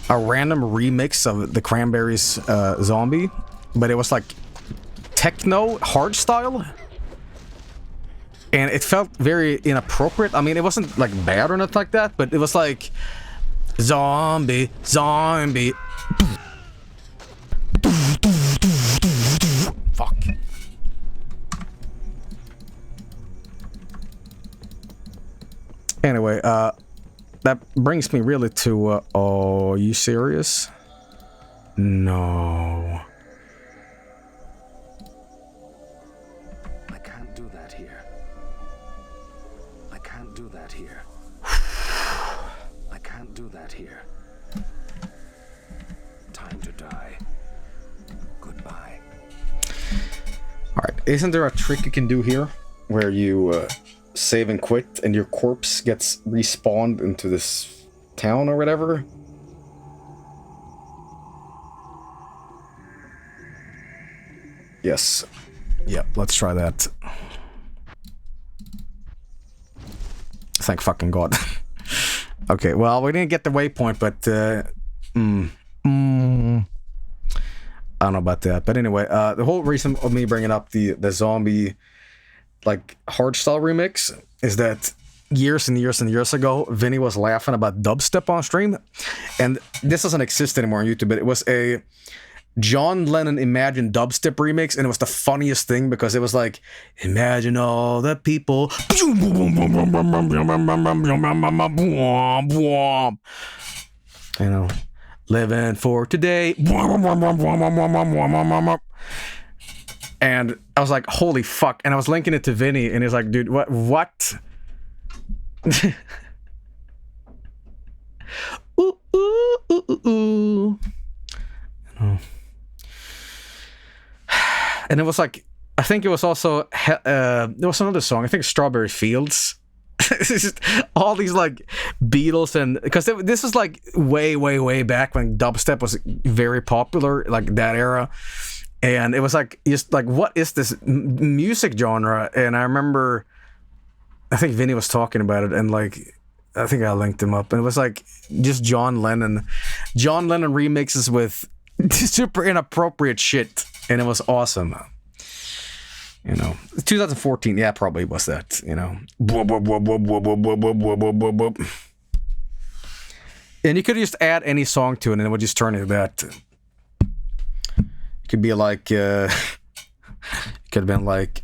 a random remix of the Cranberries' Zombie, but it was like techno hardstyle, and it felt very inappropriate. I mean, it wasn't like bad or nothing like that, but it was like zombie. Fuck. Anyway, that brings me really to oh, are you serious? No. Alright, isn't there a trick you can do here where you save and quit and your corpse gets respawned into this town or whatever? Yes. Yeah, let's try that. Thank fucking God. Okay, well, we didn't get the waypoint, but I don't know about that. But anyway, the whole reason of me bringing up the zombie, like, hardstyle remix is that years and years and years ago, Vinny was laughing about dubstep on stream. And this doesn't exist anymore on YouTube, but it was a John Lennon Imagine dubstep remix, and it was the funniest thing because it was like, imagine all the people, you know, living for today. And I was like, holy fuck. And I was linking it to Vinny, and he's like, dude, what? Ooh, ooh, ooh, ooh, ooh. You know. And it was like, I think it was also, there was another song, I think Strawberry Fields. It's just all these like Beatles, and because this is like way back when dubstep was very popular, like that era. And it was like, just like, what is this music genre? And I remember, I think Vinny was talking about it, and like, I think I linked him up, and it was like just John Lennon remixes with super inappropriate shit, and it was awesome. You know, 2014, yeah, probably was that, you know. And you could just add any song to it, and it would just turn into that. It could be like, it could have been like,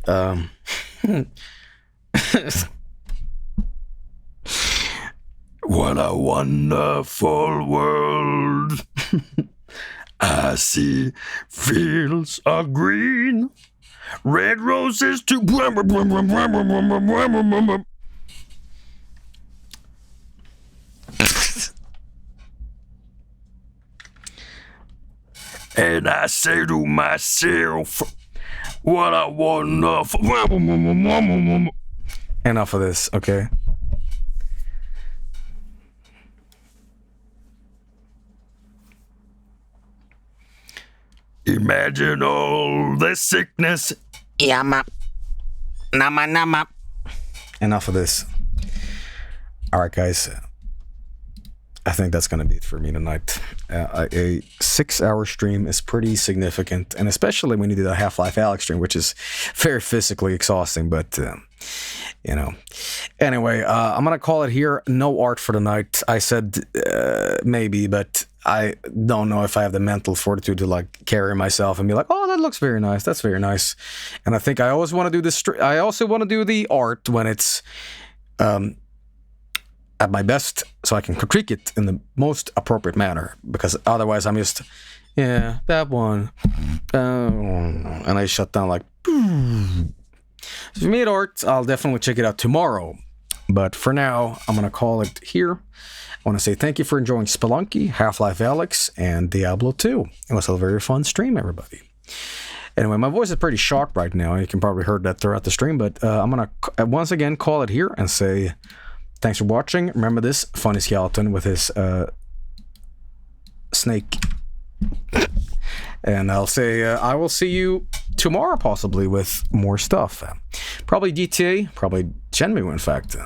what a wonderful world. I see fields are green, red roses too. And I say to myself, what a wonderful. Enough of this, okay? Imagine all the sickness. Yama. Nama nama. Enough of this. Alright, guys. I think that's going to be it for me tonight. A 6-hour stream is pretty significant, and especially when you do the Half-Life Alyx stream, which is very physically exhausting, but, you know. Anyway, I'm going to call it here. No art for the night. I said maybe, but I don't know if I have the mental fortitude to, like, carry myself and be like, oh, that looks very nice. That's very nice. And I think I always want to do this. I also want to do the art when it's at my best, so I can critique it in the most appropriate manner, because otherwise I'm just, yeah, that one, and I shut down like, so if you made art, I'll definitely check it out tomorrow, but for now, I'm gonna call it here. I want to say thank you for enjoying Spelunky, Half-Life Alyx, and Diablo 2. It was a very fun stream, everybody. Anyway, my voice is pretty sharp right now. You can probably heard that throughout the stream, but I'm gonna once again call it here and say thanks for watching. Remember this funny skeleton with his snake. And I'll say I will see you tomorrow, possibly, with more stuff. Probably GTA, probably Shenmue, in fact.